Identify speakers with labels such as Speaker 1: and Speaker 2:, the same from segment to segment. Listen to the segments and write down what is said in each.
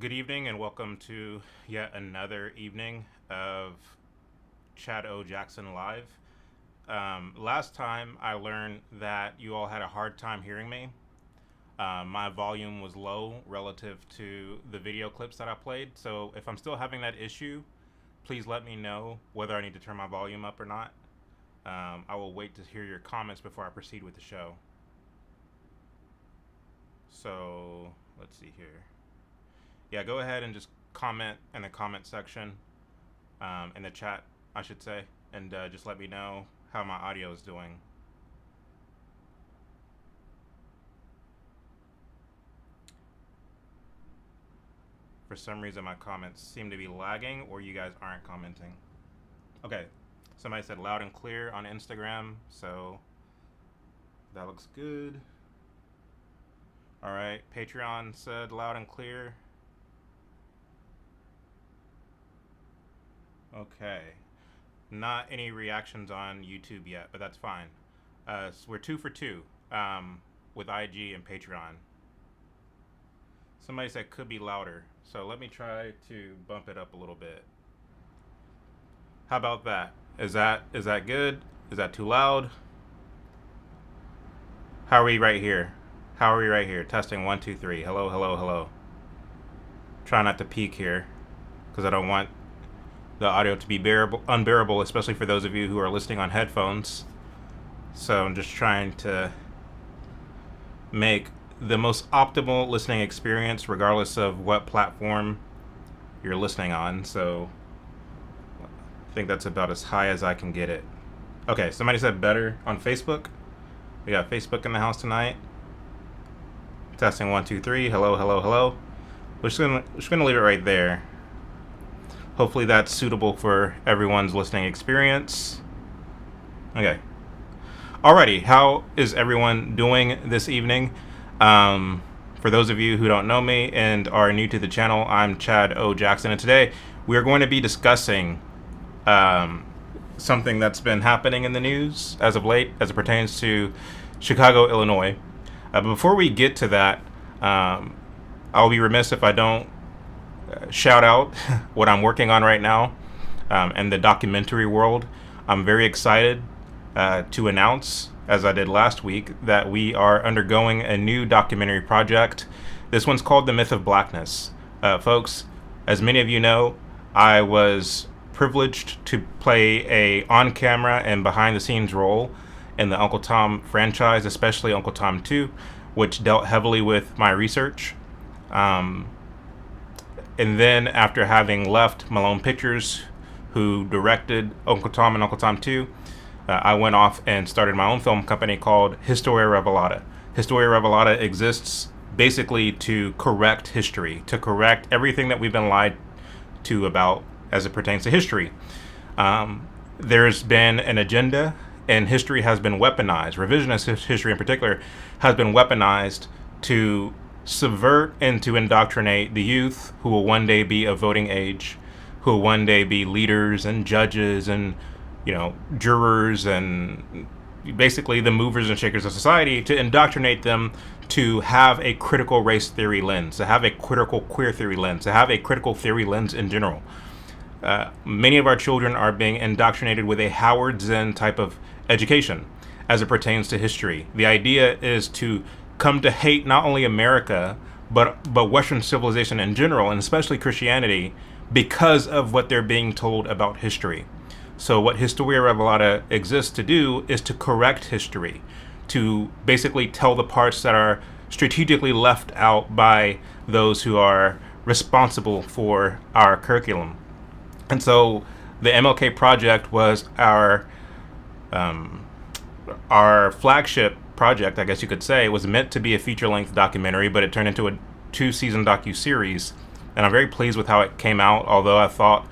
Speaker 1: Good evening and welcome to yet another evening of Chad O. Jackson Live. Last time I learned that you all had a hard time hearing me. My volume was low relative to the video clips that I played, so if I'm still having that issue, please let me know whether I need to turn my volume up or not. I will wait to hear your comments before I proceed with the show. So, let's see here. Yeah, go ahead and just comment in the comment section, in the chat, I should say, and just let me know how my audio is doing. For some reason, my comments seem to be lagging, or you guys aren't commenting. Okay, somebody said loud and clear on Instagram, so that looks good. All right, Patreon said loud and clear. Okay. Not any reactions on YouTube yet, but that's fine. So we're 2 for 2 with IG and Patreon. Somebody said could be louder, so let me try to bump it up a little bit. How about that? Is that good? Is that too loud? How are we right here? How are we right here? Testing 1 2 3. Hello, hello, hello. Try not to peak here, because I don't want the audio to be unbearable, especially for those of you who are listening on headphones. So I'm just trying to make the most optimal listening experience regardless of what platform you're listening on. So I think that's about as high as I can get it. Okay, somebody said better on Facebook. We got Facebook in the house tonight. Testing 1 2 3. Hello, hello, hello. We're just gonna leave it right there. Hopefully that's suitable for everyone's listening experience. Okay. Alrighty, how is everyone doing this evening? For those of you who don't know me and are new to the channel, I'm Chad O. Jackson, and today we are going to be discussing something that's been happening in the news as of late as it pertains to Chicago, Illinois. But before we get to that, I'll be remiss if I don't shout out what I'm working on right now in the documentary world. I'm very excited to announce, as I did last week, that we are undergoing a new documentary project. This one's called The Myth of Blackness. Folks, as many of you know, I was privileged to play a on-camera and behind-the-scenes role in the Uncle Tom franchise, especially Uncle Tom 2, which dealt heavily with my research. And then after having left Malone Pictures, who directed Uncle Tom and Uncle Tom 2, I went off and started my own film company called Historia Revelata. Historia Revelata exists basically to correct history, to correct everything that we've been lied to about as it pertains to history. There's been an agenda, and history has been weaponized. Revisionist history in particular has been weaponized to subvert and to indoctrinate the youth who will one day be of voting age, who will one day be leaders and judges and, jurors and basically the movers and shakers of society, to indoctrinate them to have a critical race theory lens, to have a critical queer theory lens, to have a critical theory lens in general. Many of our children are being indoctrinated with a Howard Zinn type of education as it pertains to history. The idea is to come to hate not only America, but Western civilization in general, and especially Christianity, because of what they're being told about history. So what Historia Revelata exists to do is to correct history, to basically tell the parts that are strategically left out by those who are responsible for our curriculum. And so the MLK Project was our flagship project, I guess you could say. It was meant to be a feature-length documentary, but it turned into a 2-season docu-series. And I'm very pleased with how it came out, although I thought,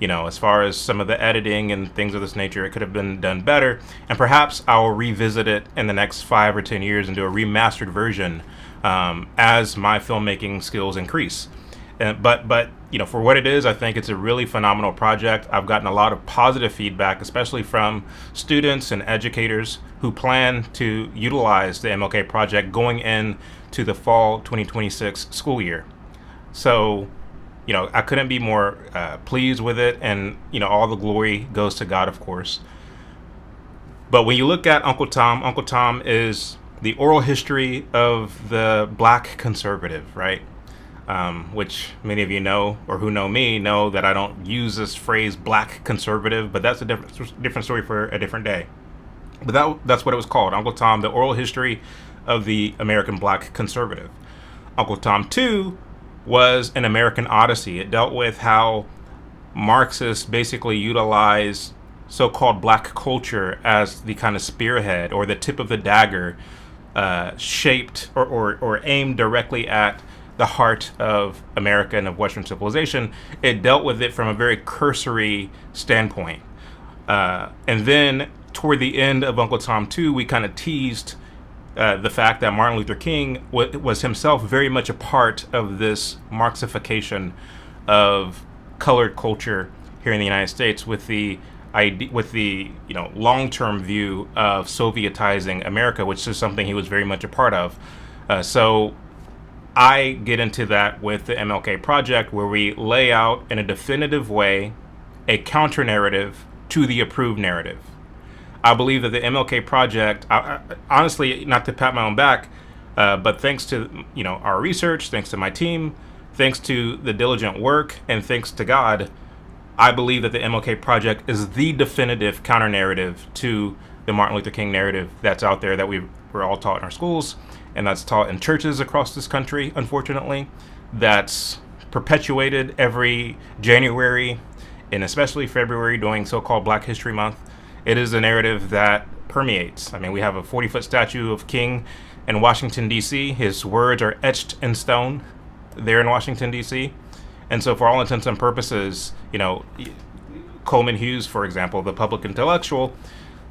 Speaker 1: as far as some of the editing and things of this nature, it could have been done better. And perhaps I'll revisit it in the next 5 or 10 years and do a remastered version as my filmmaking skills increase. But for what it is, I think it's a really phenomenal project. I've gotten a lot of positive feedback, especially from students and educators who plan to utilize the MLK project going into the fall 2026 school year. So, I couldn't be more pleased with it, and all the glory goes to God, of course. But when you look at Uncle Tom is the oral history of the black conservative, right? Which many of you know, or who know me, know that I don't use this phrase black conservative, but that's a different story for a different day. But that's what it was called, Uncle Tom, the oral history of the American black conservative. Uncle Tom 2 was an American Odyssey. It dealt with how Marxists basically utilize so-called black culture as the kind of spearhead or the tip of the dagger, shaped or aimed directly at the heart of America and of Western civilization. It dealt with it from a very cursory standpoint. And then toward the end of Uncle Tom 2, we kind of teased the fact that Martin Luther King was himself very much a part of this Marxification of colored culture here in the United States, with the long-term view of Sovietizing America, which is something he was very much a part of. So I get into that with the MLK Project, where we lay out in a definitive way a counter narrative to the approved narrative. I believe that the MLK Project, honestly, not to pat my own back, but thanks to our research, thanks to my team, thanks to the diligent work, and thanks to God, I believe that the MLK Project is the definitive counter narrative to the Martin Luther King narrative that's out there, that we're all taught in our schools, and that's taught in churches across this country, unfortunately, that's perpetuated every January and especially February during so-called Black History Month. It is a narrative that permeates. I mean, we have a 40-foot statue of King in Washington, D.C. His words are etched in stone there in Washington, D.C. And so for all intents and purposes, Coleman Hughes, for example, the public intellectual,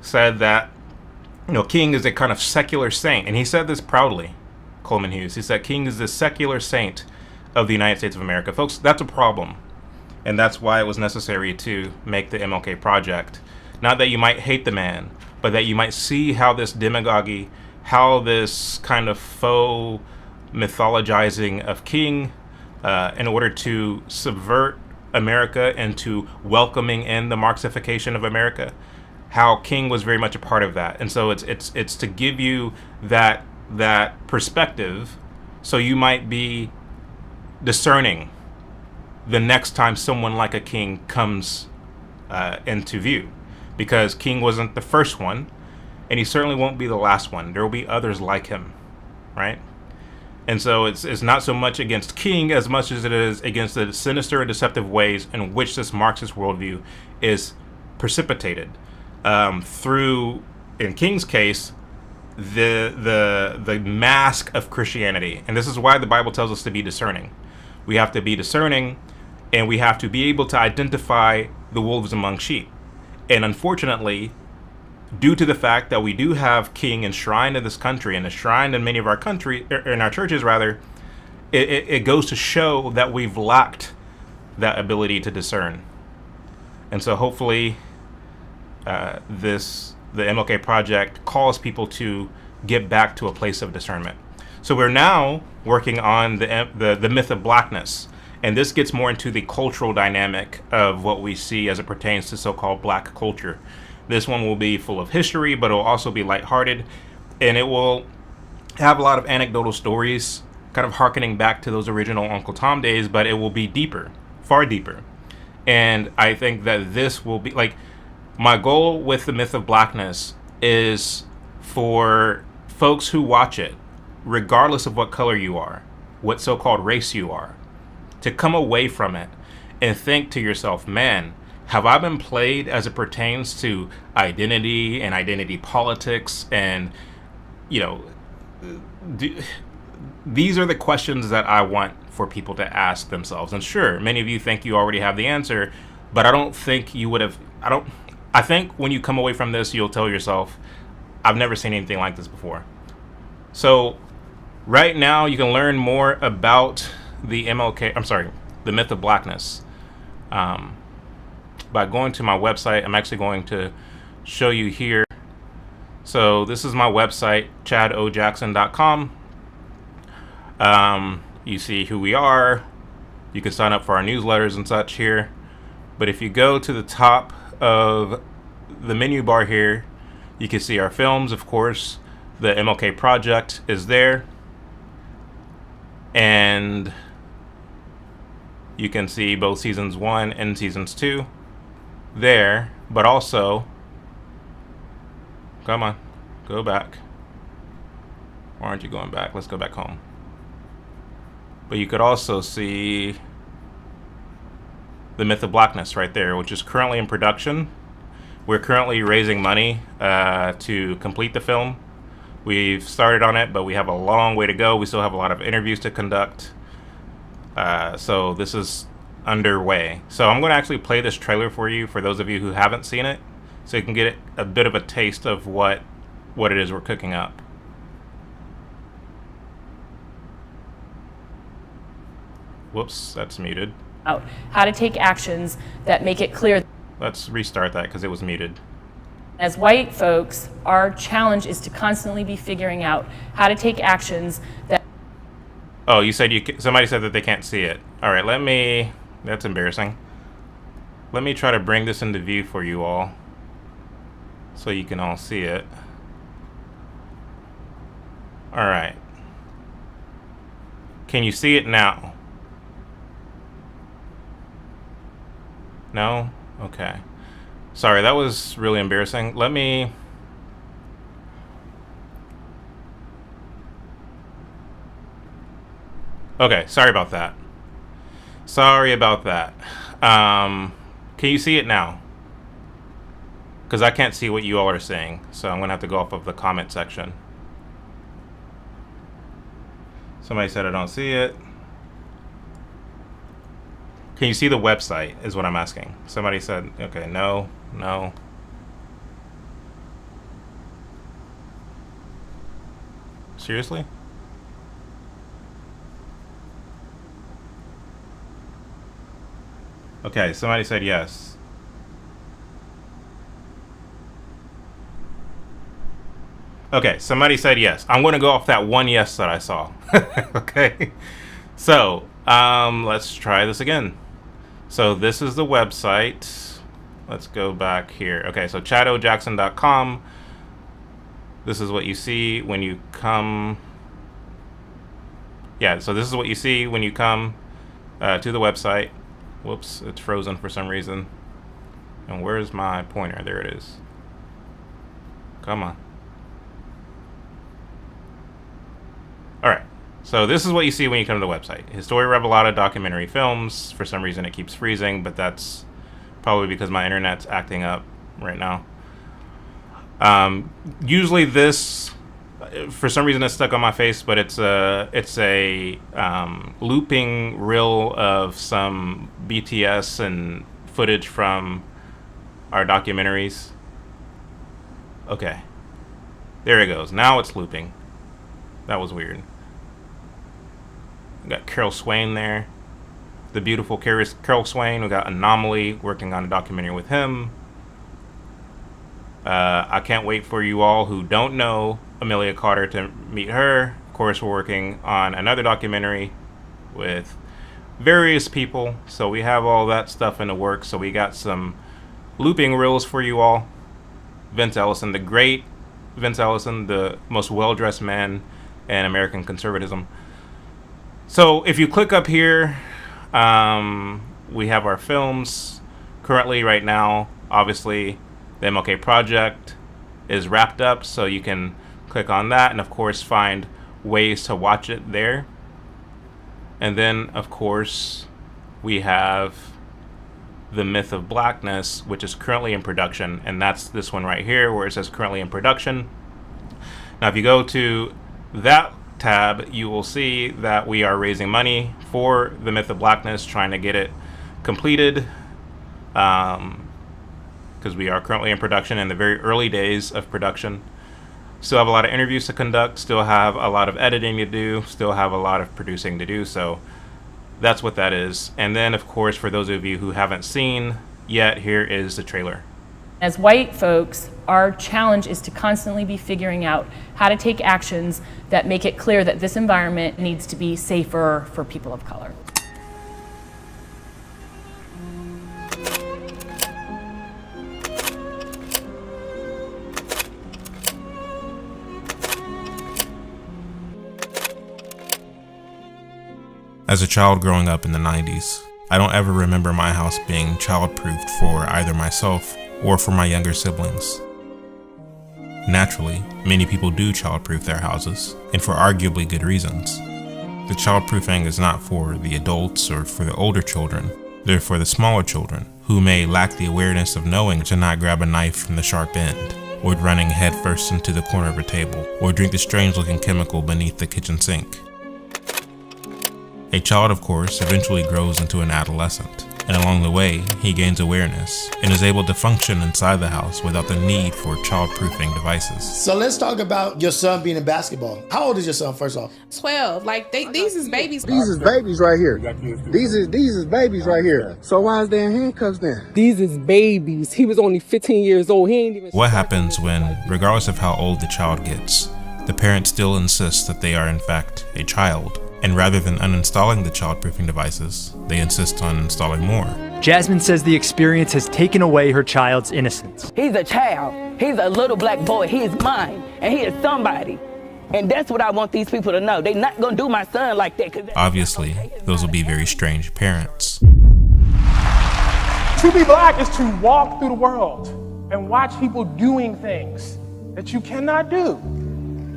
Speaker 1: said that, King is a kind of secular saint. And he said this proudly, Coleman Hughes. He said King is the secular saint of the United States of America. Folks, that's a problem. And that's why it was necessary to make the MLK Project. Not that you might hate the man, but that you might see how this demagoguery, how this kind of faux mythologizing of King, in order to subvert America into welcoming in the Marxification of America, how King was very much a part of that. And so it's to give you that perspective, so you might be discerning the next time someone like a King comes into view. Because King wasn't the first one, and he certainly won't be the last one. There will be others like him, right? And so it's not so much against King as much as it is against the sinister and deceptive ways in which this Marxist worldview is precipitated through, in King's case, the mask of Christianity. And this is why the Bible tells us to be discerning. We have to be discerning, and we have to be able to identify the wolves among sheep. And unfortunately, due to the fact that we do have King enshrined in this country and enshrined in many of our in our churches rather, it goes to show that we've lacked that ability to discern. And so hopefully the MLK Project calls people to get back to a place of discernment. So we're now working on the myth of blackness. And this gets more into the cultural dynamic of what we see as it pertains to so-called black culture. This one will be full of history, but it will also be lighthearted. And it will have a lot of anecdotal stories, kind of hearkening back to those original Uncle Tom days, but it will be deeper, far deeper. And I think that this will be, my goal with the myth of blackness is for folks who watch it, regardless of what color you are, what so-called race you are, to come away from it and think to yourself, man, have I been played as it pertains to identity and identity politics? And, these are the questions that I want for people to ask themselves. And sure, many of you think you already have the answer, but I don't think you would have. I think when you come away from this, you'll tell yourself, I've never seen anything like this before. So right now you can learn more about the myth of blackness, by going to my website. I'm actually going to show you here. So this is my website, chadojackson.com. You see who we are, You can sign up for our newsletters and such here. But if you go to the top of the menu bar here, you can see our films, of course. The MLK Project is there. And you can see both seasons 1 and seasons 2 there. But also, come on, go back. Why aren't you going back? Let's go back home. But you could also see The Myth of Blackness right there, which is currently in production. We're currently raising money to complete the film. We've started on it, but we have a long way to go. We still have a lot of interviews to conduct. So this is underway. So I'm going to actually play this trailer for you, for those of you who haven't seen it, so you can get a bit of a taste of what it is we're cooking up. Whoops, that's muted.
Speaker 2: How to take actions that make it clear.
Speaker 1: Let's restart that because it was muted.
Speaker 2: As white folks, our challenge is to constantly be figuring out how to take actions that...
Speaker 1: Oh, you said somebody said that they can't see it. All right, that's embarrassing. Let me try to bring this into view for you all so you can all see it. All right. Can you see it now? No? Okay. Sorry, that was really embarrassing. Okay, sorry about that. Can you see it now? Because I can't see what you all are saying, so I'm going to have to go off of the comment section. Somebody said I don't see it. Can you see the website, is what I'm asking. Somebody said, okay, no. Seriously? Okay, somebody said yes. Okay, somebody said yes. I'm going to go off that one yes that I saw. Okay. So, let's try this again. So this is the website. Let's go back here. Okay, so chadojackson.com. This is what you see when you come. Yeah, so this is what you see when you come to the website. Whoops, it's frozen for some reason. And where's my pointer? There it is. Come on. All right. So this is what you see when you come to the website. Historia Revelata documentary films. For some reason it keeps freezing, but that's probably because my internet's acting up right now. Usually this, for some reason it's stuck on my face, but it's a looping reel of some BTS and footage from our documentaries. Okay. There it goes. Now it's looping. That was weird. We got Carol Swain there. The beautiful Carol Swain. We got Anomaly working on a documentary with him. I can't wait for you all who don't know Amelia Carter to meet her. Of course, we're working on another documentary with various people. So we have all that stuff in the works. So we got some looping reels for you all. Vince Ellison, the great Vince Ellison, the most well-dressed man in American conservatism. So if you click up here, we have our films. Currently, right now, obviously, the MLK Project is wrapped up, so you can click on that and, of course, find ways to watch it there. And then, of course, we have The Myth of Blackness, which is currently in production, and that's this one right here where it says currently in production. Now, if you go to that tab, you will see that we are raising money for The Myth of Blackness, trying to get it completed, because we are currently in production, in the very early days of production. Still have a lot of interviews to conduct, still have a lot of editing to do, still have a lot of producing to do, so that's what that is. And then, of course, for those of you who haven't seen yet, here is the trailer.
Speaker 2: As white folks, our challenge is to constantly be figuring out how to take actions that make it clear that this environment needs to be safer for people of color.
Speaker 1: As a child growing up in the 90s, I don't ever remember my house being child-proofed for either myself or for my younger siblings. Naturally, many people do child-proof their houses, and for arguably good reasons. The child-proofing is not for the adults or for the older children, they're for the smaller children, who may lack the awareness of knowing to not grab a knife from the sharp end, or running headfirst into the corner of a table, or drink the strange-looking chemical beneath the kitchen sink. A child, of course, eventually grows into an adolescent, and along the way, he gains awareness and is able to function inside the house without the need for child-proofing devices.
Speaker 3: So let's talk about your son being in basketball. How old is your son, first off?
Speaker 4: 12. Like, these is babies.
Speaker 5: These is babies right here. These is babies right here. So why is they in handcuffs then?
Speaker 6: These is babies. He was only 15 years old. He ain't even.
Speaker 1: What happens when, regardless of how old the child gets, the parent still insists that they are in fact a child? And rather than uninstalling the child-proofing devices, they insist on installing more.
Speaker 7: Jasmine says the experience has taken away her child's innocence.
Speaker 8: He's a child. He's a little black boy. He is mine, and he is somebody. And that's what I want these people to know. They're not gonna do my son like that.
Speaker 1: Obviously, those will be very strange parents.
Speaker 9: To be black is to walk through the world and watch people doing things that you cannot do,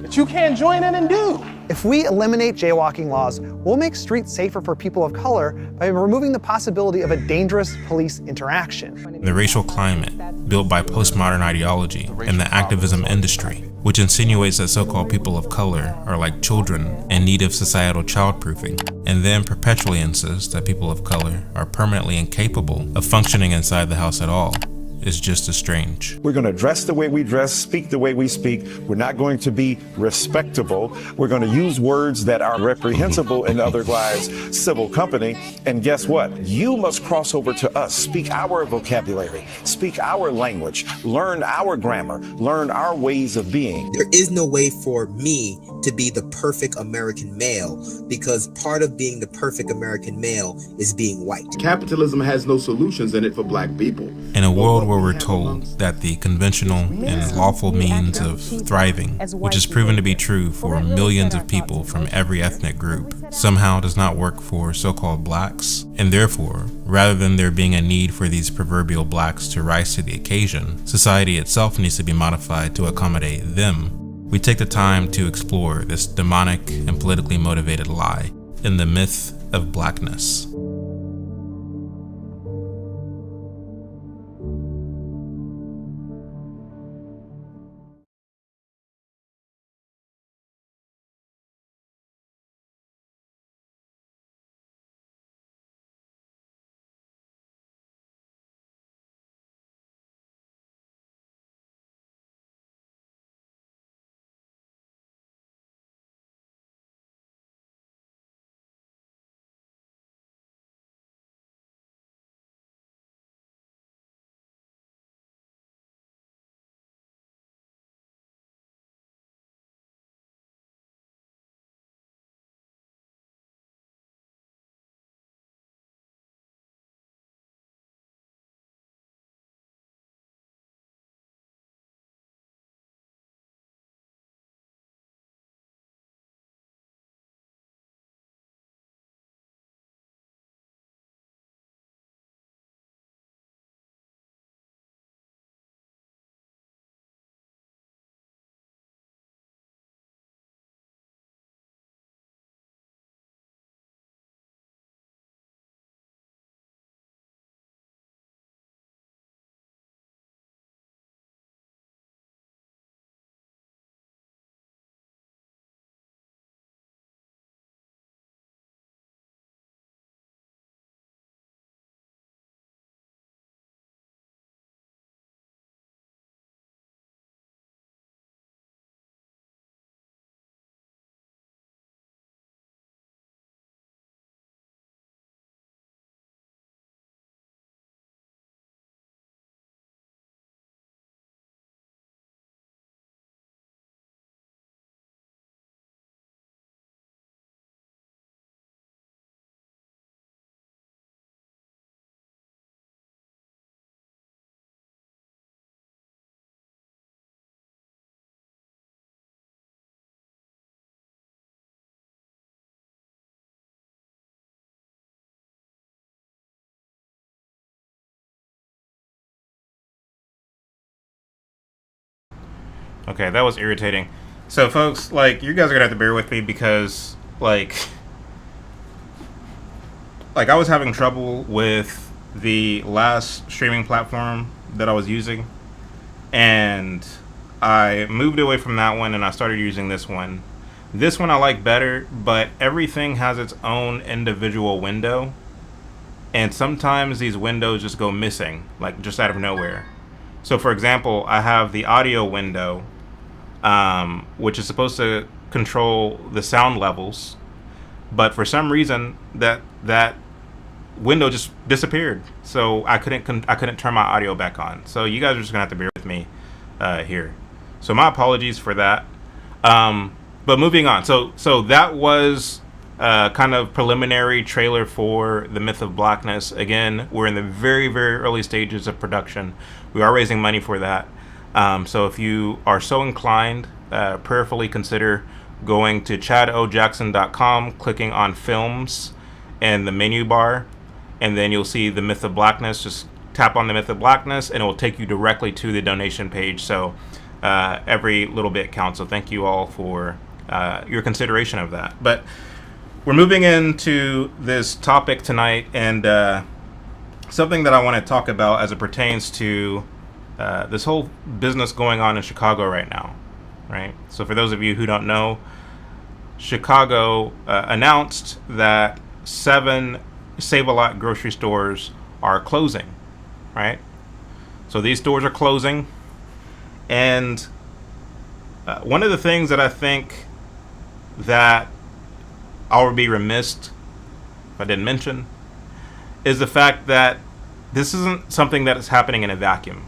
Speaker 9: that you can't join in and do.
Speaker 10: If we eliminate jaywalking laws, we'll make streets safer for people of color by removing the possibility of a dangerous police interaction.
Speaker 1: The racial climate, built by postmodern ideology and the activism industry, which insinuates that so-called people of color are like children in need of societal childproofing, and then perpetually insists that people of color are permanently incapable of functioning inside the house at all, is just as strange.
Speaker 11: We're going to dress the way we dress, speak the way we speak. We're not going to be respectable. We're going to use words that are reprehensible in otherwise civil company. And guess what? You must cross over to us, speak our vocabulary, speak our language, learn our grammar, learn our ways of being.
Speaker 12: There is no way for me to be the perfect American male, because part of being the perfect American male is being white.
Speaker 5: Capitalism has no solutions in it for black people.
Speaker 1: In a world where we're told that the conventional and lawful means of thriving, which is proven to be true for millions of people from every ethnic group, somehow does not work for so-called blacks, and therefore, rather than there being a need for these proverbial blacks to rise to the occasion, society itself needs to be modified to accommodate them. We take the time to explore this demonic and politically motivated lie in the myth of blackness. Okay, that was irritating. So, folks, like, you guys are gonna have to bear with me because, like I was having trouble with the last streaming platform that I was using, and I moved away from that one and I started using this one. This one I like better, but everything has its own individual window, and sometimes these windows just go missing, like just out of nowhere. So, for example, I have the audio window, which is supposed to control the sound levels, but for some reason that window just disappeared. So I couldn't turn my audio back on. So you guys are just gonna have to bear with me here. So my apologies for that. But moving on. So that was kind of preliminary trailer for The Myth of Blackness. Again, we're in the very, very early stages of production. We are raising money for that. So if you are so inclined, prayerfully consider going to chadojackson.com, clicking on films in the menu bar, and then you'll see The Myth of Blackness. Just tap on The Myth of Blackness and it will take you directly to the donation page. So every little bit counts. So thank you all for your consideration of that. But we're moving into this topic tonight, and something that I want to talk about as it pertains to this whole business going on in Chicago right now, right? So for those of you who don't know, Chicago announced that 7 Save-A-Lot grocery stores are closing, right? So these stores are closing, and one of the things that I think that I would be remiss if I didn't mention is the fact that this isn't something that is happening in a vacuum.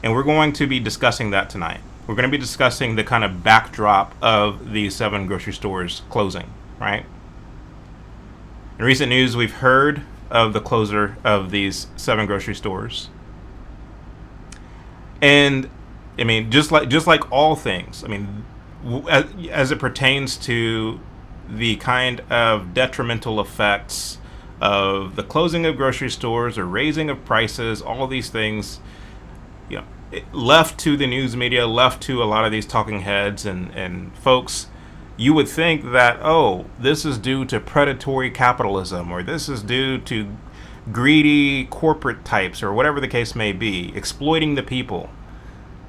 Speaker 1: And we're going to be discussing that tonight. We're going to be discussing the kind of backdrop of these 7 grocery stores closing, right? In recent news, we've heard of the closure of these 7 grocery stores. And I mean, just like all things, I mean, as it pertains to the kind of detrimental effects of the closing of grocery stores or raising of prices, all of these things, you know, left to the news media, left to a lot of these talking heads and folks, you would think that, oh, this is due to predatory capitalism, or this is due to greedy corporate types, or whatever the case may be, exploiting the people,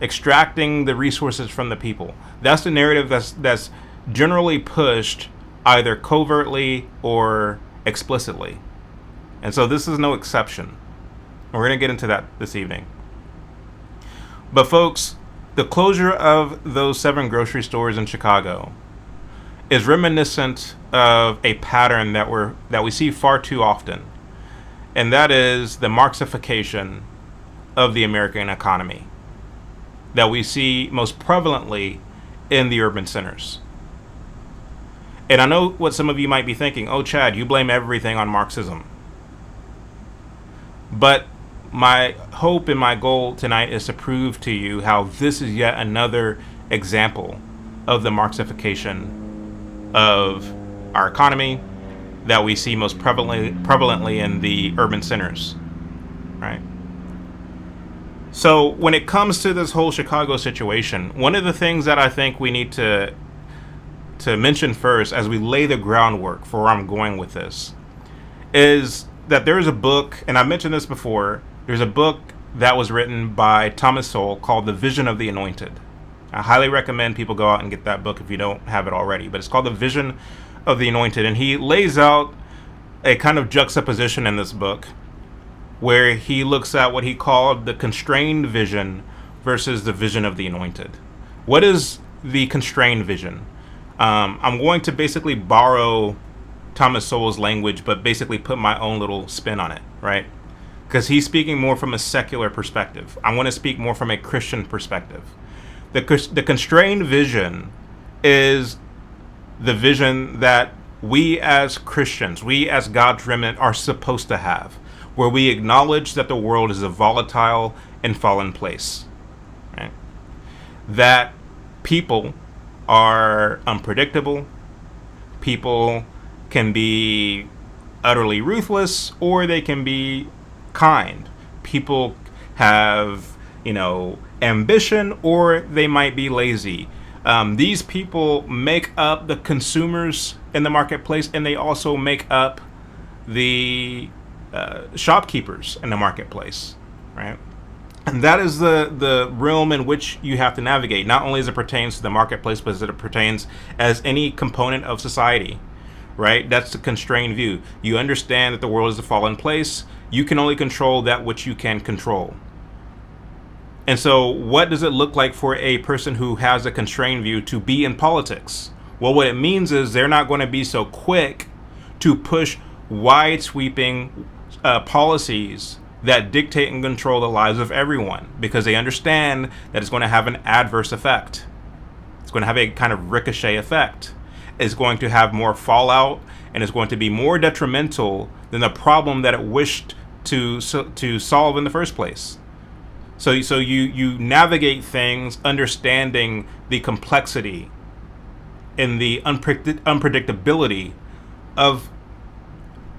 Speaker 1: extracting the resources from the people. That's the narrative that's generally pushed either covertly or explicitly. And so this is no exception. We're going to get into that this evening. But folks, the closure of those 7 grocery stores in Chicago is reminiscent of a pattern that we see far too often. And that is the Marxification of the American economy that we see most prevalently in the urban centers. And I know what some of you might be thinking, oh, Chad, you blame everything on Marxism. But my hope and my goal tonight is to prove to you how this is yet another example of the Marxification of our economy that we see most prevalently in the urban centers, right? So when it comes to this whole Chicago situation, one of the things that I think we need to mention first as we lay the groundwork for where I'm going with this is that there's a book, and I mentioned this before, there's a book that was written by Thomas Sowell called The Vision of the Anointed. I highly recommend people go out and get that book if you don't have it already, but it's called The Vision of the Anointed, and he lays out a kind of juxtaposition in this book where he looks at what he called the constrained vision versus the vision of the anointed. What is the constrained vision? I'm going to basically borrow Thomas Sowell's language, but basically put my own little spin on it, right? Because he's speaking more from a secular perspective. I want to speak more from a Christian perspective. The constrained vision is the vision that we as Christians, we as God's remnant are supposed to have, where we acknowledge that the world is a volatile and fallen place, right? That people are unpredictable, people can be utterly ruthless, or they can be kind. People have, ambition, or they might be lazy. These people make up the consumers in the marketplace, and they also make up the shopkeepers in the marketplace, right? And that is the realm in which you have to navigate, not only as it pertains to the marketplace, but as it pertains as any component of society, right? That's the constrained view. You understand that the world is a fallen place. You can only control that which you can control. And so what does it look like for a person who has a constrained view to be in politics? Well, what it means is they're not going to be so quick to push wide sweeping policies that dictate and control the lives of everyone, because they understand that it's going to have an adverse effect. It's going to have a kind of ricochet effect. It's going to have more fallout, and it's going to be more detrimental than the problem that it wished to solve in the first place. So you navigate things understanding the complexity and the unpredictability of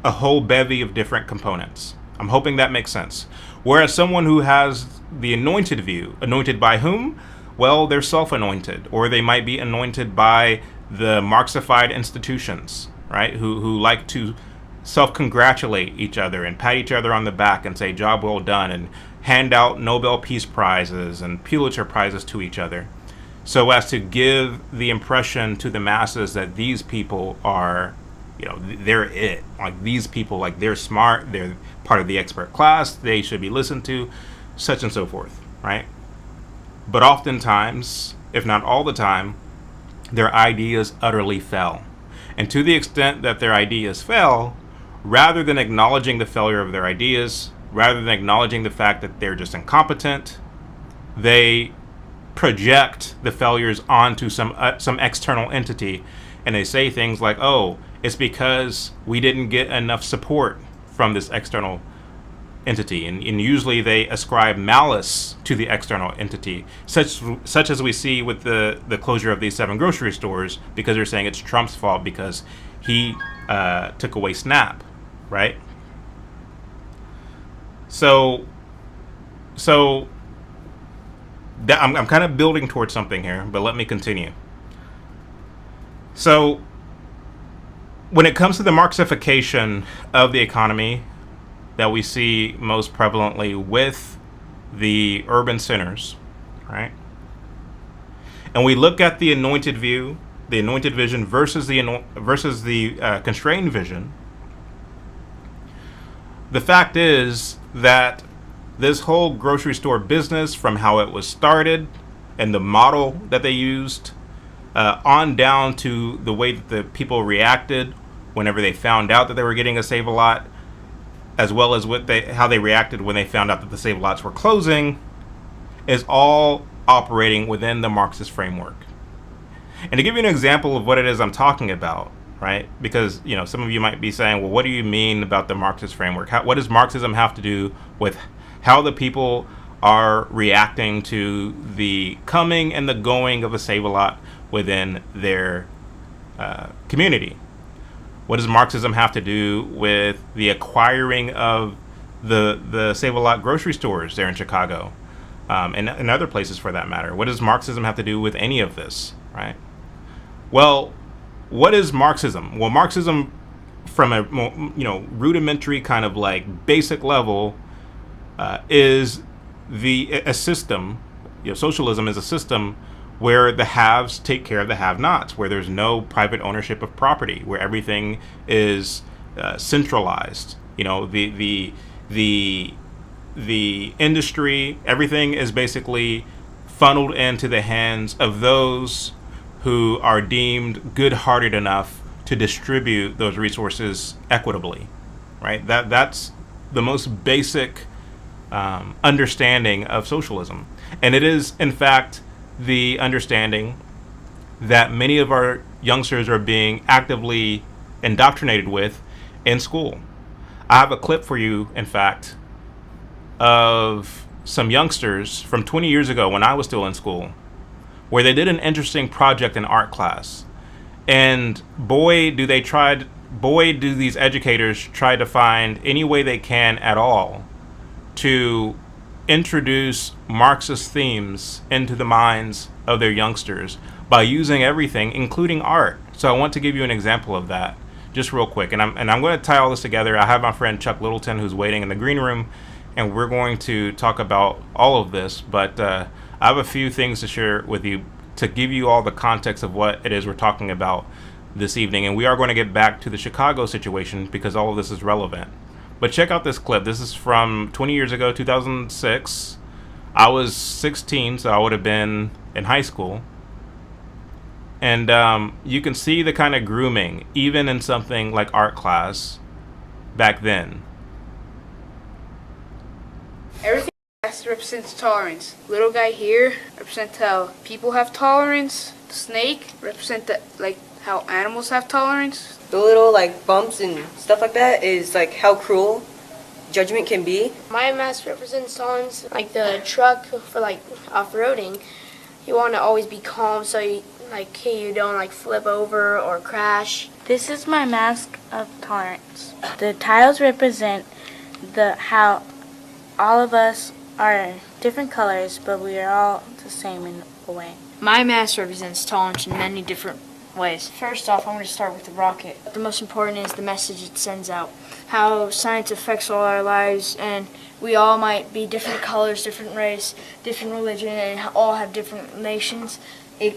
Speaker 1: a whole bevy of different components. I'm hoping that makes sense. Whereas someone who has the anointed view, anointed by whom? Well, they're self-anointed, or they might be anointed by the Marxified institutions, right? Who like to self-congratulate each other and pat each other on the back and say, job well done, and hand out Nobel Peace Prizes and Pulitzer Prizes to each other, so as to give the impression to the masses that these people are, they're it. Like, these people, like, they're smart, they're part of the expert class, they should be listened to, such and so forth, right? But oftentimes, if not all the time, their ideas utterly fell. And to the extent that their ideas fell, rather than acknowledging the failure of their ideas, rather than acknowledging the fact that they're just incompetent, they project the failures onto some external entity, and they say things like, "Oh, it's because we didn't get enough support from this external entity," and usually they ascribe malice to the external entity, such as we see with the closure of these 7 grocery stores, because they're saying it's Trump's fault because he took away SNAP, right? So that I'm kind of building towards something here, but let me continue. So when it comes to the Marxification of the economy that we see most prevalently with the urban centers, right? And we look at the anointed view, the anointed vision versus the constrained vision. The fact is that this whole grocery store business, from how it was started and the model that they used, on down to the way that the people reacted whenever they found out that they were getting a Save-A-Lot, as well as how they reacted when they found out that the Save-A-Lots were closing, is all operating within the Marxist framework. And to give you an example of what it is I'm talking about, right? Because, some of you might be saying, well, what do you mean about the Marxist framework? What does Marxism have to do with how the people are reacting to the coming and the going of a Save-A-Lot within their community? What does Marxism have to do with the acquiring of the Save-A-Lot grocery stores there in Chicago, and other places for that matter? What does Marxism have to do with any of this, right? Well, what is Marxism? Well, Marxism, from a rudimentary kind of like basic level, is a system. Socialism is a system where the haves take care of the have-nots, where there's no private ownership of property, where everything is centralized. The industry, everything is basically funneled into the hands of those who are deemed good-hearted enough to distribute those resources equitably, right? That's the most basic understanding of socialism. And it is, in fact, the understanding that many of our youngsters are being actively indoctrinated with in school. I have a clip for you, in fact, of some youngsters from 20 years ago when I was still in school, where they did an interesting project in art class. And boy, do these educators try to find any way they can at all to introduce Marxist themes into the minds of their youngsters by using everything, including art. So I want to give you an example of that, just real quick. And I'm going to tie all this together. I have my friend Chuck Littleton, who's waiting in the green room, and we're going to talk about all of this. But I have a few things to share with you to give you all the context of what it is we're talking about this evening. And we are going to get back to the Chicago situation because all of this is relevant. But check out this clip. This is from 20 years ago, 2006. I was 16, so I would have been in high school. And you can see the kind of grooming, even in something like art class back then.
Speaker 13: Everything represents tolerance. Little guy here represents how people have tolerance. The snake represents how animals have tolerance.
Speaker 14: The little bumps and stuff like that is how cruel judgment can be.
Speaker 15: My mask represents tolerance, like the truck for off-roading. You want to always be calm so you don't flip over or crash.
Speaker 16: This is my mask of tolerance. The tiles represent how all of us are different colors, but we are all the same in a way.
Speaker 15: My mask represents tolerance in many different ways. First off, I'm going to start with the rocket. The most important is the message it sends out. How science affects all our lives, and we all might be different colors, different race, different religion, and all have different nations.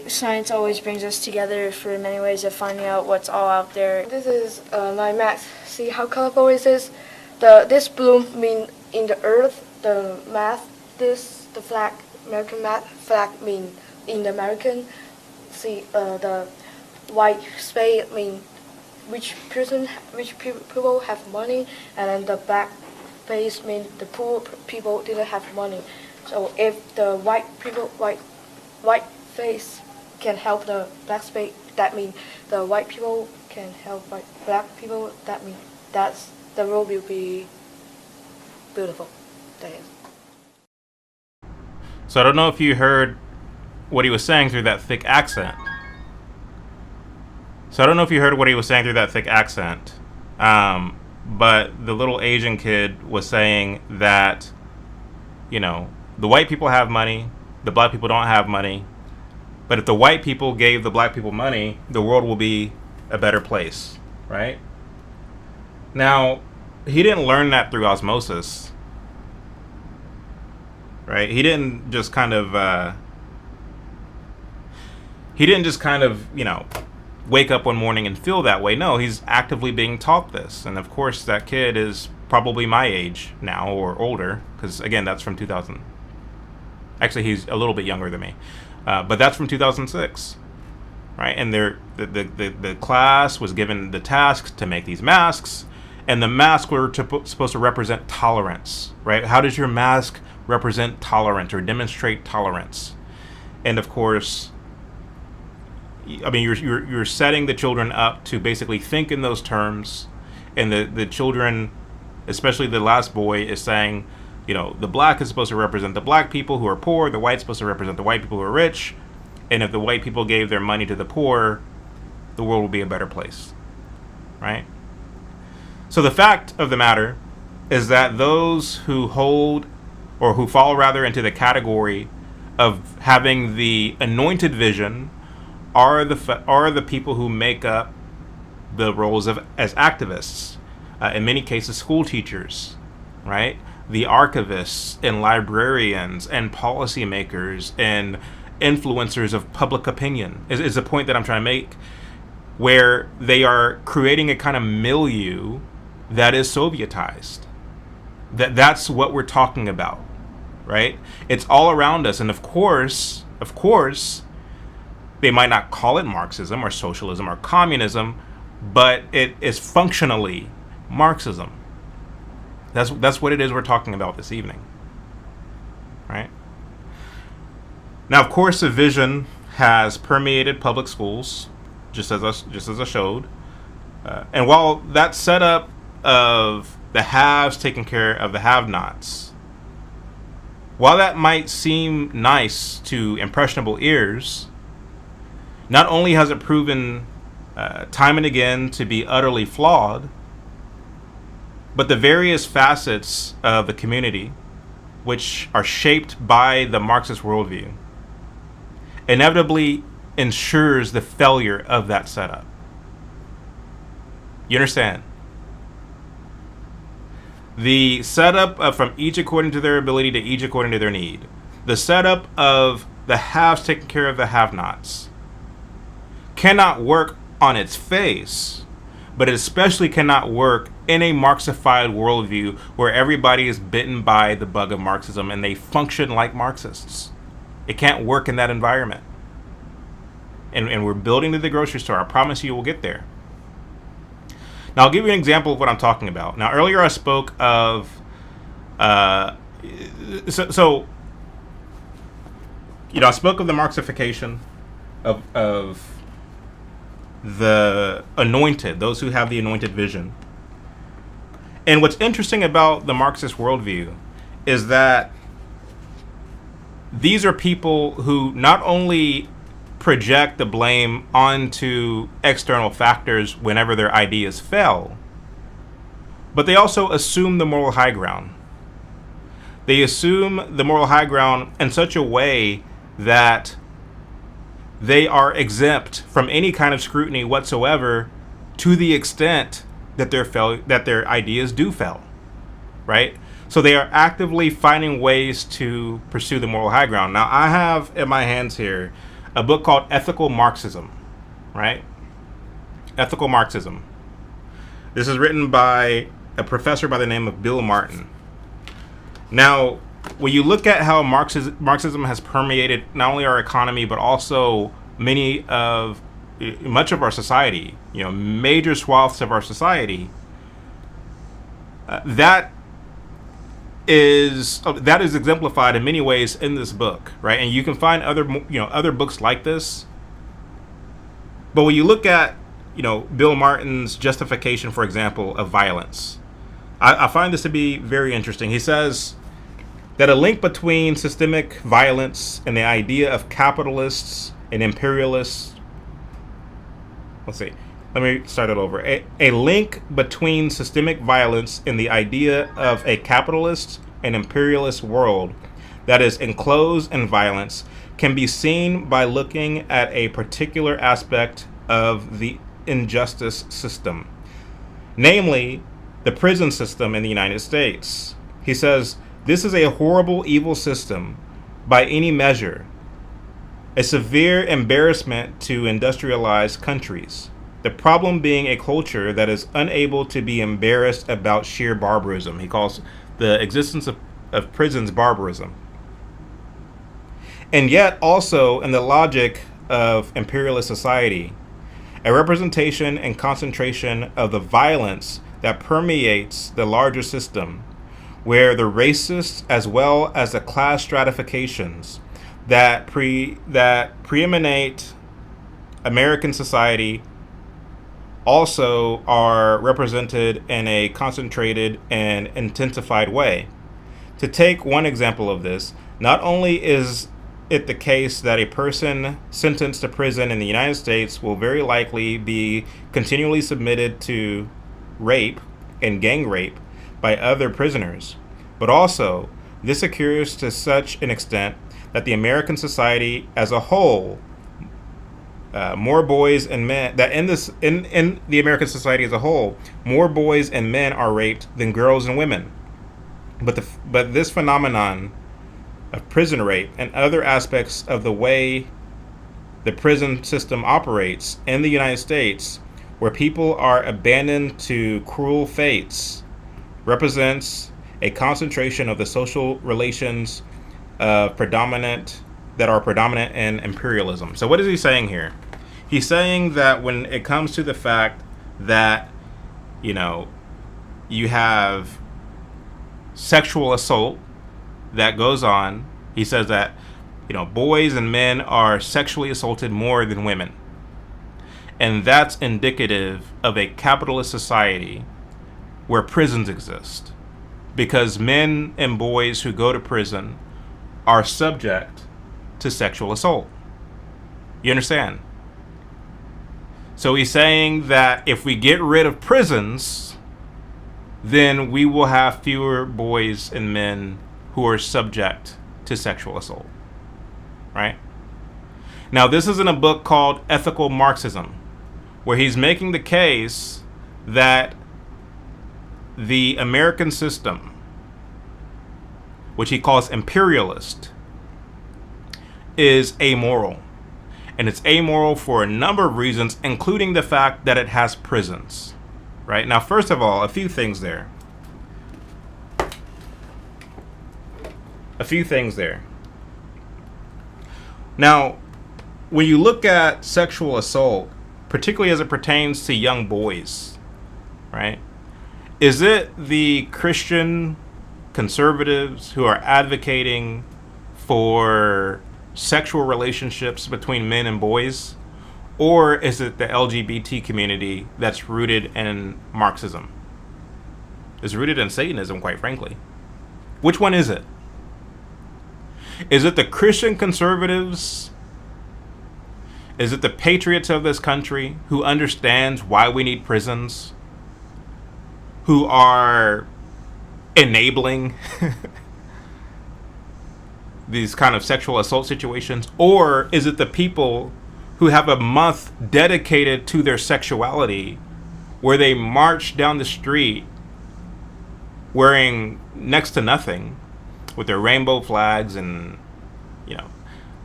Speaker 15: Science always brings us together for many ways of finding out what's all out there.
Speaker 17: This is my mask. See how colorful it is? This blue means in the earth. The math, the flag, American flag mean in the American. See the white space mean which people have money, and then the black face mean the poor people didn't have money. So if the white face can help the black space, that means the white people can help black people. That means the world will be beautiful.
Speaker 1: So I don't know if you heard what he was saying through that thick accent. But the little Asian kid was saying that, the white people have money, the black people don't have money. But if the white people gave the black people money, the world will be a better place, right? Now, he didn't learn that through osmosis, right? He didn't just kind of, wake up one morning and feel that way. No, he's actively being taught this. And of course, that kid is probably my age now or older, because again, that's from 2000. Actually, he's a little bit younger than me. But that's from 2006, right? And the class was given the task to make these masks, and the masks were supposed to represent tolerance, right? How does your mask represent tolerance or demonstrate tolerance? And of course, I mean, you're setting the children up to basically think in those terms, and the children, especially the last boy, is saying, the black is supposed to represent the black people who are poor, the white's supposed to represent the white people who are rich, and if the white people gave their money to the poor, the world would be a better place, right? So the fact of the matter is that those who hold, or who fall rather into the category of having the anointed vision are the people who make up the roles as activists, in many cases school teachers, right? The archivists and librarians and policymakers and influencers of public opinion is the point that I'm trying to make, where they are creating a kind of milieu that is Sovietized. That's what we're talking about, right? It's all around us, and of course, they might not call it Marxism or socialism or communism, but it is functionally Marxism. That's what it is we're talking about this evening, right? Now, of course, the vision has permeated public schools, just as I showed. And while that setup of the haves taking care of the have-nots, while that might seem nice to impressionable ears, not only has it proven time and again to be utterly flawed, but the various facets of the community which are shaped by the Marxist worldview, inevitably ensures the failure of that setup. You understand? The setup of from each according to their ability to each according to their need. The setup of the haves taking care of the have-nots cannot work on its face, but it especially cannot work in a Marxified worldview where everybody is bitten by the bug of Marxism and they function like Marxists. It can't work in that environment. And we're building to the grocery store. I promise you we'll get there. Now, I'll give you an example of what I'm talking about. Now, earlier I spoke of... I spoke of the Marxification of the anointed, those who have the anointed vision. And what's interesting about the Marxist worldview is that these are people who not only project the blame onto external factors whenever their ideas fail, but they also assume the moral high ground. They assume the moral high ground in such a way that they are exempt from any kind of scrutiny whatsoever, to the extent that their ideas do fail, right? So they are actively finding ways to pursue the moral high ground. Now, I have in my hands here a book called Ethical Marxism, right? Ethical Marxism. This is written by a professor by the name of Bill Martin. Now, when you look at how Marxism has permeated not only our economy, but also much of our society, major swaths of our society, that is exemplified in many ways in this book, right? And you can find other books like this. But when you look at, Bill Martin's justification, for example, of violence, I find this to be very interesting. He says that a link between systemic violence and the idea of capitalists and imperialists. Let me start it over. A link between systemic violence and the idea of a capitalist and imperialist world that is enclosed in violence can be seen by looking at a particular aspect of the injustice system, namely the prison system in the United States. He says, this is a horrible, evil system by any measure, a severe embarrassment to industrialized countries. The problem being a culture that is unable to be embarrassed about sheer barbarism. He calls the existence of prisons barbarism. And yet also in the logic of imperialist society, a representation and concentration of the violence that permeates the larger system, where the racist as well as the class stratifications that preeminate American society also are represented in a concentrated and intensified way. To take one example of this, not only is it the case that a person sentenced to prison in the United States will very likely be continually submitted to rape and gang rape by other prisoners, but also this occurs to such an extent that the American society as a whole, more boys and men, that in the American society as a whole, more boys and men are raped than girls and women. But this phenomenon of prison rape and other aspects of the way the prison system operates in the United States, where people are abandoned to cruel fates, represents a concentration of the social relations that are predominant in imperialism. So what is he saying here? He's saying that when it comes to the fact that, you have sexual assault that goes on, he says that, boys and men are sexually assaulted more than women. And that's indicative of a capitalist society where prisons exist, because men and boys who go to prison are subject to sexual assault. You understand? So he's saying that if we get rid of prisons, then we will have fewer boys and men who are subject to sexual assault, right? Now, this is in a book called Ethical Marxism, where he's making the case that the American system, which he calls imperialist, is amoral. And it's amoral for a number of reasons, including the fact that it has prisons, right? Now, first of all, a few things there. Now, when you look at sexual assault, particularly as it pertains to young boys, right? Is it the Christian conservatives who are advocating for sexual relationships between men and boys? Or is it the LGBT community that's rooted in Marxism? It's rooted in Satanism, quite frankly. Which one is it? Is it the Christian conservatives? Is it the patriots of this country who understands why we need prisons? Who are enabling these kind of sexual assault situations? Or is it the people who have a month dedicated to their sexuality, where they march down the street wearing next to nothing, with their rainbow flags and, you know,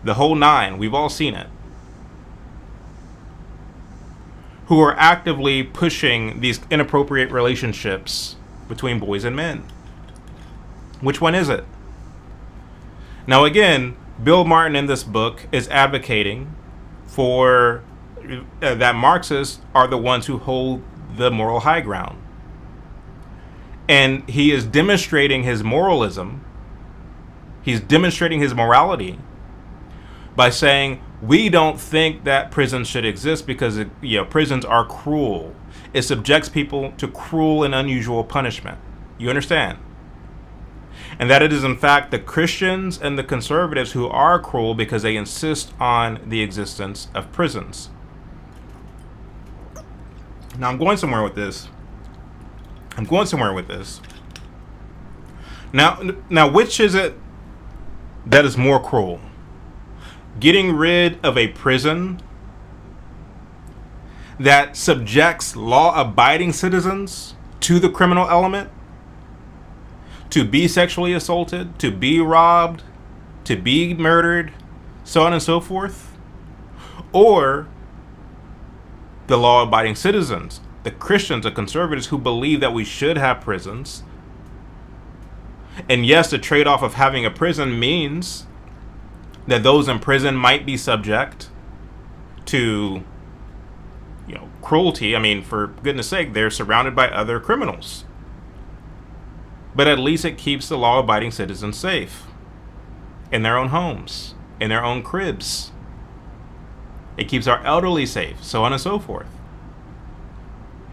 Speaker 1: the whole nine? We've all seen it. Who are actively pushing these inappropriate relationships between boys and men? Which one is it? Now, again, Bill Martin in this book is advocating for that Marxists are the ones who hold the moral high ground. And he is demonstrating his moralism. He's demonstrating his morality by saying, we don't think that prisons should exist because prisons are cruel. It subjects people to cruel and unusual punishment. You understand? And that it is in fact the Christians and the conservatives who are cruel because they insist on the existence of prisons. Now I'm going somewhere with this. Now which is it that is more cruel? Getting rid of a prison that subjects law-abiding citizens to the criminal element, to be sexually assaulted, to be robbed, to be murdered, so on and so forth? Or the law-abiding citizens, the Christians, the conservatives who believe that we should have prisons? And yes, the trade-off of having a prison means that those in prison might be subject to, cruelty. I mean, for goodness sake, they're surrounded by other criminals. But at least it keeps the law-abiding citizens safe in their own homes, in their own cribs. It keeps our elderly safe, so on and so forth.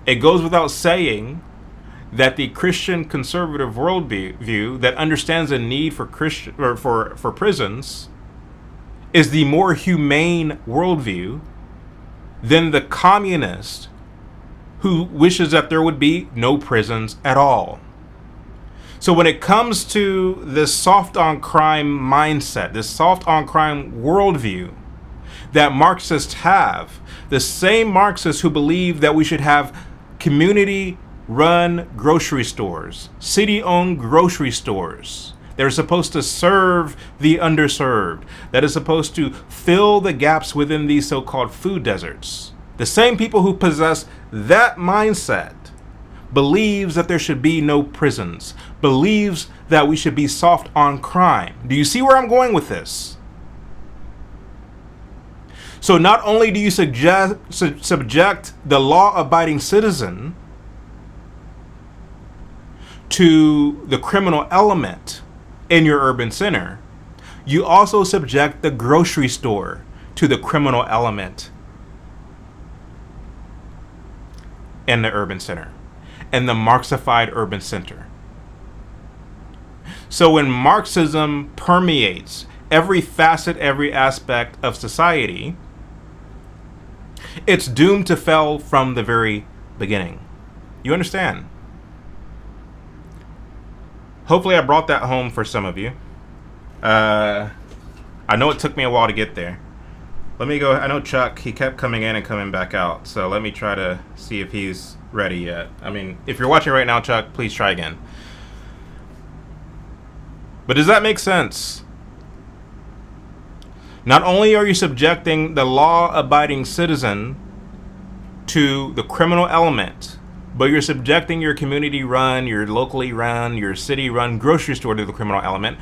Speaker 1: It goes without saying that the Christian conservative worldview that understands the need for for prisons is the more humane worldview than the communist who wishes that there would be no prisons at all. So when it comes to this soft on crime mindset, this soft on crime worldview that Marxists have, the same Marxists who believe that we should have community-run grocery stores, city-owned grocery stores, they're supposed to serve the underserved, that is supposed to fill the gaps within these so-called food deserts. The same people who possess that mindset believes that there should be no prisons, believes that we should be soft on crime. Do you see where I'm going with this? So not only do you subject the law-abiding citizen to the criminal element in your urban center, you also subject the grocery store to the criminal element in the urban center, in the Marxified urban center. So when Marxism permeates every facet, every aspect of society, it's doomed to fail from the very beginning. You understand? hopefully I brought that home for some of you. I know it took me a while to get there. Let me go. I know Chuck, he kept coming in and coming back out. So let me try to see if he's ready yet. I mean, if you're watching right now, Chuck, please try again. But does that make sense? Not only are you subjecting the law-abiding citizen to the criminal element, but you're subjecting your community-run, your locally run, your city-run grocery store to the criminal element,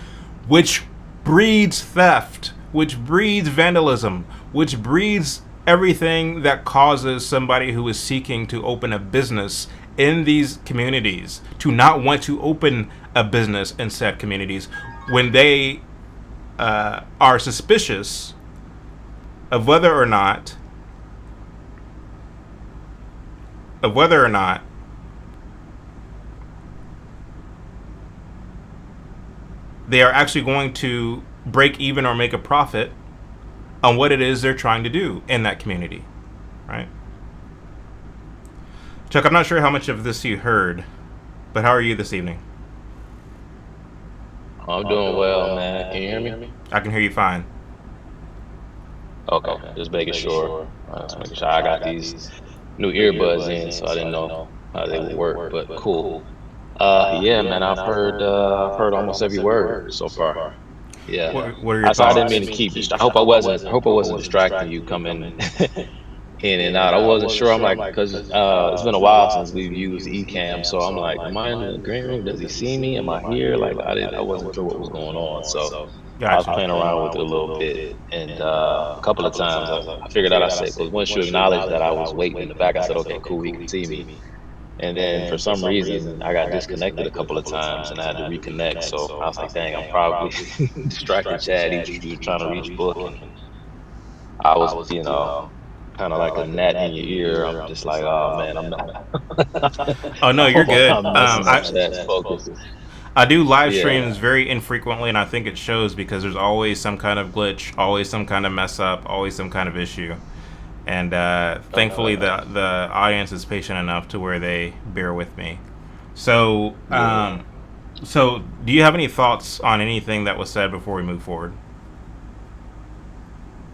Speaker 1: which breeds theft, which breeds vandalism, which breeds everything that causes somebody who is seeking to open a business in these communities to not want to open a business in said communities when they are suspicious of whether or not they are actually going to break even or make a profit on what it is they're trying to do in that community, right? Chuck, I'm not sure how much of this you heard, but how are you this evening?
Speaker 18: I'm doing well, man. Can you hear me?
Speaker 1: I can hear you fine.
Speaker 18: Okay, just making sure. Just making sure. I got these new earbuds in, so I didn't know how they would work, but cool. Yeah, man, I've heard almost every word so far. Yeah.
Speaker 1: What are your
Speaker 18: I
Speaker 1: thoughts?
Speaker 18: didn't mean to keep I hope I wasn't distracting you coming in and out. I wasn't sure. I'm like, because it's been a while since we've used Ecamm, so I'm like, am I in the green room? Does he see me? Am I here? Like, I wasn't sure what was going on, so I was playing around with it a little bit, and a couple of times I figured out. I said, because once you acknowledged that I was waiting in the back, I said, okay, cool, he can see me. And then for some reason, I got disconnected a couple of times, and I had to reconnect. So I was like, dang, I'm probably distracting Chad. He was trying to reach book, and I was, kind of like a gnat in your ear. I'm just like, oh man, I'm not.
Speaker 1: Oh no,
Speaker 18: I
Speaker 1: you're
Speaker 18: hope I'm
Speaker 1: good.
Speaker 18: not messing up Chad's focus.
Speaker 1: I do live
Speaker 18: Yeah.
Speaker 1: streams very infrequently, and I think it shows because there's always some kind of glitch, always some kind of mess up, always some kind of issue. And thankfully, the audience is patient enough to where they bear with me. So, so do you have any thoughts on anything that was said before we move forward?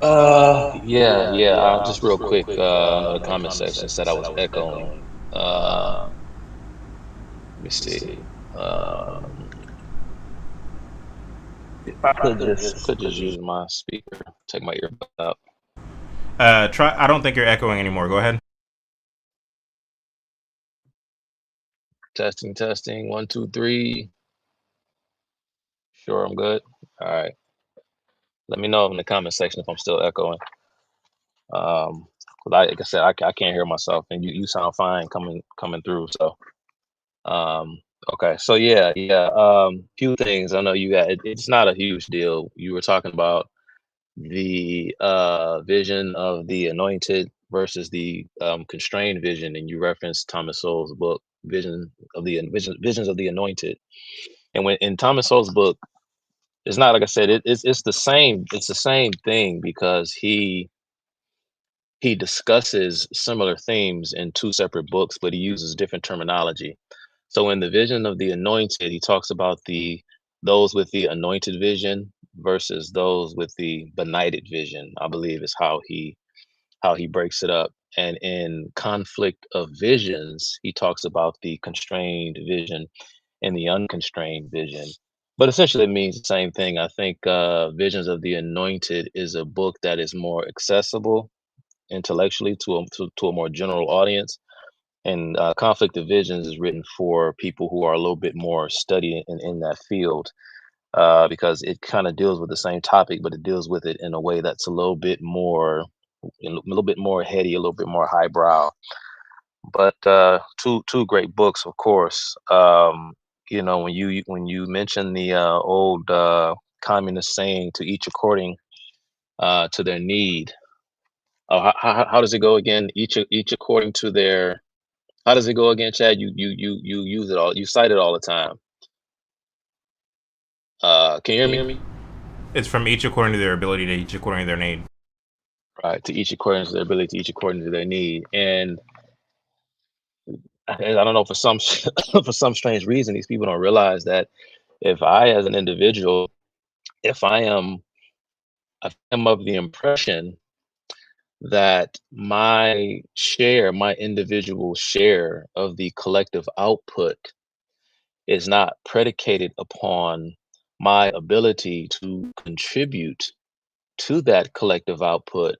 Speaker 18: Yeah. Just real quick, I know the comment section said I was echoing. Let me see. If I could just use my speaker, take my earbud out.
Speaker 1: Try. I don't think you're echoing anymore. Go ahead.
Speaker 18: Testing. 1, 2, 3. Sure, I'm good. All right. Let me know in the comment section if I'm still echoing. 'Cause like I said, I can't hear myself, and you sound fine coming through. So, okay. So yeah. Few things. I know you got. It's not a huge deal. You were talking about the vision of the anointed versus the constrained vision, and you referenced Thomas Sowell's book, Visions of the Anointed. And when in Thomas Sowell's book, it's not like I said, it's the same. It's the same thing because he discusses similar themes in two separate books, but he uses different terminology. So in the vision of the anointed, he talks about those with the anointed vision versus those with the benighted vision, I believe is how he breaks it up. And in conflict of visions, he talks about the constrained vision and the unconstrained vision. But essentially it means the same thing. I think Visions of the Anointed is a book that is more accessible intellectually to a more general audience. And Conflict of Visions is written for people who are a little bit more studied in that field because it kind of deals with the same topic, but it deals with it in a way that's a little bit more heady, a little bit more highbrow. But two great books, of course. When you mention the old communist saying, "To each according to their need." Oh, how does it go again? Each according to their. How does it go again, Chad? You use it all. You cite it all the time. Can you hear me?
Speaker 1: It's from each according to their ability to each according to their need.
Speaker 18: Right, to each according to their ability, to each according to their need. And I don't know, for some for some strange reason, these people don't realize that If I, as an individual, if I am, if I'm of the impression that my share, my individual share of the collective output is not predicated upon my ability to contribute to that collective output,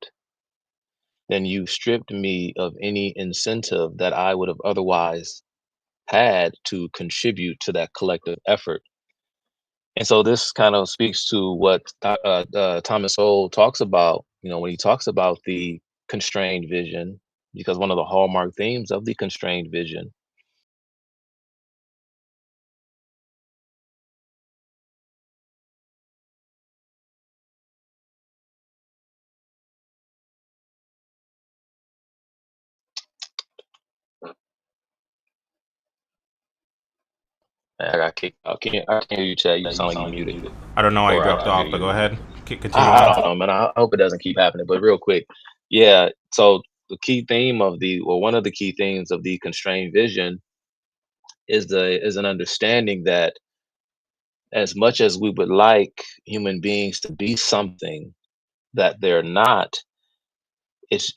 Speaker 18: then you stripped me of any incentive that I would have otherwise had to contribute to that collective effort. And so this kind of speaks to what Thomas Sowell talks about, when he talks about the constrained vision, because one of the hallmark themes of the constrained vision. I got kicked out. I can't hear you, Chad. You sound like you muted.
Speaker 1: I don't know why you
Speaker 18: Or
Speaker 1: dropped
Speaker 18: I hear
Speaker 1: off, but
Speaker 18: you.
Speaker 1: go ahead. Continue
Speaker 18: I
Speaker 1: on.
Speaker 18: don't know, man. I hope it doesn't keep happening. But real quick, yeah. So the key theme of one of the key themes of the constrained vision is an understanding that as much as we would like human beings to be something that they're not, it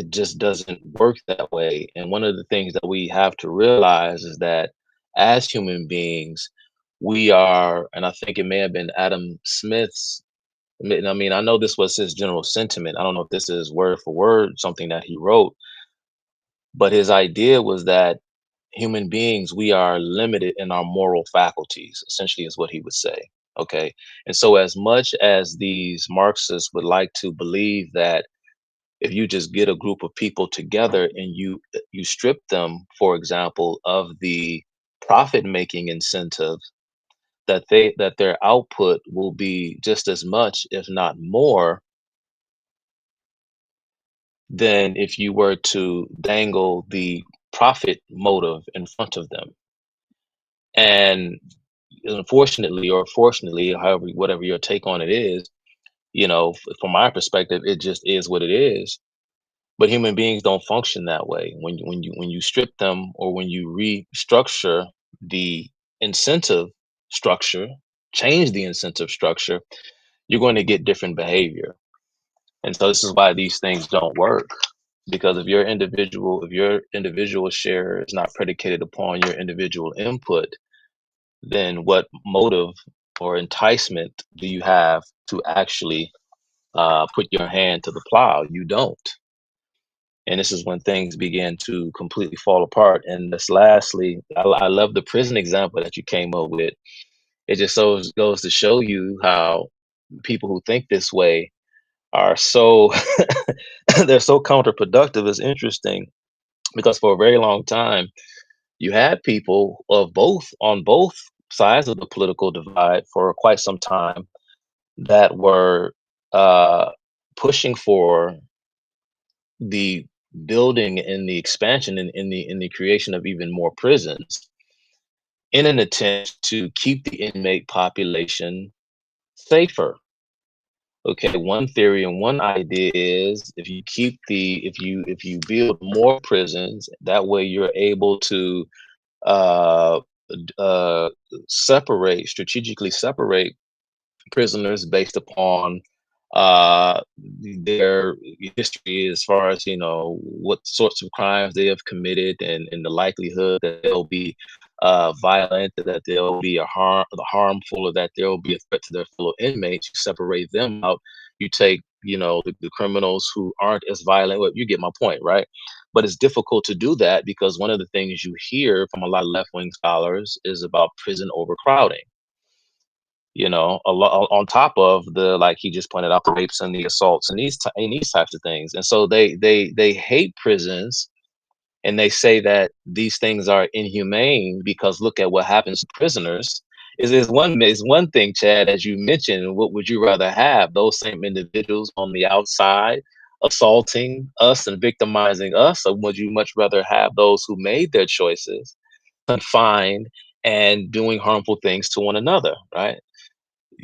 Speaker 18: just doesn't work that way. And one of the things that we have to realize is that as human beings, we are, and I think it may have been Adam Smith's. I mean, I know this was his general sentiment. I don't know if this is word for word something that he wrote, but his idea was that human beings, we are limited in our moral faculties, essentially, is what he would say. Okay. And so, as much as these Marxists would like to believe that if you just get a group of people together and you strip them, for example, of the profit making incentive, that their output will be just as much, if not more, than if you were to dangle the profit motive in front of them. And unfortunately, or fortunately, however, whatever your take on it is, from my perspective, it just is what it is. But human beings don't function that way. When you strip them, or when you restructure the incentive structure, change the incentive structure, you're going to get different behavior. And so this is why these things don't work. Because if your individual share is not predicated upon your individual input, then what motive or enticement do you have to actually put your hand to the plow? You don't. And this is when things begin to completely fall apart. And this, lastly, I love the prison example that you came up with. It just goes to show you how people who think this way are so they're so counterproductive. It's interesting because for a very long time you had people on both sides of the political divide for quite some time that were uh, pushing for the building and the expansion and in the creation of even more prisons in an attempt to keep the inmate population safer. Okay, one theory and one idea is if you build more prisons, that way you're able to uh, strategically separate prisoners based upon uh, their history, as far as what sorts of crimes they have committed, and the likelihood that they'll be violent, that they'll be harmful, or that there will be a threat to their fellow inmates. You separate them out. You take the criminals who aren't as violent. Well, you get my point, right? But it's difficult to do that because one of the things you hear from a lot of left-wing scholars is about prison overcrowding. A lot on top of the, like he just pointed out, the rapes and the assaults and these types of things. And so they hate prisons, and they say that these things are inhumane because look at what happens to prisoners. Is one thing, Chad, as you mentioned. What would you rather have? Those same individuals on the outside assaulting us and victimizing us, or would you much rather have those who made their choices confined and doing harmful things to one another, right?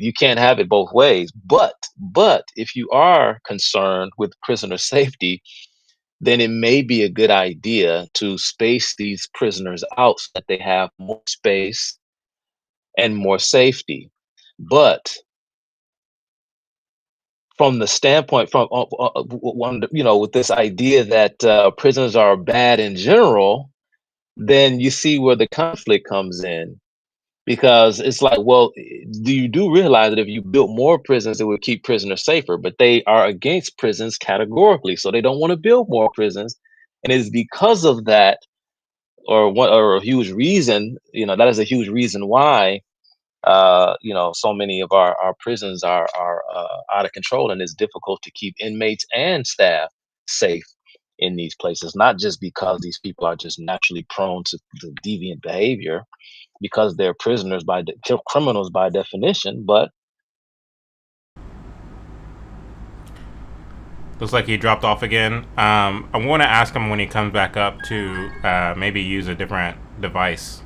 Speaker 18: You can't have it both ways. But if you are concerned with prisoner safety, then it may be a good idea to space these prisoners out so that they have more space and more safety. But from the standpoint from one, with this idea that prisons are bad in general, then you see where the conflict comes in, because it's like, well, do you realize that if you built more prisons, it would keep prisoners safer? But they are against prisons categorically, so they don't want to build more prisons, and it's because of that, or a huge reason, that is a huge reason why so many of our prisons are out of control, and it's difficult to keep inmates and staff safe in these places, not just because these people are just naturally prone to deviant behavior, because they're prisoners criminals by definition, but
Speaker 1: looks like he dropped off again. I want to ask him when he comes back up to maybe use a different device.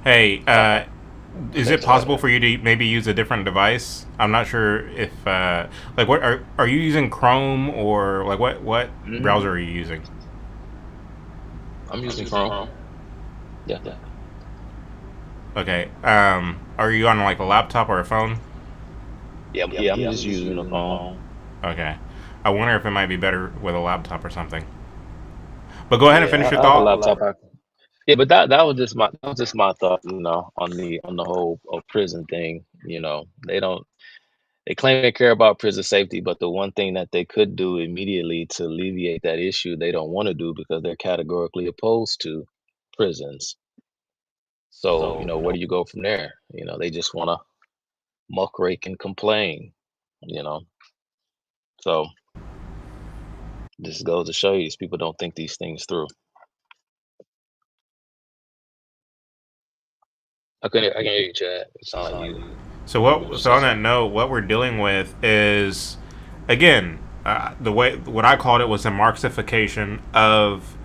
Speaker 1: Hey, is it possible for you to maybe use a different device? I'm not sure if like, what are you using, Chrome, or like what browser are you using?
Speaker 18: I'm using Chrome. Yeah.
Speaker 1: Okay. Are you on like a laptop or a phone?
Speaker 18: Yeah, I'm just using a phone.
Speaker 1: Okay. I wonder if it might be better with a laptop or something. But go ahead and finish your thought.
Speaker 18: Yeah, but that was just my thought, on the whole prison thing. They claim they care about prison safety, but the one thing that they could do immediately to alleviate that issue, they don't want to do, because they're categorically opposed to prisons. So, where do you go from there? They just want to muckrake and complain, So this goes to show you, these people don't think these things through. I can hear you, Chad. It sounds like you.
Speaker 1: So on that note, what we're dealing with is, again, what I called it was a Marxification of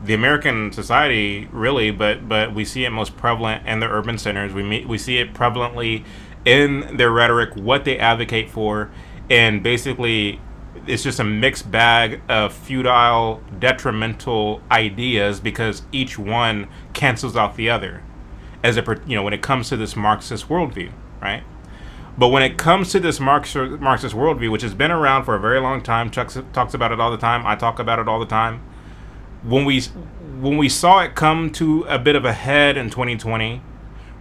Speaker 1: the American society, really, but we see it most prevalent in the urban centers. We see it prevalently in their rhetoric, what they advocate for, and basically it's just a mixed bag of futile, detrimental ideas, because each one cancels out the other, when it comes to this Marxist worldview, right? But when it comes to this Marxist worldview, which has been around for a very long time, Chuck talks about it all the time, I talk about it all the time. When we saw it come to a bit of a head in 2020,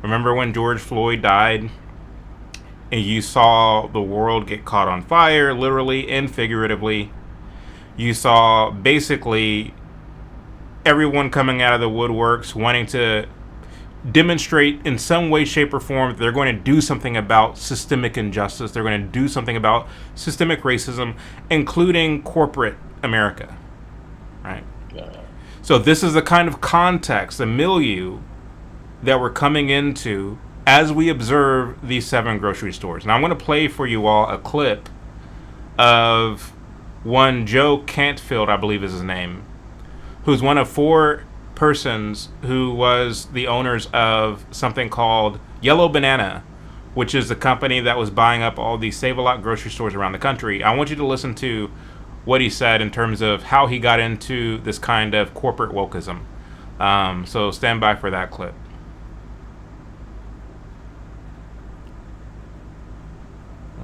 Speaker 1: remember when George Floyd died, and you saw the world get caught on fire, literally and figuratively. You saw basically everyone coming out of the woodworks wanting to demonstrate in some way, shape, or form that they're going to do something about systemic injustice. They're going to do something about systemic racism, including corporate America, right?
Speaker 18: Yeah.
Speaker 1: So this is the kind of context, the milieu that we're coming into as we observe these 7 grocery stores. Now I'm going to play for you all a clip of one Joe Cantfield, I believe is his name, who's one of 4 persons who was the owners of something called Yellow Banana, which is the company that was buying up all these Save-A-Lot grocery stores around the country. I want you to listen to what he said in terms of how he got into this kind of corporate wokeism. So stand by for that clip.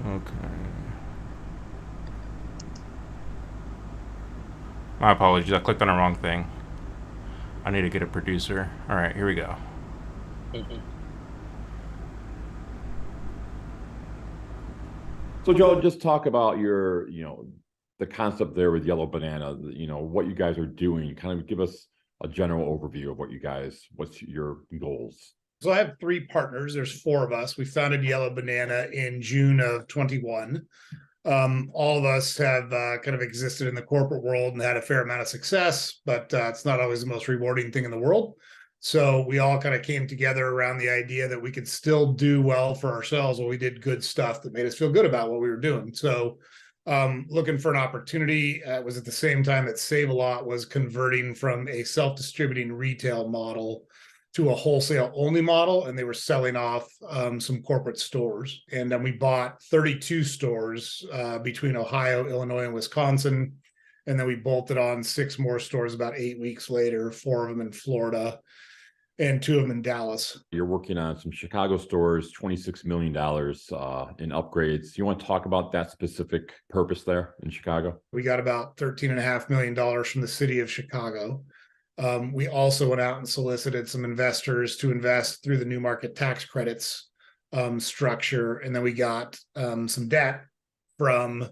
Speaker 1: Okay. My apologies, I clicked on the wrong thing. I need to get a producer. All right, here we go.
Speaker 19: So Joe, just talk about your, the concept there with Yellow Banana, what you guys are doing. Kind of give us a general overview of what's your goals.
Speaker 20: So I have 3 partners. There's 4 of us. We founded Yellow Banana in June of 21. All of us have kind of existed in the corporate world and had a fair amount of success, but it's not always the most rewarding thing in the world. So we all kind of came together around the idea that we could still do well for ourselves while we did good stuff that made us feel good about what we were doing. So looking for an opportunity. It was at the same time that Save-A-Lot was converting from a self-distributing retail model to a wholesale only model, and they were selling off some corporate stores. And then we bought 32 stores between Ohio, Illinois, and Wisconsin. And then we bolted on 6 more stores about 8 weeks later, 4 of them in Florida. and 2 of them in Dallas.
Speaker 19: You're working on some Chicago stores, $26 million in upgrades. You want to talk about that specific purpose there in Chicago?
Speaker 20: We got about $13.5 million from the city of Chicago. We also went out and solicited some investors to invest through the new market tax credits structure. And then we got some debt from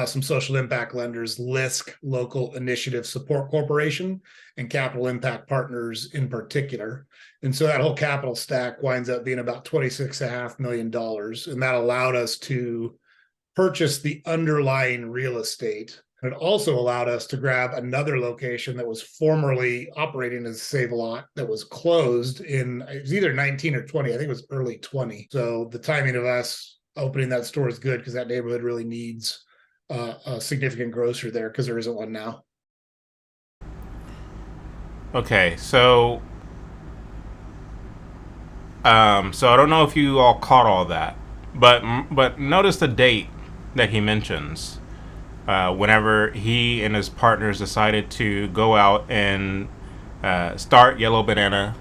Speaker 20: some social impact lenders, LISC, Local Initiative Support Corporation, and Capital Impact Partners in particular. And so that whole capital stack winds up being about $26.5 million. And that allowed us to purchase the underlying real estate. It also allowed us to grab another location that was formerly operating as a Save-A-Lot that was closed it was either 19 or 20. I think it was early 20. So the timing of us opening that store is good because that neighborhood really needs a significant grocer there because there isn't one now.
Speaker 1: Okay, so I don't know if you all caught all that, but notice the date that he mentions. Whenever he and his partners decided to go out and start Yellow Banana,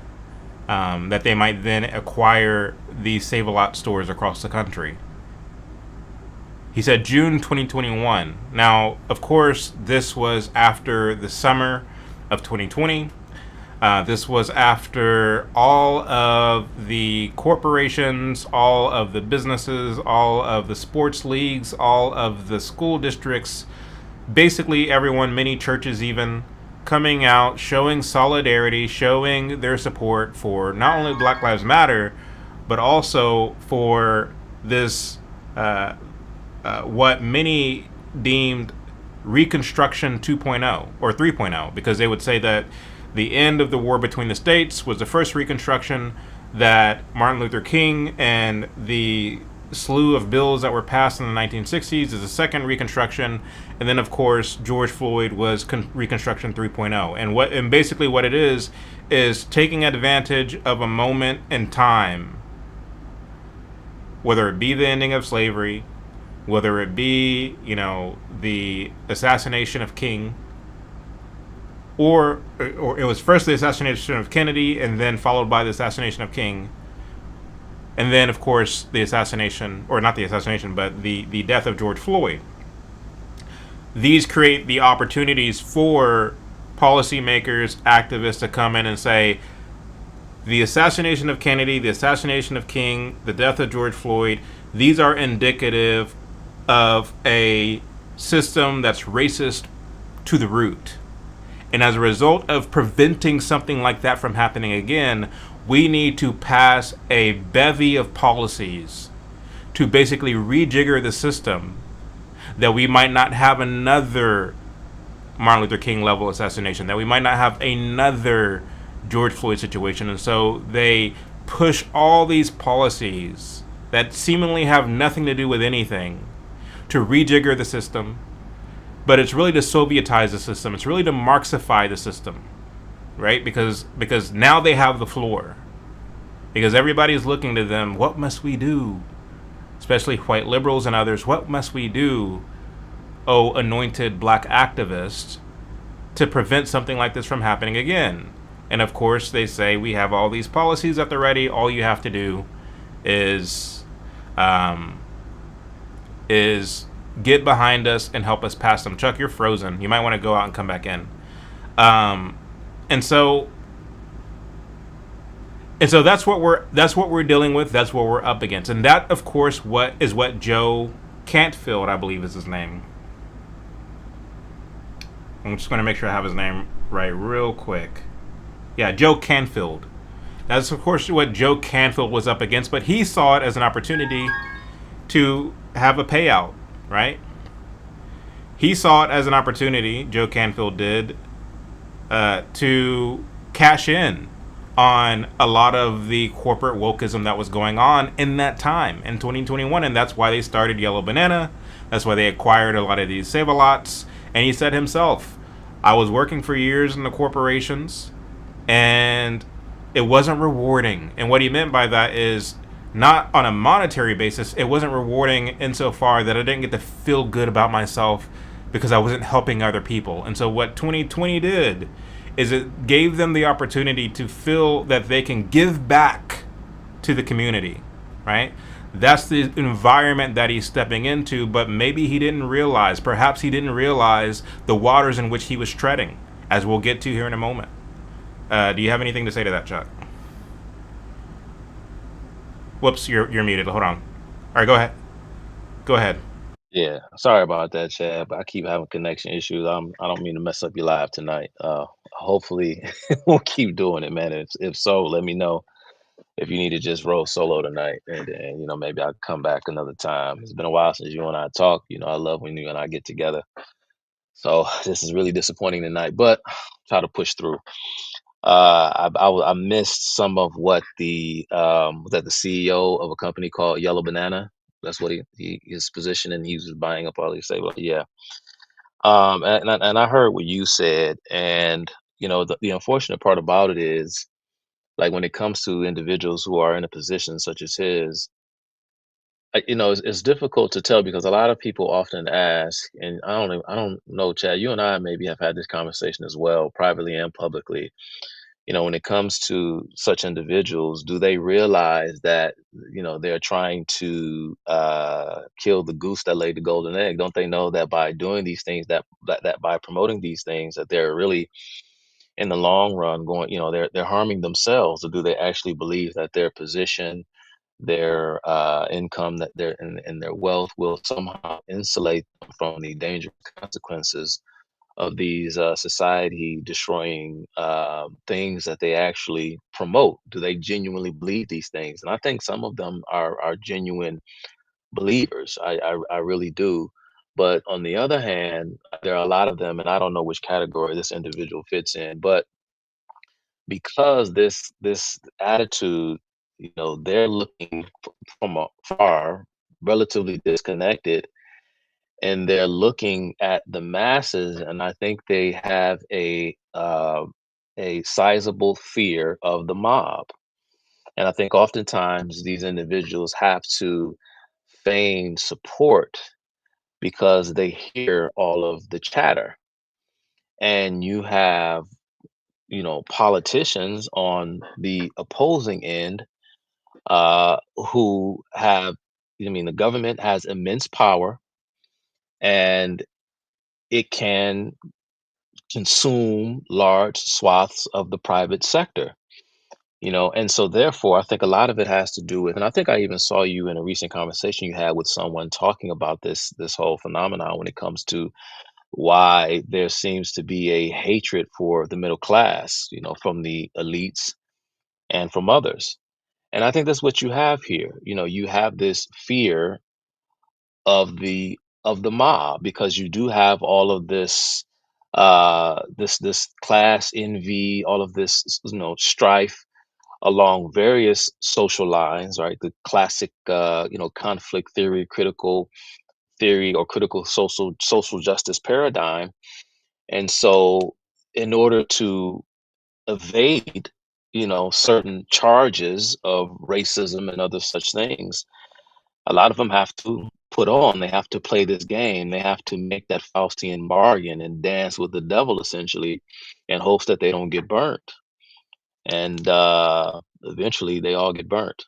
Speaker 1: that they might then acquire these Save-A-Lot stores across the country. He said June 2021. Now, of course, this was after the summer of 2020. This was after all of the corporations, all of the businesses, all of the sports leagues, all of the school districts, basically everyone, many churches even, coming out, showing solidarity, showing their support for not only Black Lives Matter, but also for this, what many deemed Reconstruction 2.0 or 3.0, because they would say that the end of the war between the states was the first Reconstruction, that Martin Luther King and the slew of bills that were passed in the 1960s is the second Reconstruction, and then of course George Floyd was Reconstruction 3.0. And basically what it is taking advantage of a moment in time, whether it be the ending of slavery, whether it be, the assassination of King, or it was first the assassination of Kennedy and then followed by the assassination of King, and then of course the assassination, or not the assassination, but the death of George Floyd. These create the opportunities for policymakers, activists to come in and say, the assassination of Kennedy, the assassination of King, the death of George Floyd, these are indicative of a system that's racist to the root. And as a result of preventing something like that from happening again, we need to pass a bevy of policies to basically rejigger the system, that we might not have another Martin Luther King level assassination, that we might not have another George Floyd situation. And so they push all these policies that seemingly have nothing to do with anything to rejigger the system. But it's really to Sovietize the system. It's really to Marxify the system, right? Because now they have the floor. Because everybody's looking to them, what must we do? Especially white liberals and others, what must we do, oh anointed black activists, to prevent something like this from happening again? And of course they say, we have all these policies at the ready, all you have to do is get behind us and help us pass them. Chuck, you're frozen. You might want to go out and come back in. And so that's what we're dealing with. That's what we're up against. And that, of course, what Joe Cantfield, I believe is his name. I'm just going to make sure I have his name right real quick. Yeah, Joe Canfield. That's, of course, what Joe Canfield was up against, but he saw it as an opportunity to have a payout, right? He saw it as an opportunity, Joe Canfield did, to cash in on a lot of the corporate wokeism that was going on in that time, in 2021, and that's why they started Yellow Banana. That's why they acquired a lot of these Save-A-Lots. And he said himself, I was working for years in the corporations, and it wasn't rewarding. And what he meant by that is, not on a monetary basis, it wasn't rewarding insofar that I didn't get to feel good about myself because I wasn't helping other people. And so what 2020 did is it gave them the opportunity to feel that they can give back to the community, right? That's the environment that he's stepping into, but maybe he didn't realize, perhaps he didn't realize the waters in which he was treading, as we'll get to here in a moment. Do you have anything to say to that, Chuck? Whoops, you're muted. Hold on. All right, go ahead. Go ahead.
Speaker 18: Yeah, sorry about that, Chad, but I keep having connection issues. I don't mean to mess up your live tonight. Hopefully we'll keep doing it, man. If so, let me know if you need to just roll solo tonight, and maybe I'll come back another time. It's been a while since you and I talk. I love when you and I get together. So this is really disappointing tonight, but try to push through. I missed some of what was that the CEO of a company called Yellow Banana. That's what his position, and he was buying up all these stable. Yeah. And I heard what you said, and the unfortunate part about it is, like, when it comes to individuals who are in a position such as his, it's difficult to tell, because a lot of people often ask, and I don't know, Chad, you and I maybe have had this conversation as well, privately and publicly. When it comes to such individuals, do they realize that they're trying to kill the goose that laid the golden egg? Don't they know that by doing these things, that by promoting these things, that they're really, in the long run, going, they're harming themselves? Or do they actually believe that their position, their income, that and their wealth will somehow insulate them from the dangerous consequences of these society destroying things that they actually promote? Do they genuinely believe these things? And I think some of them are genuine believers. I really do. But on the other hand, there are a lot of them, and I don't know which category this individual fits in, but because this attitude, they're looking from afar, relatively disconnected, and they're looking at the masses, and I think they have a sizable fear of the mob. And I think oftentimes these individuals have to feign support because they hear all of the chatter. And you have, politicians on the opposing end, who have, the government has immense power, and it can consume large swaths of the private sector. And so therefore I think a lot of it has to do with, and I think I even saw you in a recent conversation you had with someone talking about this whole phenomenon when it comes to why there seems to be a hatred for the middle class, from the elites and from others. And I think that's what you have here. You have this fear of the mob, because you do have all of this class envy, all of this strife along various social lines, right? The classic conflict theory, critical theory, or critical social justice paradigm. And so in order to evade certain charges of racism and other such things, a lot of them have to they have to play this game. They have to make that Faustian bargain and dance with the devil, essentially, in hopes that they don't get burnt. And eventually they all get burnt.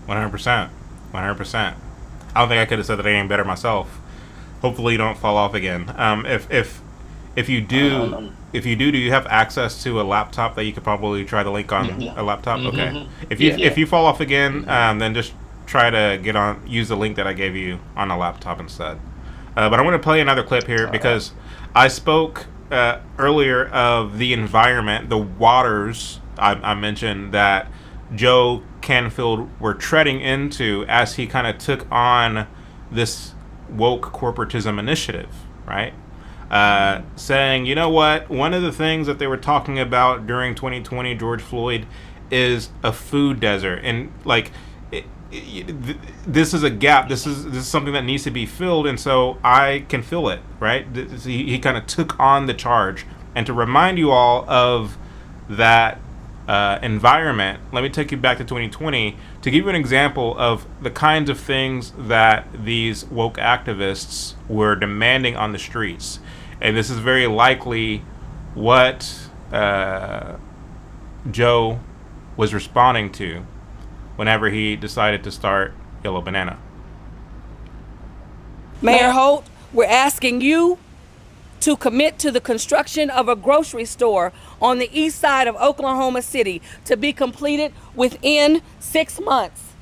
Speaker 1: 100%. 100%. I don't think I could have said that any better myself. Hopefully you don't fall off again. If you do, do you have access to a laptop that you could probably try the link on a laptop? Okay. If you fall off again, then just try to use the link that I gave you on a laptop instead. But I'm going to play another clip here because I spoke earlier of the environment, the waters I mentioned that Joe Canfield were treading into as he kind of took on this woke corporatism initiative, right? Saying, you know what, one of the things that they were talking about during 2020 George Floyd is a food desert, and like this is a gap. This is something that needs to be filled, and so I can fill it, right? He kind of took on the charge. And to remind you all of that environment, let me take you back to 2020 to give you an example of the kinds of things that these woke activists were demanding on the streets. And this is very likely what Joe was responding to whenever he decided to start Yellow Banana.
Speaker 21: Mayor Holt, we're asking you to commit to the construction of a grocery store on the east side of Oklahoma City to be completed within 6 months.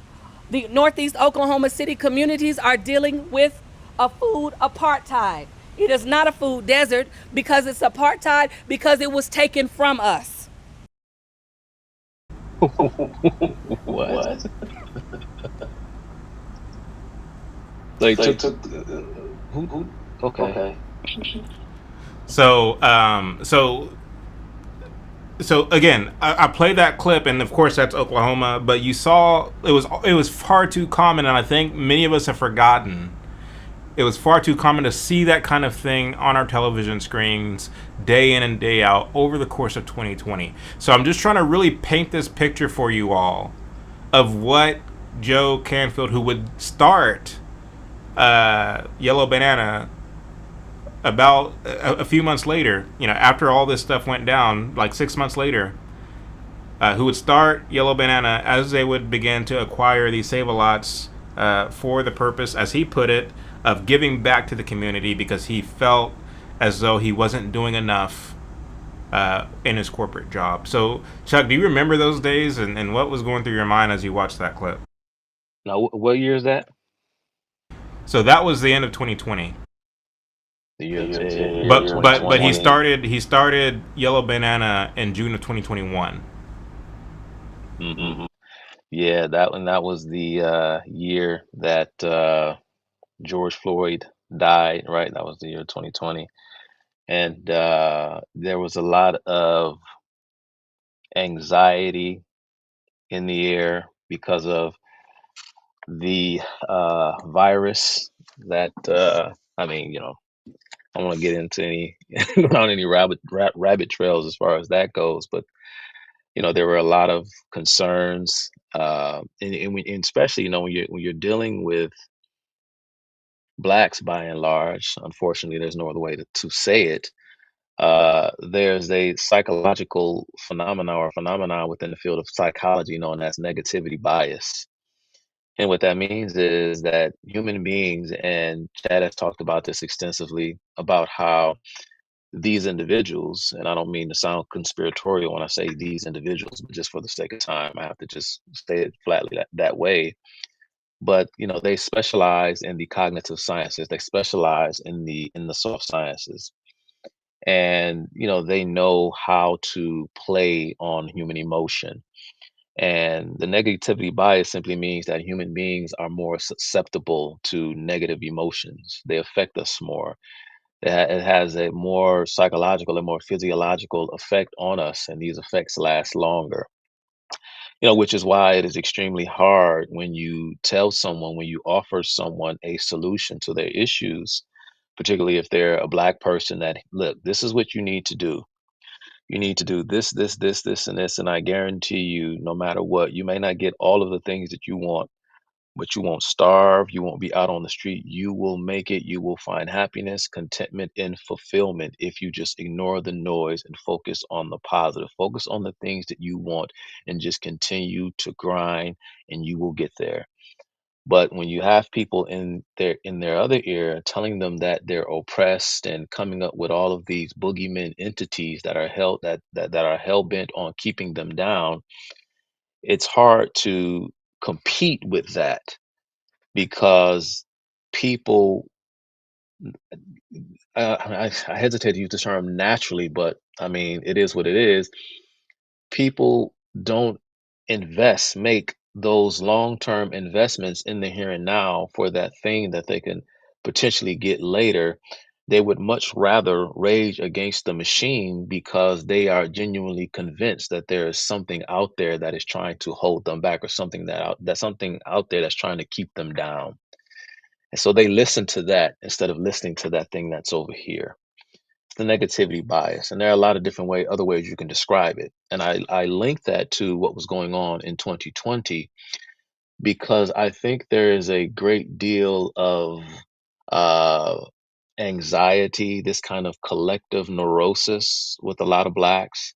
Speaker 21: The Northeast Oklahoma City communities are dealing with a food apartheid. It is not a food desert because it's apartheid because it was taken from us.
Speaker 18: What? They took who? Okay.
Speaker 1: So, so again, I played that clip, and of course that's Oklahoma. But you saw it was far too common, and I think many of us have forgotten. It was far too common to see that kind of thing on our television screens day in and day out over the course of 2020. So I'm just trying to really paint this picture for you all of what Joe Canfield, who would start Yellow Banana about a few months later, after all this stuff went down, like 6 months later, who would start Yellow Banana as they would begin to acquire these Save-A-Lots for the purpose, as he put it, of giving back to the community because he felt as though he wasn't doing enough in his corporate job. So, Chuck, do you remember those days and what was going through your mind as you watched that clip?
Speaker 18: Now, what year is that?
Speaker 1: So that was the end of 2020. But he started Yellow Banana in June of 2021.
Speaker 18: Mm-hmm. Yeah, that was the year that George Floyd died, right? That was the year 2020. And there was a lot of anxiety in the air because of the virus that I mean, I don't want to get into any on any rabbit trails as far as that goes, but there were a lot of concerns, and especially when you're dealing with blacks by and large. Unfortunately, there's no other way to say it. There's a psychological phenomenon within the field of psychology known as negativity bias. And what that means is that human beings, and Chad has talked about this extensively, about how these individuals, and I don't mean to sound conspiratorial when I say these individuals, but just for the sake of time, I have to just say it flatly that way. But they specialize in the cognitive sciences. They specialize in the soft sciences, and they know how to play on human emotion. And the negativity bias simply means that human beings are more susceptible to negative emotions. They affect us more. It has a more psychological and more physiological effect on us, and these effects last longer. Which is why it is extremely hard when you when you offer someone a solution to their issues, particularly if they're a black person, that, look, this is what you need to do. You need to do this, this, and this. And I guarantee you, no matter what, you may not get all of the things that you want, but you won't starve. You won't be out on the street. You will make it. You will find happiness, contentment, and fulfillment if you just ignore the noise and focus on the positive. Focus on the things that you want and just continue to grind, and you will get there. But when you have people in their other ear telling them that they're oppressed and coming up with all of these boogeyman entities that are hell bent on keeping them down, it's hard to compete with that, because people, I hesitate to use the term naturally, but I mean, it is what it is. People don't make those long-term investments in the here and now for that thing that they can potentially get later. They would much rather rage against the machine because they are genuinely convinced that there is something out there that is trying to hold them back, or something out there that's trying to keep them down. And so they listen to that instead of listening to that thing that's over here. It's the negativity bias. And there are a lot of different other ways you can describe it. And I link that to what was going on in 2020, because I think there is a great deal of anxiety, this kind of collective neurosis with a lot of blacks.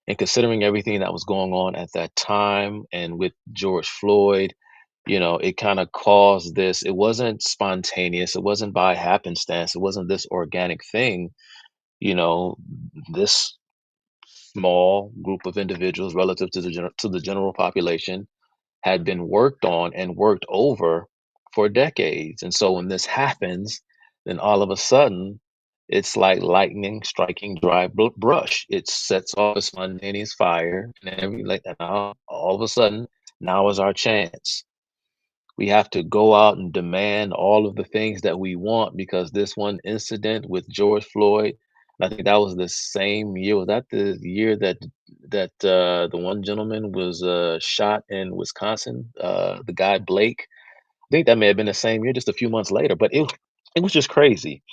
Speaker 18: And considering everything that was going on at that time and with George Floyd, it kind of caused this. It wasn't spontaneous. It wasn't by happenstance. It wasn't this organic thing. This small group of individuals relative to the general population had been worked on and worked over for decades. And so when this happens, then all of a sudden, it's like lightning striking dry brush. It sets off a spontaneous fire, and now all of a sudden, now is our chance. We have to go out and demand all of the things that we want because this one incident with George Floyd, I think that was the same year. Was that the year that the one gentleman was shot in Wisconsin? The guy Blake. I think that may have been the same year, just a few months later. But it was just crazy.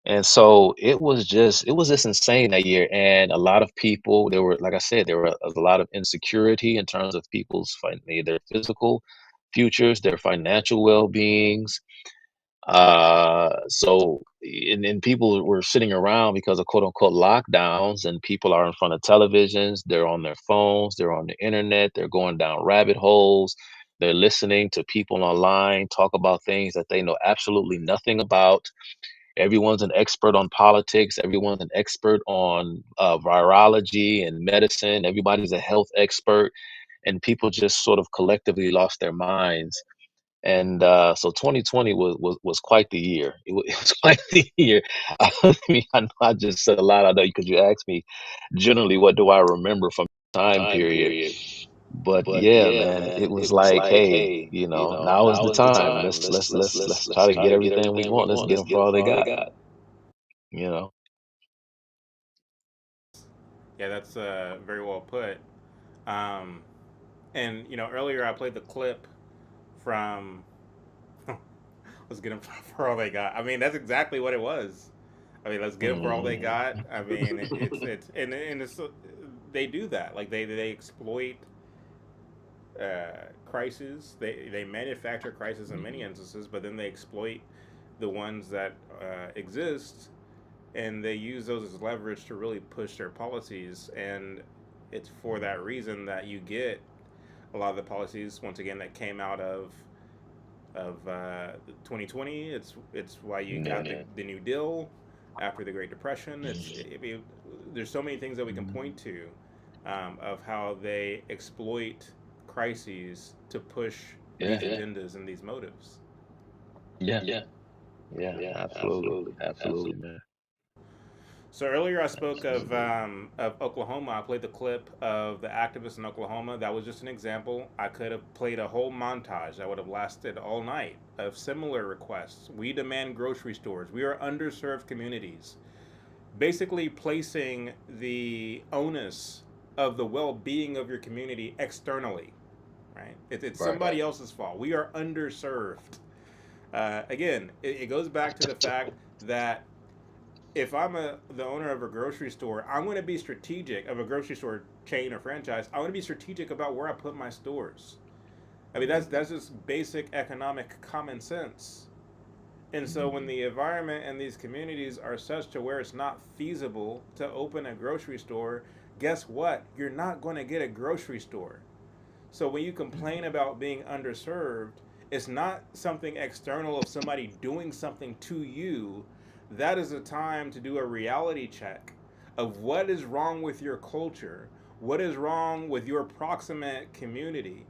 Speaker 18: And so it was just insane that year. And a lot of people, there were, like I said, there were a lot of insecurity in terms of people's their physical futures, their financial well-beings. And people were sitting around because of quote unquote lockdowns, and people are in front of televisions, they're on their phones, they're on the internet, they're going down rabbit holes, they're listening to people online talk about things that they know absolutely nothing about. Everyone's an expert on politics. Everyone's an expert on virology and medicine. Everybody's a health expert, and people just sort of collectively lost their minds. And so 2020 was quite the year. It was quite the year. I mean, I know I just said a lot. I know because you asked me generally what do I remember from the time period. But yeah, man, it was like, hey, now is the time. Let's try to get everything we want. Let's get them for all they got. You know.
Speaker 1: Yeah, that's very well put. Um, and earlier I played the clip from "Let's get them for all they got." I mean, that's exactly what it was. I mean, let's get them for all they got. I mean, it's they do that. Like they exploit crises. They manufacture crises in many instances, but then they exploit the ones that exist, and they use those as leverage to really push their policies. And it's for that reason that you get a lot of the policies once again that came out of 2020. It's why you got the New Deal after the Great Depression. There's so many things that we can point to of how they exploit crises to push these agendas and these motives.
Speaker 18: Yeah, absolutely, man.
Speaker 1: So earlier I spoke of Oklahoma. I played the clip of the activists in Oklahoma. That was just an example. I could have played a whole montage that would have lasted all night of similar requests. We demand grocery stores. We are underserved communities. Basically placing the onus of the well-being of your community externally, right? It's somebody else's fault. We are underserved. Again, it goes back to the fact that if I'm the owner of a grocery store, I'm going to be strategic of a grocery store chain or franchise. I want to be strategic about where I put my stores. I mean, that's just basic economic common sense. And so when the environment and these communities are such to where it's not feasible to open a grocery store, guess what? You're not going to get a grocery store. So when you complain about being underserved, it's not something external of somebody doing something to you. That is a time to do a reality check of what is wrong with your culture, what is wrong with your proximate community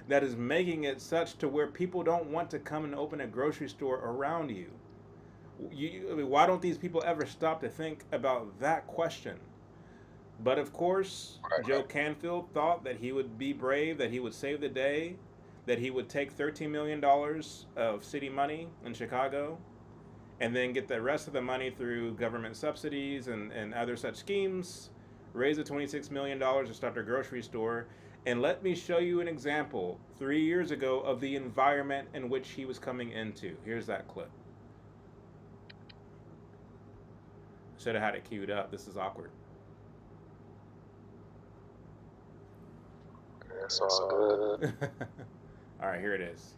Speaker 1: that is making it such to where people don't want to come and open a grocery store around you. I mean, why don't these people ever stop to think about that question? But of course, Joe Canfield thought that he would be brave, that he would save the day, that he would take $13 million of city money in Chicago and then get the rest of the money through government subsidies and other such schemes, raise the $26 million to start a grocery store. And let me show you an example 3 years ago of the environment in which he was coming into. Here's that clip. Should have had it queued up. This is awkward.
Speaker 18: It's all good.
Speaker 1: All right, here it is.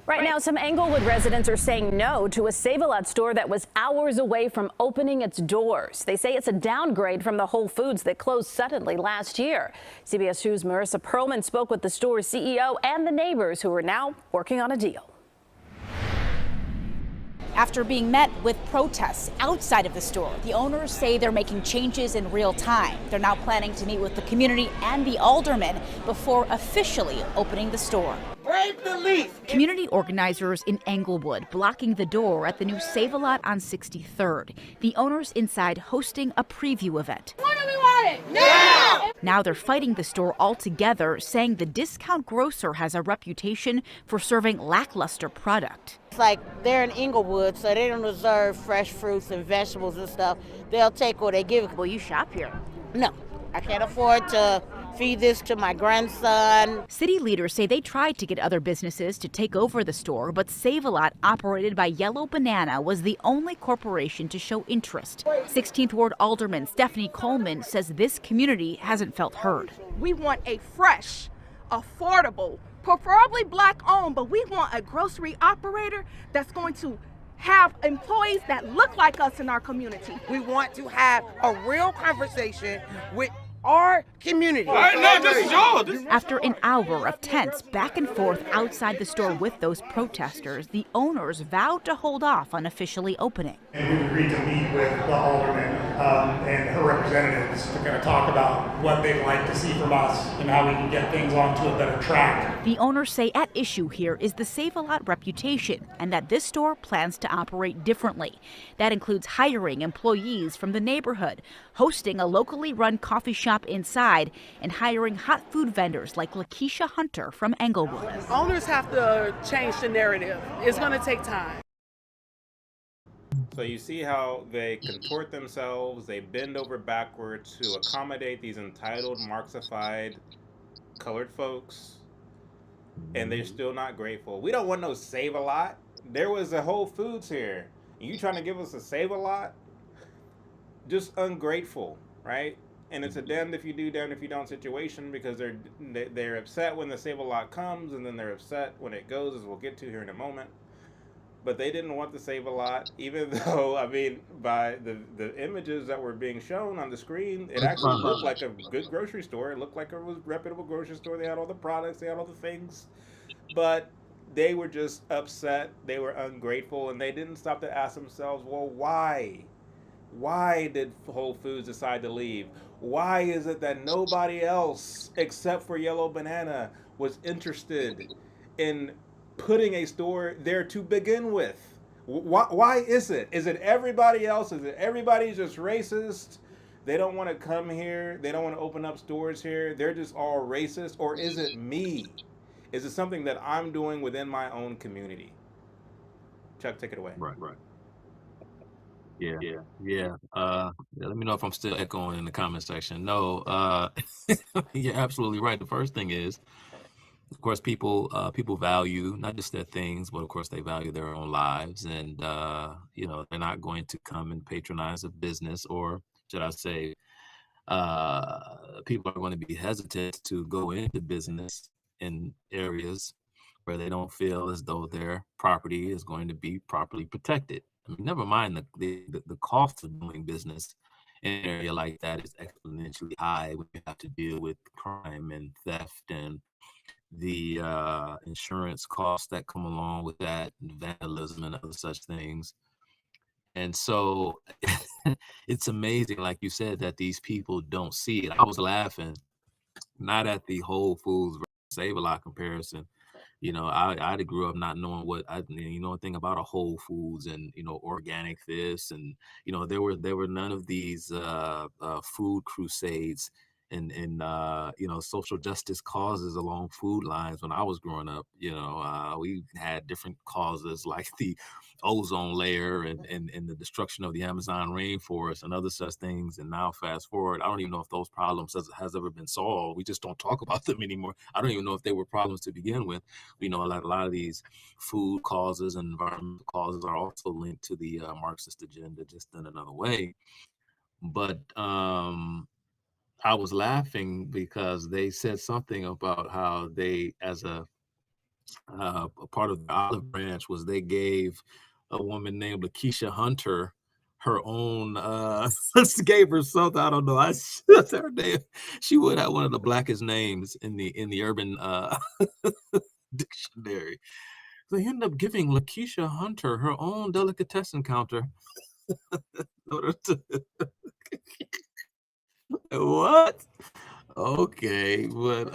Speaker 2: Right now, some Englewood residents are saying no to a Save-A-Lot store that was hours away from opening its doors. They say it's a downgrade from the Whole Foods that closed suddenly last year. CBS 2's Marissa Perlman spoke with the store's CEO and the neighbors who are now working on a deal.
Speaker 22: After being met with protests outside of the store, the owners say they're making changes in real time. They're now planning to meet with the community and the aldermen before officially opening the store.
Speaker 23: Break the lease.
Speaker 22: Community organizers in Englewood blocking the door at the new Save-A-Lot on 63rd. The owners inside hosting a preview event.
Speaker 23: When do we want it? Now!
Speaker 22: Now they're fighting the store altogether, saying the discount grocer has a reputation for serving lackluster product.
Speaker 24: It's like they're in Englewood, so they don't deserve fresh fruits and vegetables and stuff. They'll take what they give.
Speaker 22: Will you shop here?
Speaker 24: No, I can't afford to feed this to my grandson.
Speaker 22: City leaders say they tried to get other businesses to take over the store, but Save-A-Lot, operated by Yellow Banana, was the only corporation to show interest. 16th Ward Alderman Stephanie Coleman says this community hasn't felt heard.
Speaker 25: We want a fresh, affordable, preferably black-owned, but we want a grocery operator that's going to have employees that look like us in our community.
Speaker 23: We want to have a real conversation with our community.
Speaker 22: After an hour of tense back and forth outside the store with those protesters, the owners vowed to hold off on officially opening.
Speaker 26: And we agreed to meet with the alderman and her representatives to kind of talk about what they'd like to see from us and how we can get things onto a better track.
Speaker 22: The owners say at issue here is the Save-A-Lot reputation and that this store plans to operate differently. That includes hiring employees from the neighborhood, hosting a locally run coffee shop inside, and hiring hot food vendors like Lakeisha Hunter from Englewood.
Speaker 25: Owners have to change the narrative. It's going to take time.
Speaker 1: So you see how they contort themselves, they bend over backwards to accommodate these entitled, Marxified, colored folks, and they're still not grateful. We don't want no Save-A-Lot. There was a Whole Foods here. You trying to give us a Save-A-Lot? Just ungrateful, right? And it's a damned if you do, damned if you don't situation, because they're upset when the Save-A-Lot comes, and then they're upset when it goes, as we'll get to here in a moment. But they didn't want the Save-A-Lot, even though, I mean, by the images that were being shown on the screen, it actually looked like a good grocery store. It looked like it was a reputable grocery store. They had all the products, they had all the things. But they were just upset, they were ungrateful, and they didn't stop to ask themselves, well, why? Why did Whole Foods decide to leave? Why is it that nobody else except for Yellow Banana was interested in putting a store there to begin with? Why is it? Is it everybody else? Is it everybody just racist? They don't want to come here. They don't want to open up stores here. They're just all racist. Or is it me? Is it something that I'm doing within my own community? Chuck, take it away.
Speaker 18: Right. Yeah. Let me know if I'm still echoing in the comment section. No, you're absolutely right. The first thing is, of course, people value not just their things, but of course they value their own lives, and they're not going to come and patronize a business, or should I say, people are going to be hesitant to go into business in areas where they don't feel as though their property is going to be properly protected. I mean, never mind the cost of doing business in an area like that is exponentially high when you have to deal with crime and theft and the insurance costs that come along with that, and vandalism and other such things. And so it's amazing, like you said, that these people don't see it. I was laughing, not at the Whole Foods versus Save-A-Lot comparison. I grew up not knowing anything about a Whole Foods and organic this, and there were none of these food crusades and social justice causes along food lines when I was growing up. We had different causes like the ozone layer and the destruction of the Amazon rainforest and other such things. And now fast forward, I don't even know if those problems has ever been solved. We just don't talk about them anymore. I don't even know if they were problems to begin with. A lot of these food causes and environmental causes are also linked to the Marxist agenda, just in another way. But I was laughing because they said something about how they, as a a part of the olive branch was they gave a woman named Lakeisha Hunter her own gave her something. I don't know. That's her name. She would have one of the blackest names in the urban dictionary. They ended up giving Lakeisha Hunter her own delicatessen counter. What? Okay, but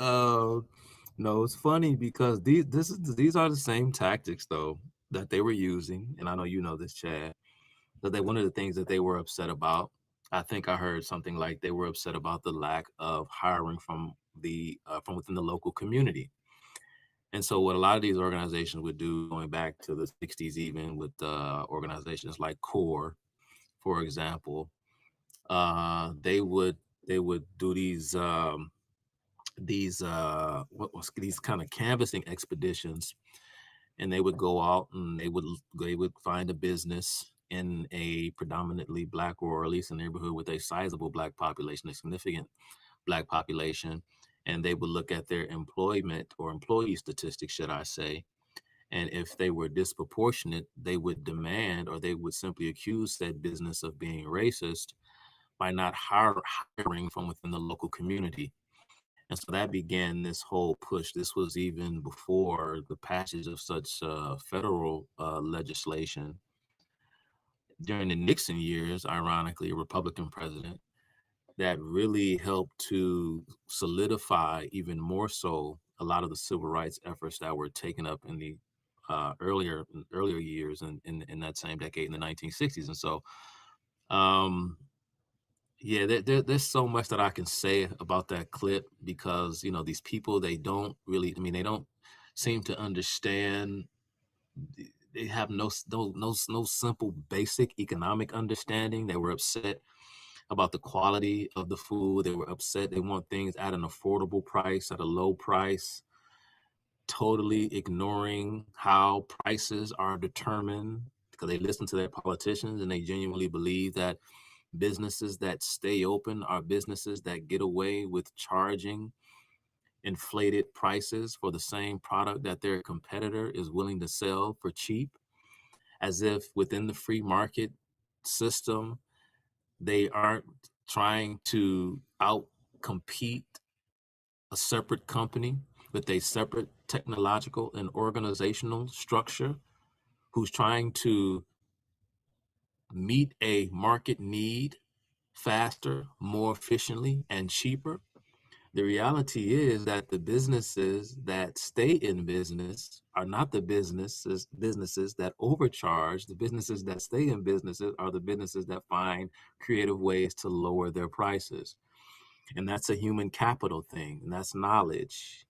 Speaker 18: no, it's funny because these are the same tactics though that they were using, and I know you know this, Chad. That one of the things that they were upset about. I think I heard something like they were upset about the lack of hiring from within the local community. And so what a lot of these organizations would do, going back to the 60s, even with organizations like CORE, for example, they would do these kind of canvassing expeditions, and they would go out and they would find a business in a predominantly black, or at least a neighborhood with a sizable black population, a significant black population, and they would look at their employment or employee statistics, should I say, and if they were disproportionate, they would demand, or they would simply accuse that business of being racist by not hiring from within the local community. And so that began this whole push. This was even before the passage of such federal legislation. During the Nixon years, ironically, a Republican president, that really helped to solidify even more so a lot of the civil rights efforts that were taken up in the earlier years in that same decade, in the 1960s. And so yeah, there's so much that I can say about that clip, because these people, they don't really, they don't seem to understand. They have no simple basic economic understanding. They were upset about the quality of the food. They were upset. They want things at an affordable price, at a low price, totally ignoring how prices are determined, because they listen to their politicians and they genuinely believe that businesses that stay open are businesses that get away with charging inflated prices for the same product that their competitor is willing to sell for cheap, as if within the free market system, they aren't trying to out-compete a separate company with a separate technological and organizational structure, who's trying to meet a market need faster, more efficiently, and cheaper. The reality is that the businesses that stay in business are not the businesses that overcharge. The businesses that stay in businesses are the businesses that find creative ways to lower their prices. And that's a human capital thing, and that's knowledge,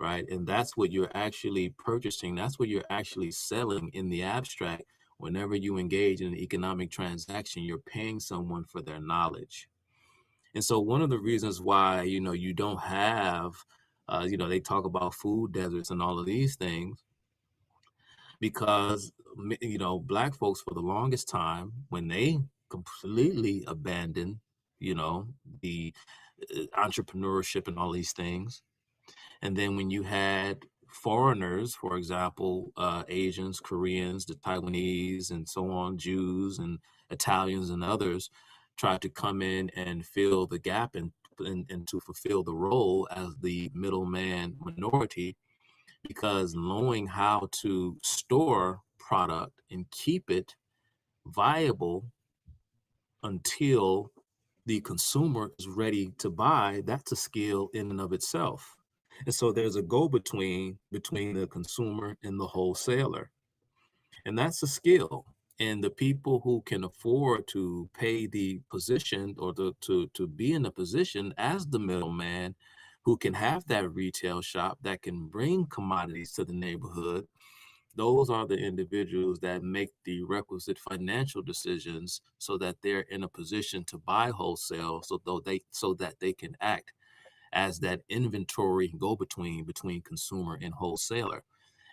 Speaker 18: right? And that's what you're actually purchasing. That's what you're actually selling in the abstract. Whenever you engage in an economic transaction, you're paying someone for their knowledge. And so one of the reasons why, you don't have, they talk about food deserts and all of these things, because, Black folks, for the longest time, when they completely abandoned, the entrepreneurship and all these things, and then when you had foreigners, for example, Asians, Koreans, the Taiwanese, and so on, Jews and Italians and others, tried to come in and fill the gap and to fulfill the role as the middleman minority, because knowing how to store product and keep it viable until the consumer is ready to buy, that's a skill in and of itself. And so there's a go-between between the consumer and the wholesaler. And that's a skill. And the people who can afford to pay the position, or to be in a position as the middleman, who can have that retail shop that can bring commodities to the neighborhood, those are the individuals that make the requisite financial decisions, so that they're in a position to buy wholesale, so that they can act as that inventory go-between between consumer and wholesaler.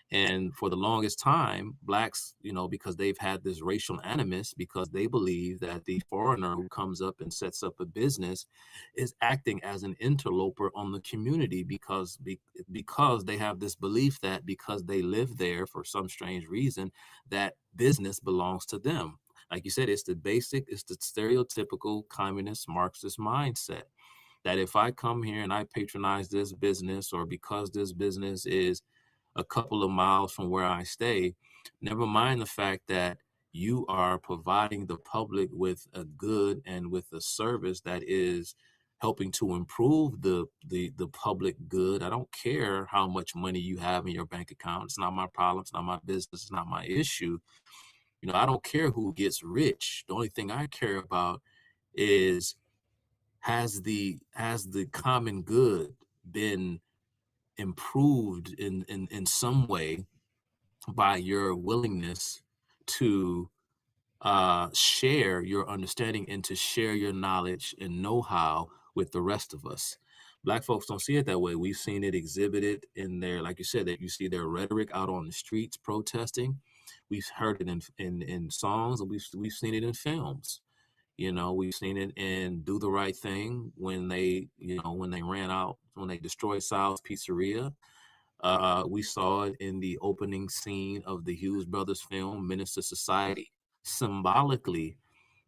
Speaker 3: And for the longest time, blacks, because they've had this racial animus, because they believe that the foreigner who comes up and sets up a business is acting as an interloper on the community, because they have this belief that because they live there for some strange reason, that business belongs to them. Like you said, it's the stereotypical communist Marxist mindset that if I come here and I patronize this business, or because this business is a couple of miles from where I stay, never mind the fact that you are providing the public with a good and with a service that is helping to improve the public good. I don't care how much money you have in your bank account. It's not my problem. It's not my business. It's not my issue. I don't care who gets rich. The only thing I care about is, has the common good been improved in some way by your willingness to share your understanding and to share your knowledge and know-how with the rest of us. Black folks don't see it that way. We've seen it exhibited in their, like you said, that you see their rhetoric out on the streets protesting. We've heard it in songs, and we've seen it in films. We've seen it in Do the Right Thing, when they destroyed Sal's Pizzeria. We saw it in the opening scene of the Hughes Brothers film, Menace to Society. Symbolically,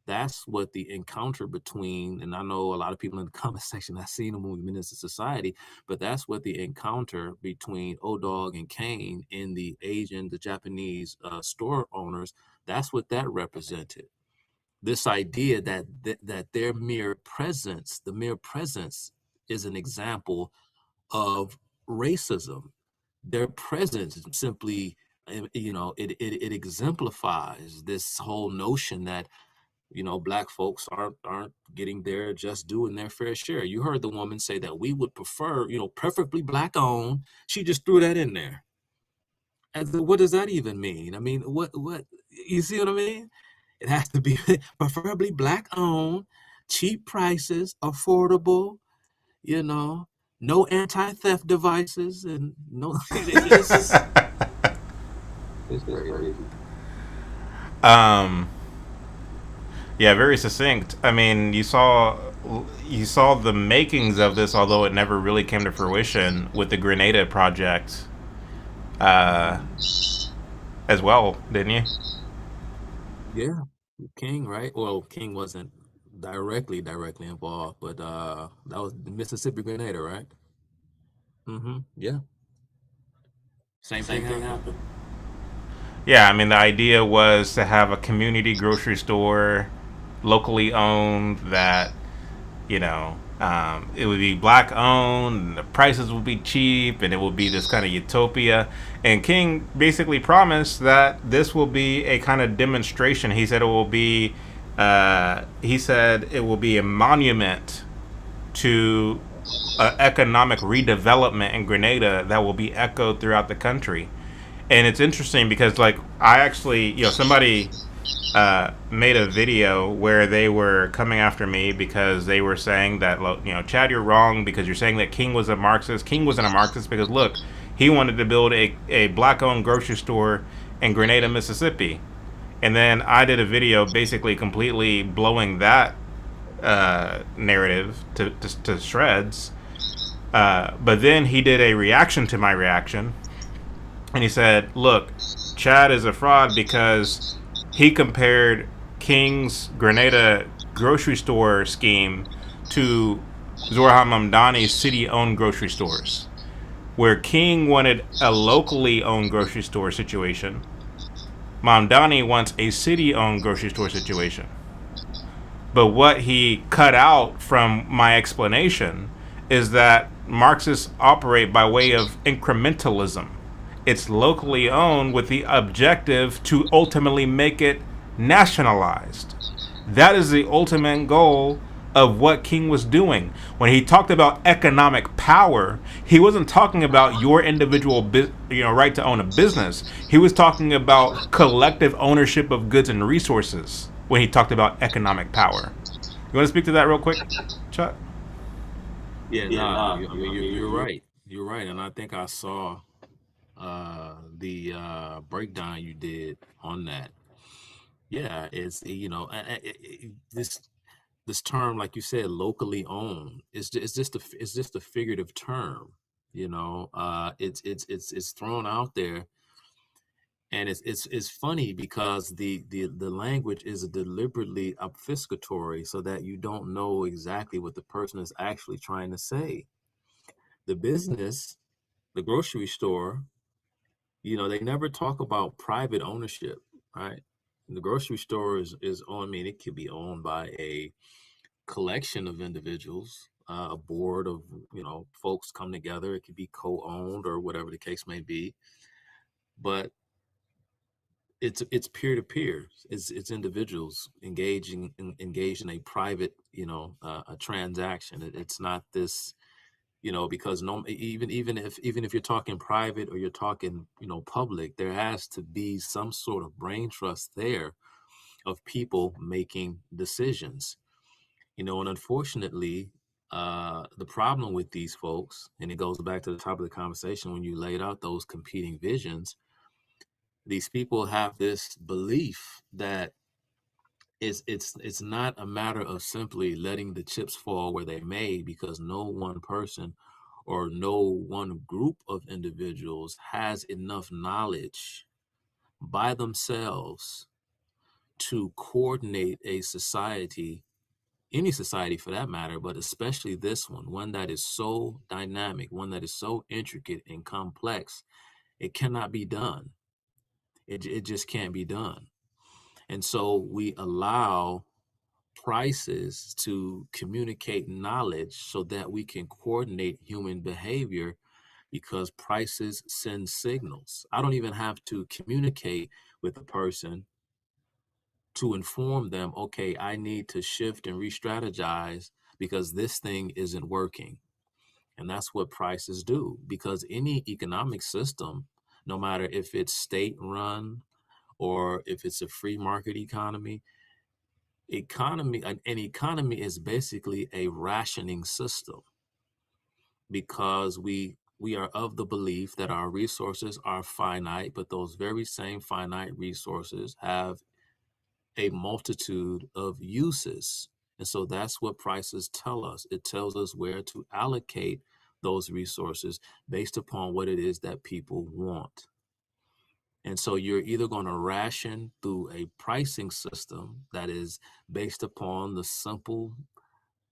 Speaker 3: that's what the encounter between, and I know a lot of people in the comment section have seen the movie Menace to Society, but that's what the encounter between O-Dog and Kane in the Japanese store owners, that's what that represented. This idea that their mere presence, is an example of racism. Their presence simply, it exemplifies this whole notion that, black folks aren't getting their just due and their fair share. You heard the woman say that we would prefer, preferably black owned. She just threw that in there. What does that even mean? I mean, what you see what I mean? It has to be preferably black owned, cheap prices, affordable, no anti-theft devices, and no. It's crazy.
Speaker 1: Yeah, very succinct. I mean, you saw the makings of this, although it never really came to fruition, with the Grenada project, as well, didn't you?
Speaker 3: Yeah, King, right? Well, King wasn't directly involved, but that was the Mississippi Grenada, right? Yeah. Same thing happened.
Speaker 1: Yeah, I mean, the idea was to have a community grocery store, locally owned, that, it would be black owned, and the prices would be cheap, and it would be this kind of utopia. And King basically promised that this will be a kind of demonstration. He said it will be a monument to economic redevelopment in Grenada that will be echoed throughout the country. And it's interesting because, like, I actually, somebody made a video where they were coming after me because they were saying that, Chad, you're wrong because you're saying that King was a Marxist. King wasn't a Marxist because, look, he wanted to build a black-owned grocery store in Grenada, Mississippi. And then I did a video basically completely blowing that narrative to shreds. But then he did a reaction to my reaction. And he said, look, Chad is a fraud because he compared King's Grenada grocery store scheme to Zohar Mamdani's city-owned grocery stores, where King wanted a locally owned grocery store situation. Mamdani wants a city-owned grocery store situation. But what he cut out from my explanation is that Marxists operate by way of incrementalism. It's locally owned with the objective to ultimately make it nationalized. That is the ultimate goal of what King was doing. When he talked about economic power, he wasn't talking about your individual right to own a business. He was talking about collective ownership of goods and resources when he talked about economic power. You want to speak to that real quick, Chuck?
Speaker 3: Yeah, no, you're right. You're right. And I think I saw the breakdown you did on that. Yeah, it's this term, like you said, locally owned. It's just a figurative term. It's thrown out there, and it's funny because the language is deliberately obfuscatory so that you don't know exactly what the person is actually trying to say. The business, the grocery store, they never talk about private ownership, right? The grocery store is owned. I mean, it could be owned by a collection of individuals, a board of folks come together. It could be co-owned or whatever the case may be, but it's peer to peer. It's individuals engaged in a private a transaction. It's not this because no, even if you're talking private or you're talking public, there has to be some sort of brain trust there of people making decisions. And unfortunately, the problem with these folks, and it goes back to the top of the conversation when you laid out those competing visions, these people have this belief that it's not a matter of simply letting the chips fall where they may, because no one person or no one group of individuals has enough knowledge by themselves to coordinate a society, any society for that matter, but especially this one that is so dynamic, one that is so intricate and complex. It cannot be done. It just can't be done. And so we allow prices to communicate knowledge so that we can coordinate human behavior, because prices send signals. I don't even have to communicate with a person to inform them, okay, I need to shift and re-strategize because this thing isn't working. And that's what prices do, because any economic system, no matter if it's state run or if it's a free market economy, an economy is basically a rationing system, because we are of the belief that our resources are finite, but those very same finite resources have a multitude of uses. And so that's what prices tell us. It tells us where to allocate those resources based upon what it is that people want. And so you're either going to ration through a pricing system that is based upon the simple,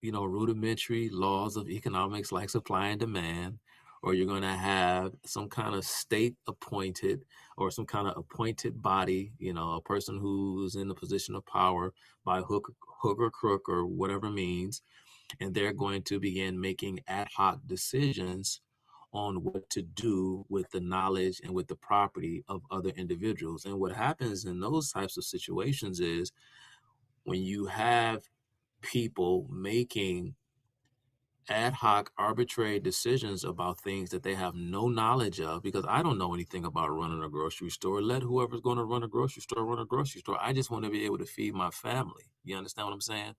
Speaker 3: rudimentary laws of economics like supply and demand, or you're going to have some kind of state appointed or some kind of appointed body, a person who's in a position of power by hook or crook or whatever means, and they're going to begin making ad hoc decisions on what to do with the knowledge and with the property of other individuals. And what happens in those types of situations is when you have people making ad hoc arbitrary decisions about things that they have no knowledge of, because I don't know anything about running a grocery store. Let whoever's going to run a grocery store run a grocery store. I just want to be able to feed my family. You understand what I'm saying?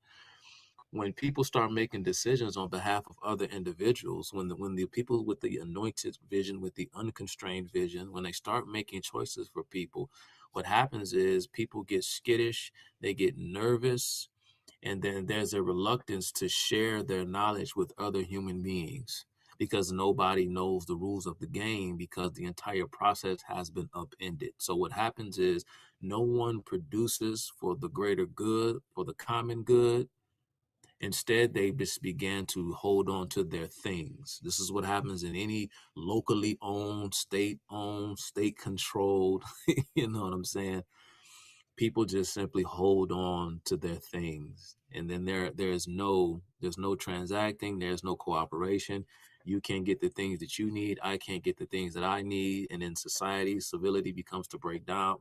Speaker 3: When people start making decisions on behalf of other individuals, when the people with the anointed vision, with the unconstrained vision, when they start making choices for people, what happens is people get skittish, they get nervous, and then there's a reluctance to share their knowledge with other human beings, because nobody knows the rules of the game, because the entire process has been upended. So what happens is no one produces for the greater good, for the common good. Instead, they just began to hold on to their things. This is what happens in any locally owned, state-controlled, you know what I'm saying? People just simply hold on to their things. And then there's no transacting, there's no cooperation. You can't get the things that you need, I can't get the things that I need. And in society, civility begins to break down,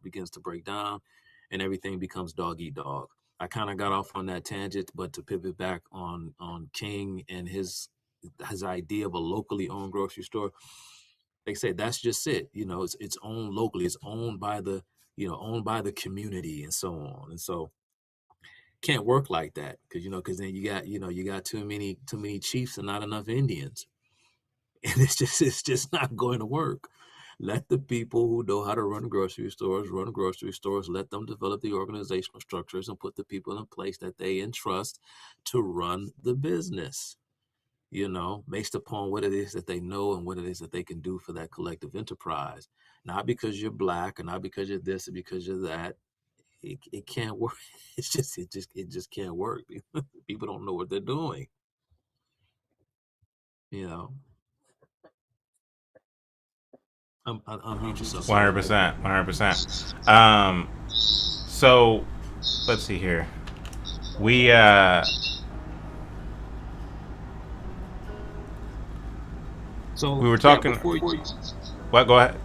Speaker 3: and everything becomes dog eat dog. I kind of got off on that tangent, but to pivot back on King and his idea of a locally owned grocery store, they say that's just it. It's owned locally. It's owned by the community and so on. And so can't work like that, because then you got too many chiefs and not enough Indians, and it's just not going to work. Let the people who know how to run grocery stores run grocery stores. Let them develop the organizational structures and put the people in place that they entrust to run the business, based upon what it is that they know and what it is that they can do for that collective enterprise. Not because you're black, or not because you're this, or because you're that. It can't work. It just can't work. People don't know what they're doing. Unmute yourself.
Speaker 1: 100%, 100%. So let's see here. We we were talking. What? Go ahead.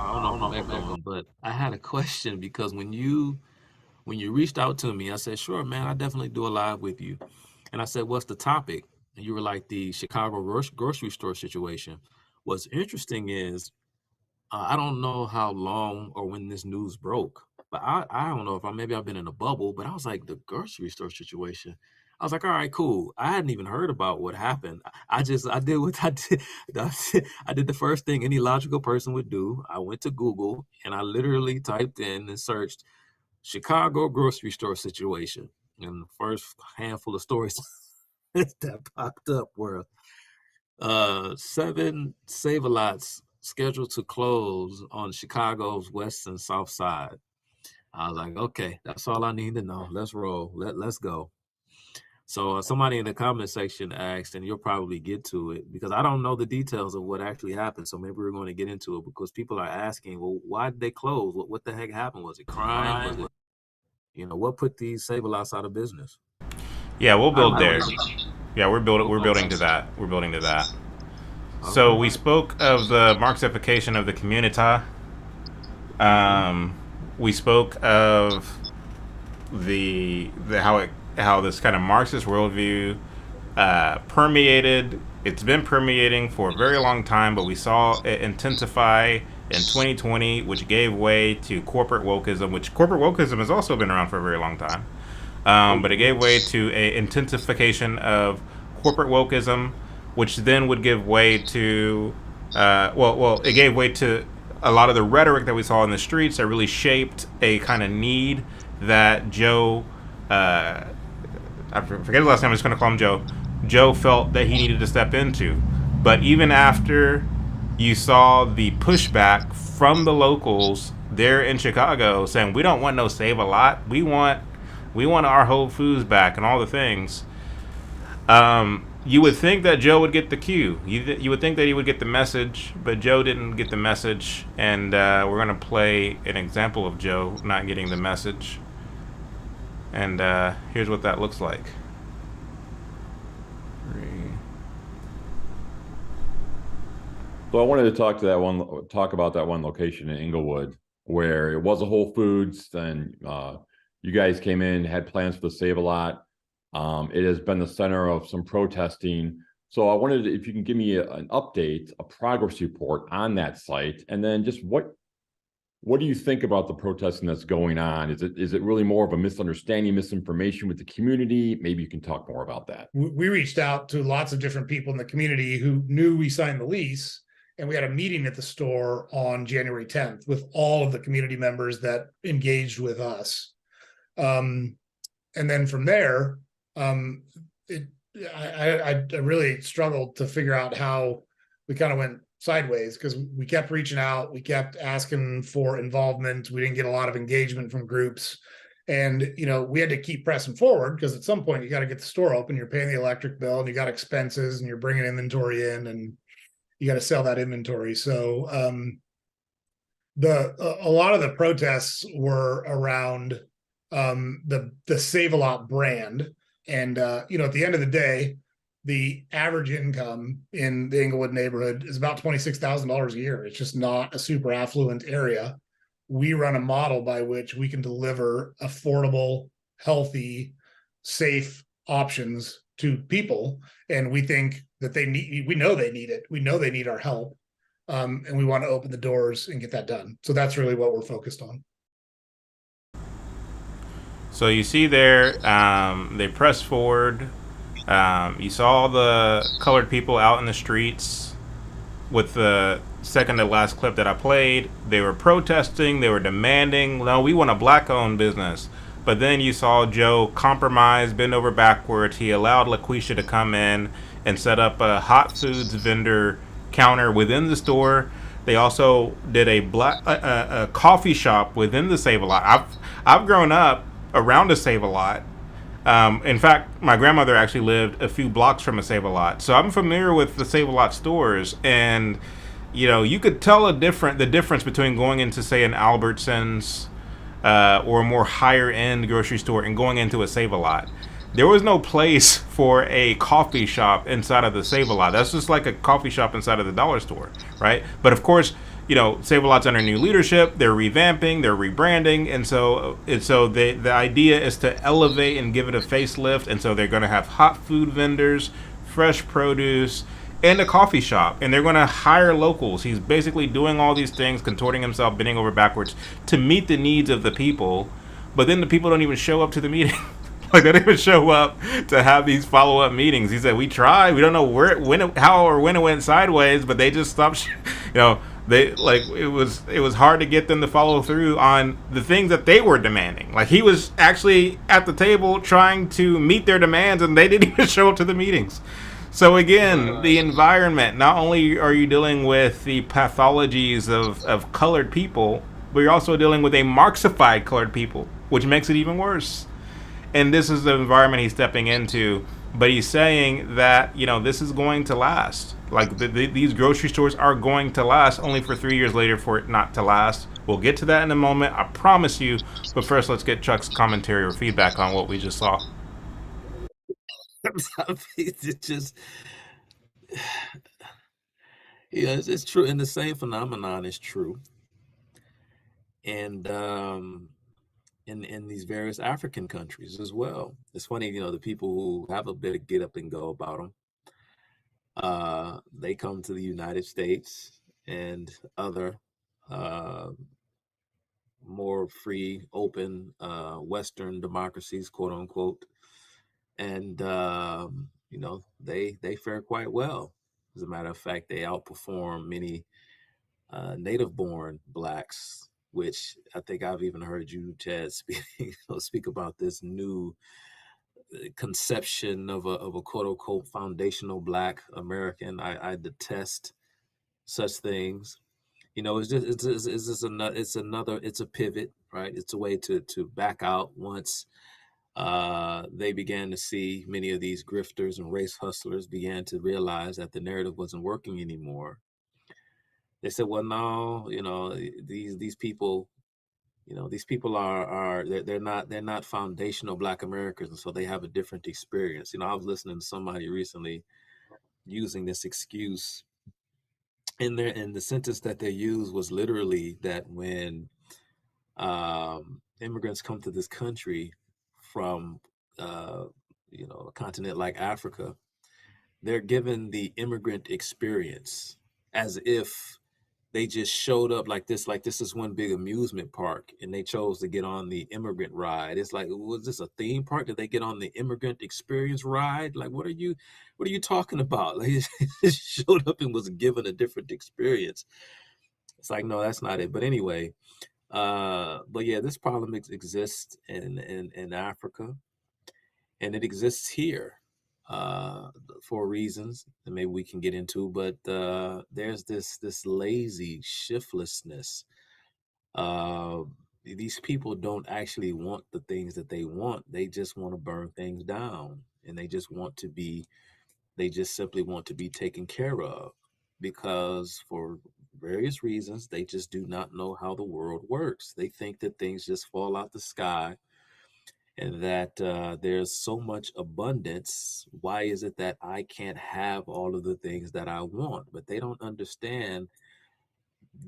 Speaker 3: I don't know if I'm echoing, but I had a question because when you reached out to me, I said, sure, man, I definitely do a live with you. And I said, what's the topic? And you were like, the Chicago grocery store situation. What's interesting is, I don't know how long or when this news broke, but I don't know if maybe I've been in a bubble, but I was like, the grocery store situation. I was like, all right, cool. I hadn't even heard about what happened. I did what I did. I did the first thing any logical person would do. I went to Google and I literally typed in and searched Chicago grocery store situation. And the first handful of stories that popped up were 7 Save-A-Lots scheduled to close on Chicago's west and south side. I was like, okay, that's all I need to know. Let's roll. Let's go. So somebody in the comment section asked, and you'll probably get to it because I don't know the details of what actually happened. So maybe we're going to get into it because people are asking, well, why did they close? What the heck happened? Was it crime? Was it, what put these Save-A-Lots out of business?
Speaker 1: Yeah, we'll build there. Yeah, we're building to that. We're building to that. So we spoke of the Marxification of the community. We spoke of the how this kind of Marxist worldview permeated. It's been permeating for a very long time, but we saw it intensify in 2020, which gave way to corporate wokeism, which corporate wokeism has also been around for a very long time. But it gave way to a intensification of corporate wokeism, which then would give way to, it gave way to a lot of the rhetoric that we saw in the streets that really shaped a kind of need that Joe, I forget his last name, I'm just going to call him Joe. Joe felt that he needed to step into. But even after you saw the pushback from the locals there in Chicago saying, we don't want no Save-A-Lot, we want our Whole Foods back and all the things. You would think that Joe would get the cue. You would think that he would get the message, but Joe didn't get the message. And we're going to play an example of Joe not getting the message. And here's what that looks like.
Speaker 19: So I wanted to talk about that one location in Inglewood where it was a Whole Foods. Then you guys came in, had plans for the Save-A-Lot. It has been the center of some protesting. So I wondered if you can give me an update, a progress report on that site, and then just what do you think about the protesting that's going on? Is it really more of a misunderstanding, misinformation with the community? Maybe you can talk more about that.
Speaker 20: We reached out to lots of different people in the community who knew we signed the lease, and we had a meeting at the store on January 10th with all of the community members that engaged with us. And then from there, I really struggled to figure out how we kind of went sideways because we kept reaching out, we kept asking for involvement, we didn't get a lot of engagement from groups, and we had to keep pressing forward because at some point you got to get the store open, you're paying the electric bill and you got expenses and you're bringing inventory in and you got to sell that inventory. So a lot of the protests were around the Save-A-Lot brand. And, at the end of the day, the average income in the Inglewood neighborhood is about $26,000 a year. It's just not a super affluent area. We run a model by which we can deliver affordable, healthy, safe options to people. And we think that we know they need it. We know they need our help. And we want to open the doors and get that done. So that's really what we're focused on.
Speaker 1: So you see there, they press forward You saw the colored people out in the streets with the second to last clip that I played. They were protesting, they were demanding, no, we want a black owned business. But then you saw Joe compromise, bend over backwards. He allowed LaQuisha to come in and set up a hot foods vendor counter within the store. They also did a coffee shop within the Save a Lot. I've grown up around a Save a Lot. In fact, my grandmother actually lived a few blocks from a Save a Lot, so I'm familiar with the Save a Lot stores. And you could tell the difference between going into, say, an Albertsons or a more higher end grocery store and going into a Save a Lot. There was no place for a coffee shop inside of the Save a Lot. That's just like a coffee shop inside of the dollar store, right? But of course, Save a Lot's under new leadership. They're revamping, they're rebranding, and so the idea is to elevate and give it a facelift. And so they're going to have hot food vendors, fresh produce, and a coffee shop, and they're going to hire locals. He's basically doing all these things, contorting himself, bending over backwards to meet the needs of the people. But then the people don't even show up to the meeting. Like, they don't even show up to have these follow-up meetings. He said, we tried. We don't know how or when it went sideways, but they just stopped. It was hard to get them to follow through on the things that they were demanding. Like, he was actually at the table trying to meet their demands, and they didn't even show up to the meetings. So again, the environment, not only are you dealing with the pathologies of colored people, but you're also dealing with a Marxified colored people, which makes it even worse. And this is the environment he's stepping into. But he's saying that, this is going to last. Like, these grocery stores are going to last, only for 3 years later for it not to last. We'll get to that in a moment, I promise you. But first, let's get Chuck's commentary or feedback on what we just saw.
Speaker 3: It's just, it's true. And the same phenomenon is true. And in these various African countries as well. It's funny, the people who have a bit of get up and go about them, they come to the United States and other more free, open Western democracies, quote unquote, and they fare quite well. As a matter of fact, they outperform many native-born blacks, which I think I've even heard you, Chad, speak about this new conception of a quote unquote foundational Black American. I detest such things. It's a pivot, right? It's a way to back out once they began to see many of these grifters and race hustlers began to realize that the narrative wasn't working anymore. They said, well, no, these people, these people they're not foundational Black Americans, and so they have a different experience. I was listening to somebody recently using this excuse in there, and the sentence that they used was literally that when immigrants come to this country from a continent like Africa, they're given the immigrant experience as if they just showed up like this is one big amusement park and they chose to get on the immigrant ride. It's like, was this a theme park? Did they get on the immigrant experience ride? Like, what are you talking about? Like, it just showed up and was given a different experience. It's like, no, that's not it. But anyway, but yeah, this problem exists in Africa, and it exists here for reasons that maybe we can get into. But there's this lazy shiftlessness. These people don't actually want the things that they want. They just want to burn things down, and they just simply want to be taken care of, because for various reasons, they just do not know how the world works. They think that things just fall out the sky and that there's so much abundance. Why is it that I can't have all of the things that I want? But they don't understand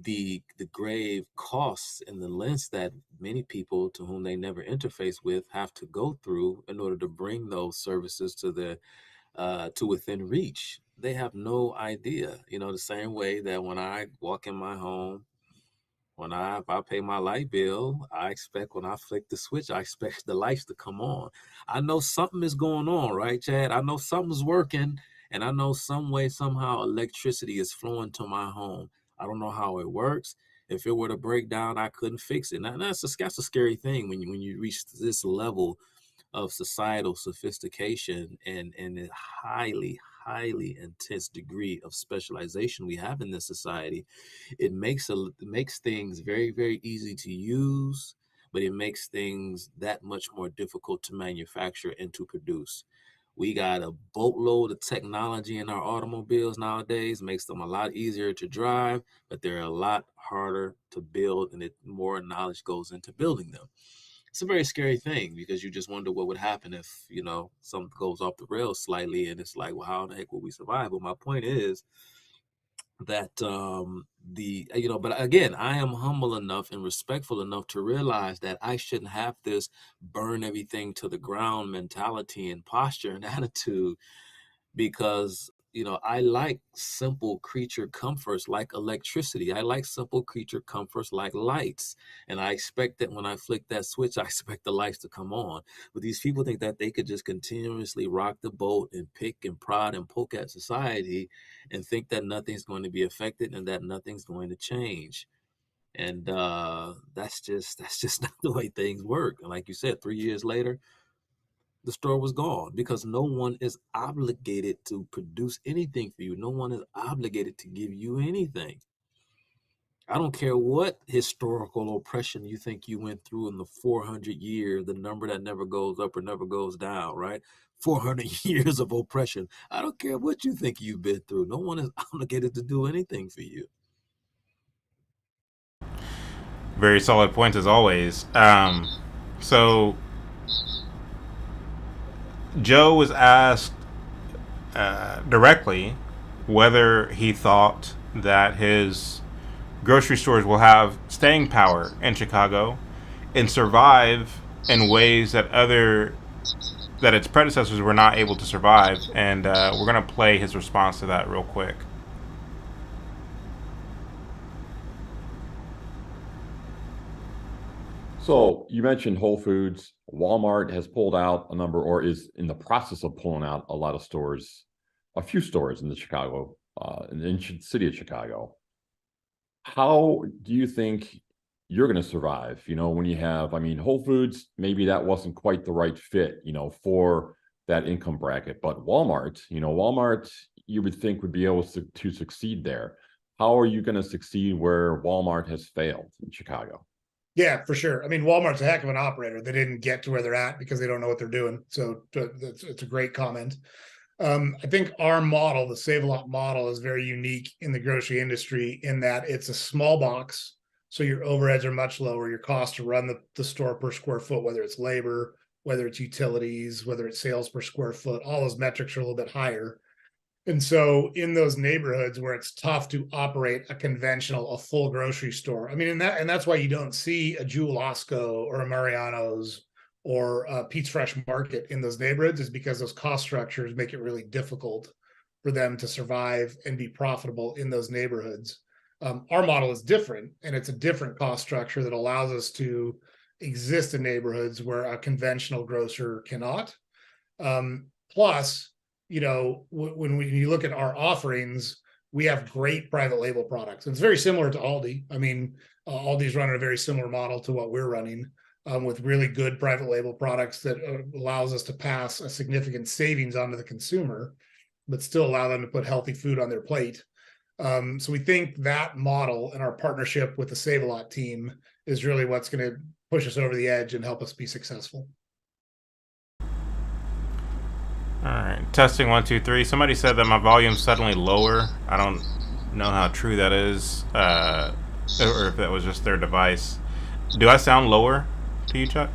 Speaker 3: the grave costs and the lengths that many people to whom they never interface with have to go through in order to bring those services to within reach. They have no idea. The same way that when I walk in my home if I pay my light bill, I expect when I flick the switch, I expect the lights to come on. I know something is going on, right, Chad? I know something's working, and I know some way, somehow, electricity is flowing to my home. I don't know how it works. If it were to break down, I couldn't fix it. Now, that's a scary thing when you reach this level of societal sophistication and a highly intense degree of specialization we have in this society. It makes things very easy to use, but it makes things that much more difficult to manufacture and to produce. We got a boatload of technology in our automobiles nowadays, makes them a lot easier to drive, but they're a lot harder to build, and more knowledge goes into building them. It's a very scary thing because you just wonder what would happen if, something goes off the rails slightly, and it's like, well, how the heck will we survive? But my point is that but again, I am humble enough and respectful enough to realize that I shouldn't have this burn everything to the ground mentality and posture and attitude, because I like simple creature comforts like electricity. I like simple creature comforts like lights, and I expect that when I flick that switch, I expect the lights to come on. But these people think that they could just continuously rock the boat and pick and prod and poke at society and think that nothing's going to be affected and that nothing's going to change. And that's just not the way things work. And like you said, 3 years later, the store was gone because no one is obligated to produce anything for you. No one is obligated to give you anything. I don't care what historical oppression you think you went through in the 400 years, the number that never goes up or never goes down, right? 400 years of oppression. I don't care what you think you've been through. No one is obligated to do anything for you.
Speaker 1: Very solid points as always. So Joe was asked directly whether he thought that his grocery stores will have staying power in Chicago and survive in ways that its predecessors were not able to survive. And we're going to play his response to that real quick.
Speaker 19: So you mentioned Whole Foods. Walmart has pulled out a number, or is in the process of pulling out a lot of stores, a few stores in the Chicago, in the city of Chicago. How do you think you're going to survive? When you have, Whole Foods, maybe that wasn't quite the right fit, for that income bracket, but Walmart, you would think would be able to succeed there. How are you going to succeed where Walmart has failed in Chicago?
Speaker 20: Yeah, for sure. Walmart's a heck of an operator. They didn't get to where they're at because they don't know what they're doing. So it's a great comment. I think our model, the Save-A-Lot model, is very unique in the grocery industry in that it's a small box. So your overheads are much lower. Your cost to run the store per square foot, whether it's labor, whether it's utilities, whether it's sales per square foot, all those metrics are a little bit higher. And so in those neighborhoods where it's tough to operate a full grocery store, and that's why you don't see a Jewel Osco or a Mariano's or a Pete's Fresh Market in those neighborhoods, is because those cost structures make it really difficult for them to survive and be profitable in those neighborhoods. Our model is different, and it's a different cost structure that allows us to exist in neighborhoods where a conventional grocer cannot. Plus, when you look at our offerings, we have great private label products. It's very similar to Aldi. Aldi's running a very similar model to what we're running, with really good private label products that allows us to pass a significant savings onto the consumer, but still allow them to put healthy food on their plate. So we think that model and our partnership with the Save-A-Lot team is really what's going to push us over the edge and help us be successful.
Speaker 1: All right, testing 1, 2, 3. Somebody said that my volume's suddenly lower. I don't know how true that is, or if that was just their device. Do I sound lower to you, Chuck?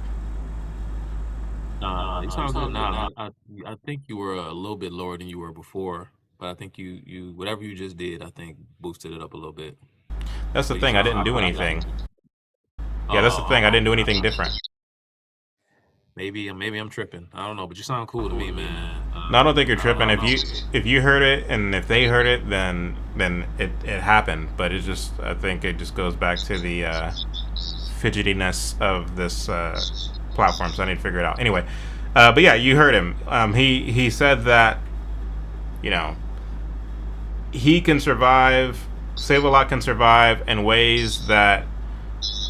Speaker 3: You sound good now. I think you were a little bit lower than you were before, but I think you whatever you just did, I think boosted it up a little bit.
Speaker 1: That's the thing. I didn't do anything. Yeah, that's the thing. I didn't do anything different.
Speaker 3: Maybe I'm tripping. I don't know, but you sound cool to me, man.
Speaker 1: No, I don't think you're tripping. If you heard it and if they heard it, then it happened. But it just, I think it just goes back to the fidgetiness of this platform. So I need to figure it out. Anyway, but yeah, you heard him. He said that, you know, he can survive. Save-A-Lot can survive in ways that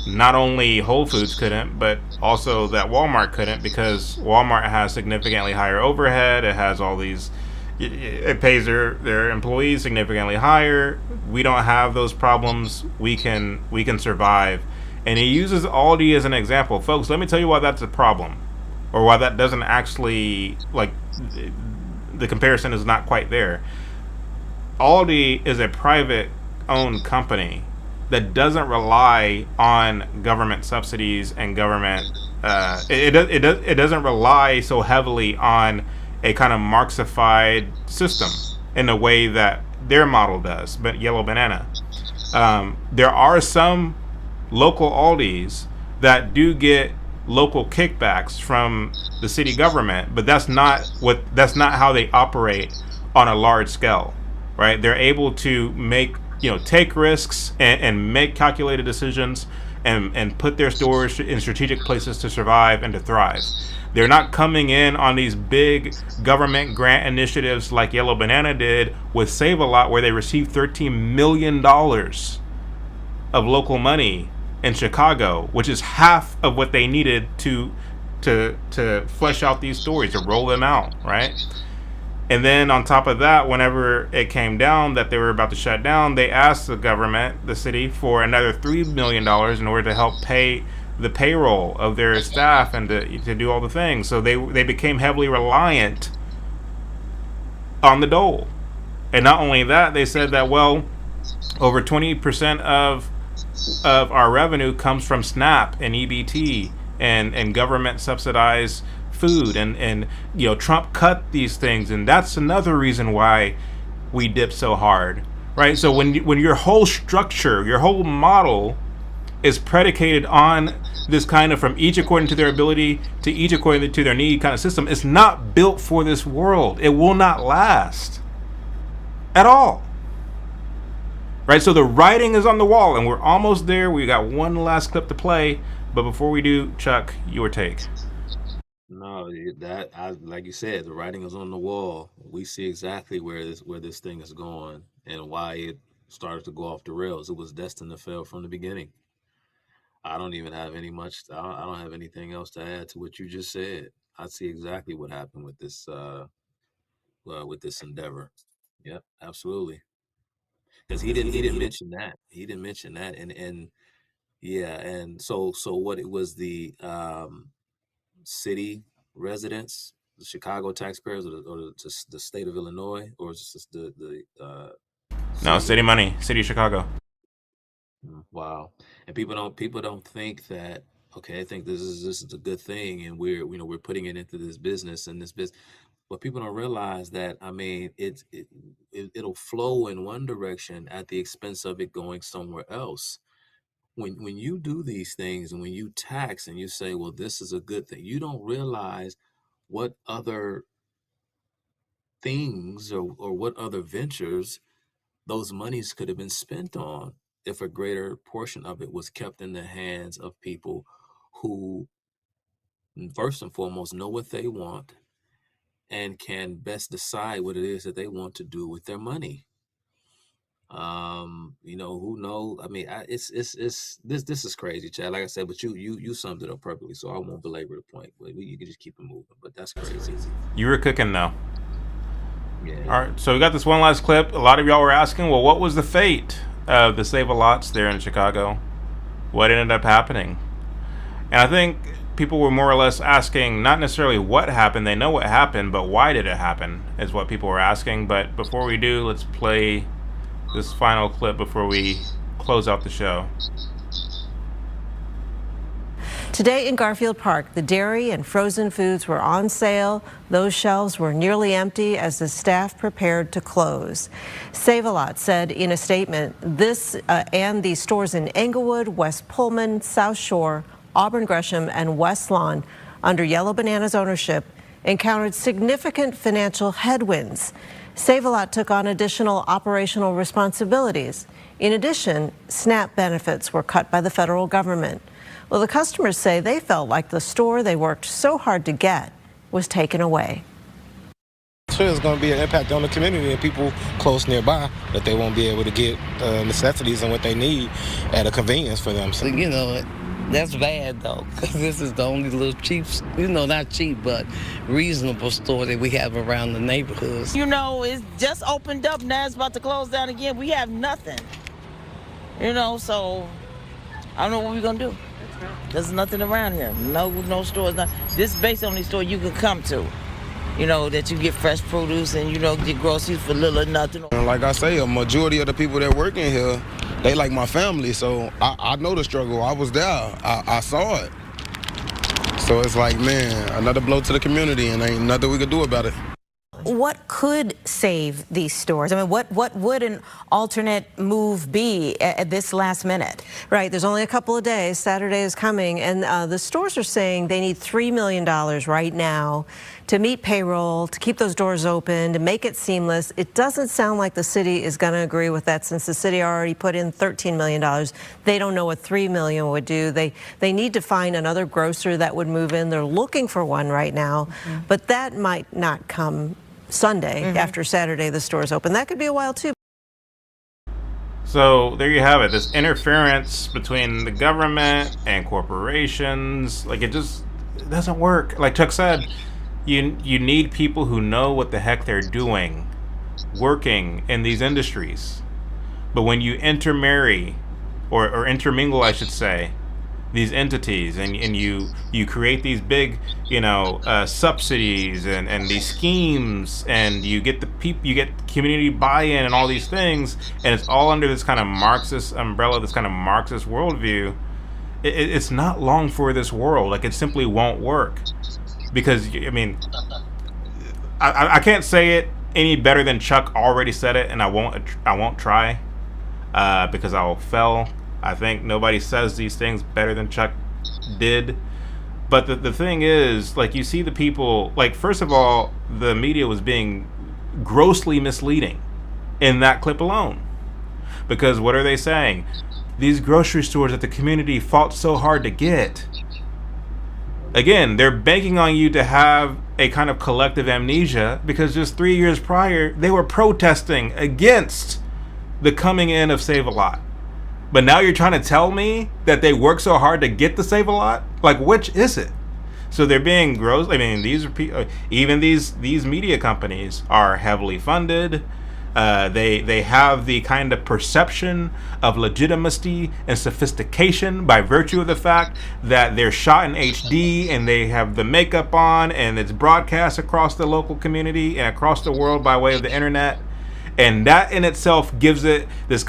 Speaker 1: not only Whole Foods couldn't, but also that Walmart couldn't, because Walmart has significantly higher overhead. It has all these, it pays their employees significantly higher. We don't have those problems. We can survive. And he uses Aldi as an example. Folks, let me tell you why that's a problem, or why that doesn't actually, like, the comparison is not quite there. Aldi is a private owned company that doesn't rely on government subsidies and government. It doesn't rely so heavily on a kind of Marxified system in the way that their model does. But Yellow Banana, there are some local Aldis that do get local kickbacks from the city government, but that's not how they operate on a large scale, right? They're able to make, take risks and make calculated decisions and put their stores in strategic places to survive and to thrive. They're not coming in on these big government grant initiatives like Yellow Banana did with Save-A-Lot, where they received $13 million of local money in Chicago, which is half of what they needed to flesh out these stories, to roll them out, right? And then on top of that, whenever it came down that they were about to shut down, they asked the government, the city, for another $3 million in order to help pay the payroll of their staff and to do all the things. So they became heavily reliant on the dole. And not only that, they said that, well, over 20% of our revenue comes from SNAP and EBT and government subsidized food, and Trump cut these things, and that's another reason why we dip so hard, right? So when your whole structure, your whole model is predicated on this kind of from each according to their ability to each according to their need kind of system, it's not built for this world. It will not last at all, right? So the writing is on the wall, and we're almost there. We got one last clip to play, but before we do, Chuck, your take.
Speaker 3: No, like you said, the writing is on the wall. We see exactly where this thing is going and why it started to go off the rails. It was destined to fail from the beginning. I don't even have I don't have anything else to add to what you just said. I see exactly what happened with this endeavor. Yep, absolutely. Because he didn't mention that. He didn't mention that, and yeah, and so what it was, the city residents, the Chicago taxpayers, or the state of Illinois, or is this the
Speaker 1: No, city money, city of Chicago.
Speaker 3: Wow. And people don't think that, okay, I think this is a good thing, and we're putting it into this business and this business. But people don't realize that, I mean, it'll flow in one direction at the expense of it going somewhere else. When you do these things and when you tax and you say, well, this is a good thing, you don't realize what other things or what other ventures those monies could have been spent on if a greater portion of it was kept in the hands of people who, first and foremost, know what they want and can best decide what it is that they want to do with their money. Who knows? I mean, this is crazy, Chad. Like I said, but you summed it up perfectly, so I won't belabor the point. But you can just keep it moving. But that's crazy.
Speaker 1: You were cooking though.
Speaker 3: Yeah.
Speaker 1: All right, so we got this one last clip. A lot of y'all were asking, well, what was the fate of the Save-A-Lots there in Chicago? What ended up happening? And I think people were more or less asking not necessarily what happened. They know what happened, but why did it happen is what people were asking. But before we do, let's play this final clip before we close out the show.
Speaker 4: Today in Garfield Park, the dairy and frozen foods were on sale. Those shelves were nearly empty as the staff prepared to close. Save-A-Lot said in a statement, this and the stores in Englewood, West Pullman, South Shore, Auburn Gresham, and West Lawn, under Yellow Banana's ownership, encountered significant financial headwinds. Save-A-Lot took on additional operational responsibilities. In addition, SNAP benefits were cut by the federal government. Well, the customers say they felt like the store they worked so hard to get was taken away.
Speaker 6: Sure, it's going to be an impact on the community and people close nearby that they won't be able to get necessities and what they need at a convenience for them.
Speaker 7: So, you know, that's bad though, because this is the only little cheap, not cheap, but reasonable store that we have around the neighborhoods.
Speaker 24: You know, it's just opened up, now it's about to close down again. We have nothing, so I don't know what we're going to do. There's nothing around here. No stores. This is basically the only store you can come to, that you get fresh produce and, get groceries for little or nothing.
Speaker 6: Like I say, a majority of the people that work in here, they like my family, so I know the struggle. I was there. I saw it. So it's like, man, another blow to the community, and ain't nothing we could do about it.
Speaker 22: What could save these stores? I mean, what would an alternate move be at this last minute?
Speaker 4: Right, there's only a couple of days. Saturday is coming, and the stores are saying they need $3 million right now to meet payroll, to keep those doors open, to make it seamless. It doesn't sound like the city is going to agree with that, since the city already put in $13 million. They don't know what $3 million would do. They need to find another grocer that would move in. They're looking for one right now, but that might not come Sunday after Saturday the stores open. That could be a while too.
Speaker 1: So there you have it. This interference between the government and corporations, like it doesn't work. Like Chuck said, you need people who know what the heck they're doing, working in these industries. But when you intermarry, or intermingle, I should say, these entities, and you create these big subsidies and these schemes, and you get community buy-in and all these things, and it's all under this kind of Marxist umbrella, this kind of Marxist worldview. It's not long for this world. Like, it simply won't work, because I mean, I can't say it any better than Chuck already said it, and I won't try, because I'll fail. I think nobody says these things better than Chuck did. But the thing is, like, you see the people, like, first of all, the media was being grossly misleading in that clip alone. Because what are they saying? These grocery stores that the community fought so hard to get. Again, they're banking on you to have a kind of collective amnesia, because just 3 years prior, they were protesting against the coming in of Save-A-Lot. But now you're trying to tell me that they work so hard to get the Save-A-Lot? Like, which is it? So they're being gross. I mean, these are even these media companies are heavily funded. They have the kind of perception of legitimacy and sophistication by virtue of the fact that they're shot in HD and they have the makeup on, and it's broadcast across the local community and across the world by way of the internet. And that in itself gives it this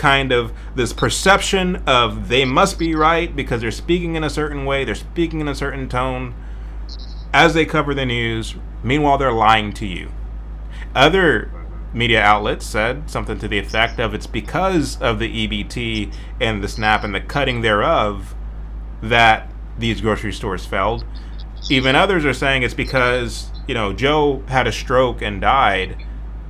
Speaker 1: perception of they must be right because they're speaking in a certain way, they're speaking in a certain tone as they cover the news. Meanwhile, they're lying to you. Other media outlets said something to the effect of it's because of the EBT and the SNAP and the cutting thereof that these grocery stores failed. Even others are saying it's because, Joe had a stroke and died,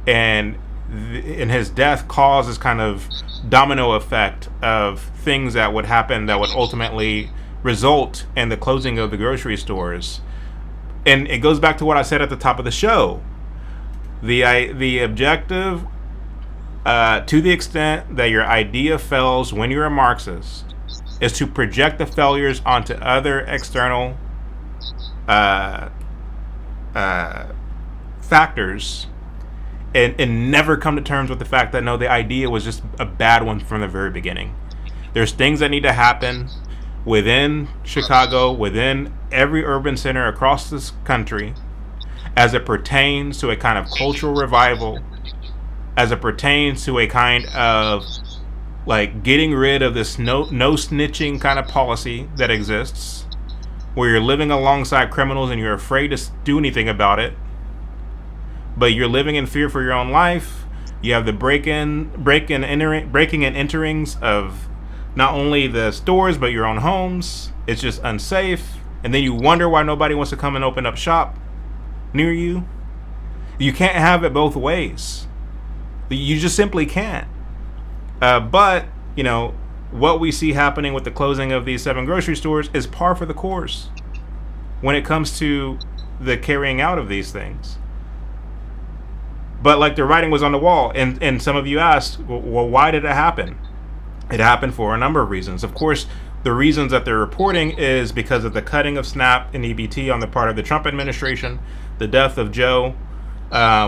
Speaker 1: and his death caused this kind of domino effect of things that would happen that would ultimately result in the closing of the grocery stores. And it goes back to what I said at the top of the show. The objective, to the extent that your idea fails when you're a Marxist, is to project the failures onto other external factors, and never come to terms with the fact that no, the idea was just a bad one from the very beginning. There's things that need to happen within Chicago, within every urban center across this country, as it pertains to a kind of cultural revival, as it pertains to a kind of like getting rid of this no snitching kind of policy that exists, where you're living alongside criminals and you're afraid to do anything about it. But you're living in fear for your own life. You have the breaking and enterings of not only the stores but your own homes. It's just unsafe, and then you wonder why nobody wants to come and open up shop. near you. You can't have it both ways. You just simply can't. But, you know, what we see happening with the closing of these 7 grocery stores is par for the course when it comes to the carrying out of these things. But like the writing was on the wall, and some of you asked, well, why did it happen? It happened for a number of reasons. Of course, the reasons that they're reporting is because of the cutting of SNAP and EBT on the part of the Trump administration, the death of Joe,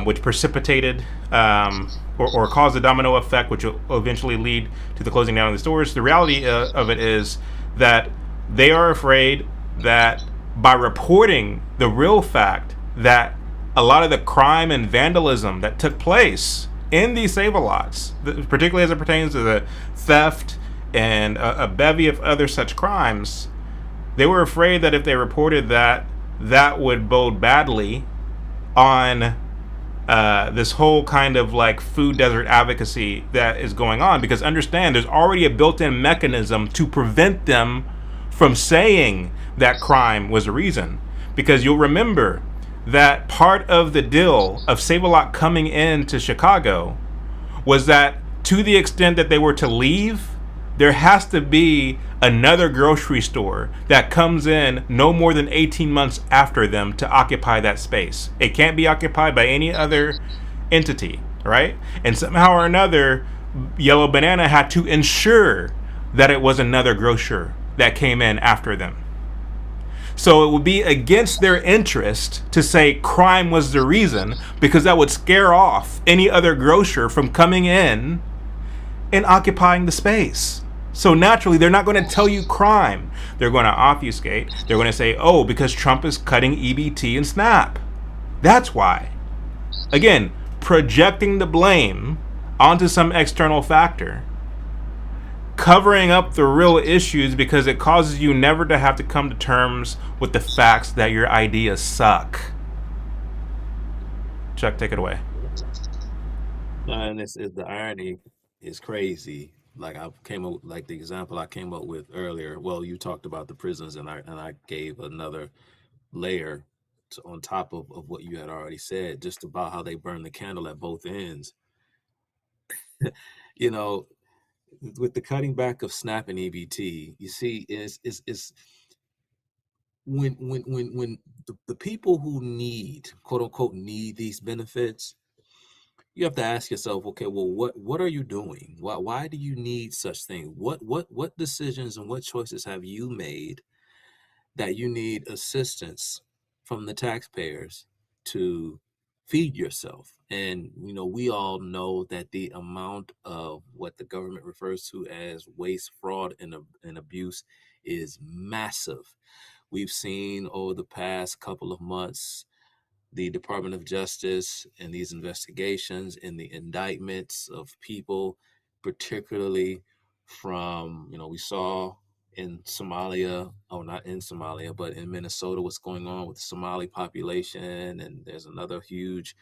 Speaker 1: which precipitated or caused a domino effect, which will eventually lead to the closing down of the stores. The reality of it is that they are afraid that by reporting the real fact that a lot of the crime and vandalism that took place in these Save-A-Lots, particularly as it pertains to the theft and a bevy of other such crimes, they were afraid that if they reported that, that would bode badly on this whole kind of like food desert advocacy that is going on. Because understand, there's already a built-in mechanism to prevent them from saying that crime was a reason. Because you'll remember that part of the deal of Save-A-Lot coming into Chicago was that to the extent that they were to leave, there has to be another grocery store that comes in no more than 18 months after them to occupy that space. It can't be occupied by any other entity, right? And somehow or another, Yellow Banana had to ensure that it was another grocer that came in after them. So it would be against their interest to say crime was the reason, because that would scare off any other grocer from coming in and occupying the space. So naturally, they're not going to tell you crime. They're going to obfuscate. They're going to say, oh, because Trump is cutting EBT and SNAP. That's why. Again, projecting the blame onto some external factor, covering up the real issues because it causes you never to have to come to terms with the facts that your ideas suck. Chuck, take it away.
Speaker 3: And it's the irony is crazy. Like I came up, like the example I came up with earlier. Well, you talked about the prisons, and I gave another layer on top of what you had already said, just about how they burn the candle at both ends. You know, with the cutting back of SNAP and EBT, you see, is when the people who need, quote unquote, need these benefits, you have to ask yourself, okay, well, what are you doing? Why do you need such things? What decisions and what choices have you made that you need assistance from the taxpayers to feed yourself? And we all know that the amount of what the government refers to as waste, fraud, and abuse is massive. We've seen over the past couple of months the Department of Justice and these investigations and the indictments of people, particularly from, we saw in Somalia, oh, not in Somalia, but in Minnesota, what's going on with the Somali population. And there's another huge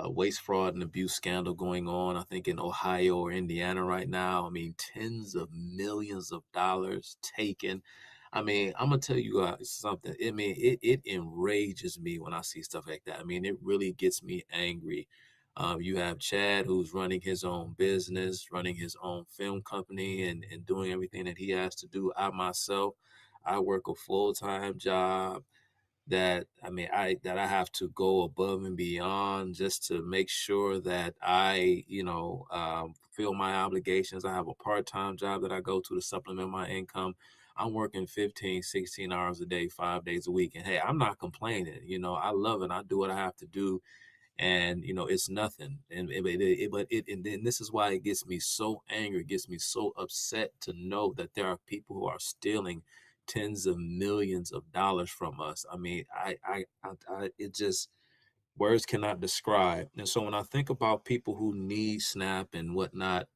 Speaker 3: waste, fraud, and abuse scandal going on, I think in Ohio or Indiana right now. I mean, tens of millions of dollars taken. I mean, I'm gonna tell you guys something. I mean, it enrages me when I see stuff like that. I mean, it really gets me angry. You have Chad, who's running his own business, running his own film company, and doing everything that he has to do. I myself, I work a full-time job that I have to go above and beyond just to make sure that I fulfill my obligations. I have a part-time job that I go to supplement my income. I'm working 15, 16 hours a day, 5 days a week. And hey, I'm not complaining. I love it. I do what I have to do. And it's nothing. And then this is why it gets me so angry, it gets me so upset to know that there are people who are stealing tens of millions of dollars from us. I mean, it just, words cannot describe. And so when I think about people who need SNAP and whatnot,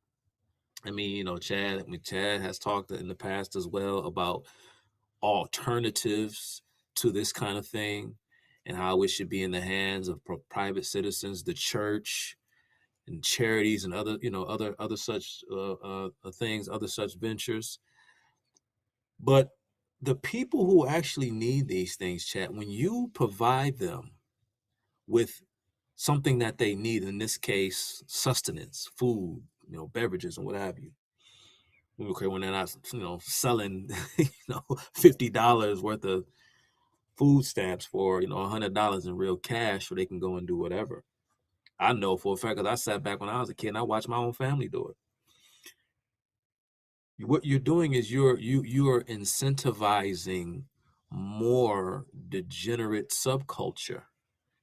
Speaker 3: I mean, Chad has talked in the past as well about alternatives to this kind of thing and how it should be in the hands of private citizens, the church, and charities, and other such things, other such ventures. But the people who actually need these things, chat, when you provide them with something that they need, in this case, sustenance, food, beverages and what have you. Okay, when they're not, selling, $50 worth of food stamps for, $100 in real cash so they can go and do whatever. I know for a fact, because I sat back when I was a kid and I watched my own family do it. What you're doing is you are incentivizing more degenerate subculture,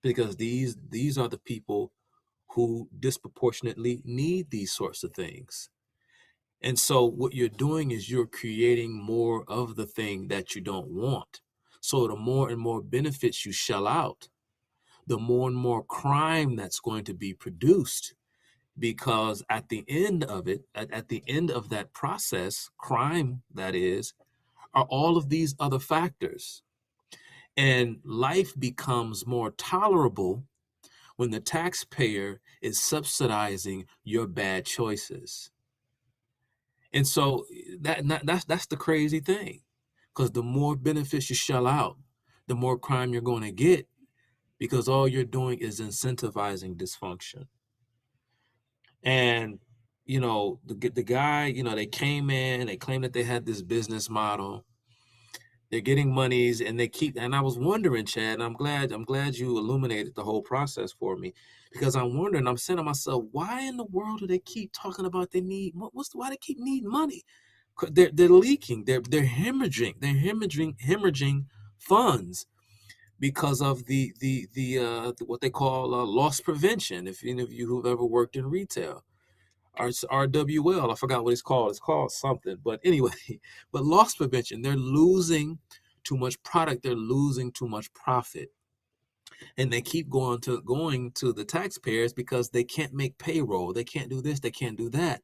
Speaker 3: because these are the people who disproportionately need these sorts of things. And so what you're doing is you're creating more of the thing that you don't want. So the more and more benefits you shell out, the more and more crime that's going to be produced, because at the end of it, at the end of that process, crime, that is, are all of these other factors. And life becomes more tolerable when the taxpayer is subsidizing your bad choices. And so that's the crazy thing, because the more benefits you shell out, the more crime you're going to get, because all you're doing is incentivizing dysfunction. And the guy, they came in, they claimed that they had this business model. They're getting monies, and and I was wondering, Chad, and I'm glad you illuminated the whole process for me, because I'm wondering, I'm saying to myself, why in the world do they keep talking about why they keep needing money? They're leaking, they're hemorrhaging funds because of the what they call loss prevention. If any of you who've ever worked in retail, RWL, I forgot what it's called. It's called something. But anyway, but loss prevention, they're losing too much product, they're losing too much profit. And they keep going to the taxpayers because they can't make payroll. They can't do this, they can't do that.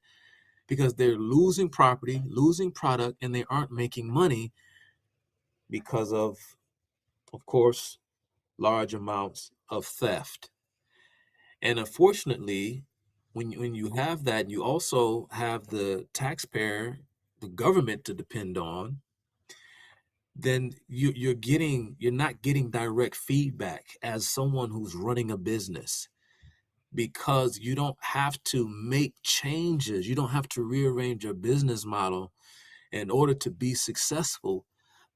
Speaker 3: Because they're losing property, losing product, and they aren't making money because of course, large amounts of theft. And unfortunately, when you have that, you also have the taxpayer, the government to depend on. Then you're not getting direct feedback as someone who's running a business, because you don't have to make changes. You don't have to rearrange your business model in order to be successful,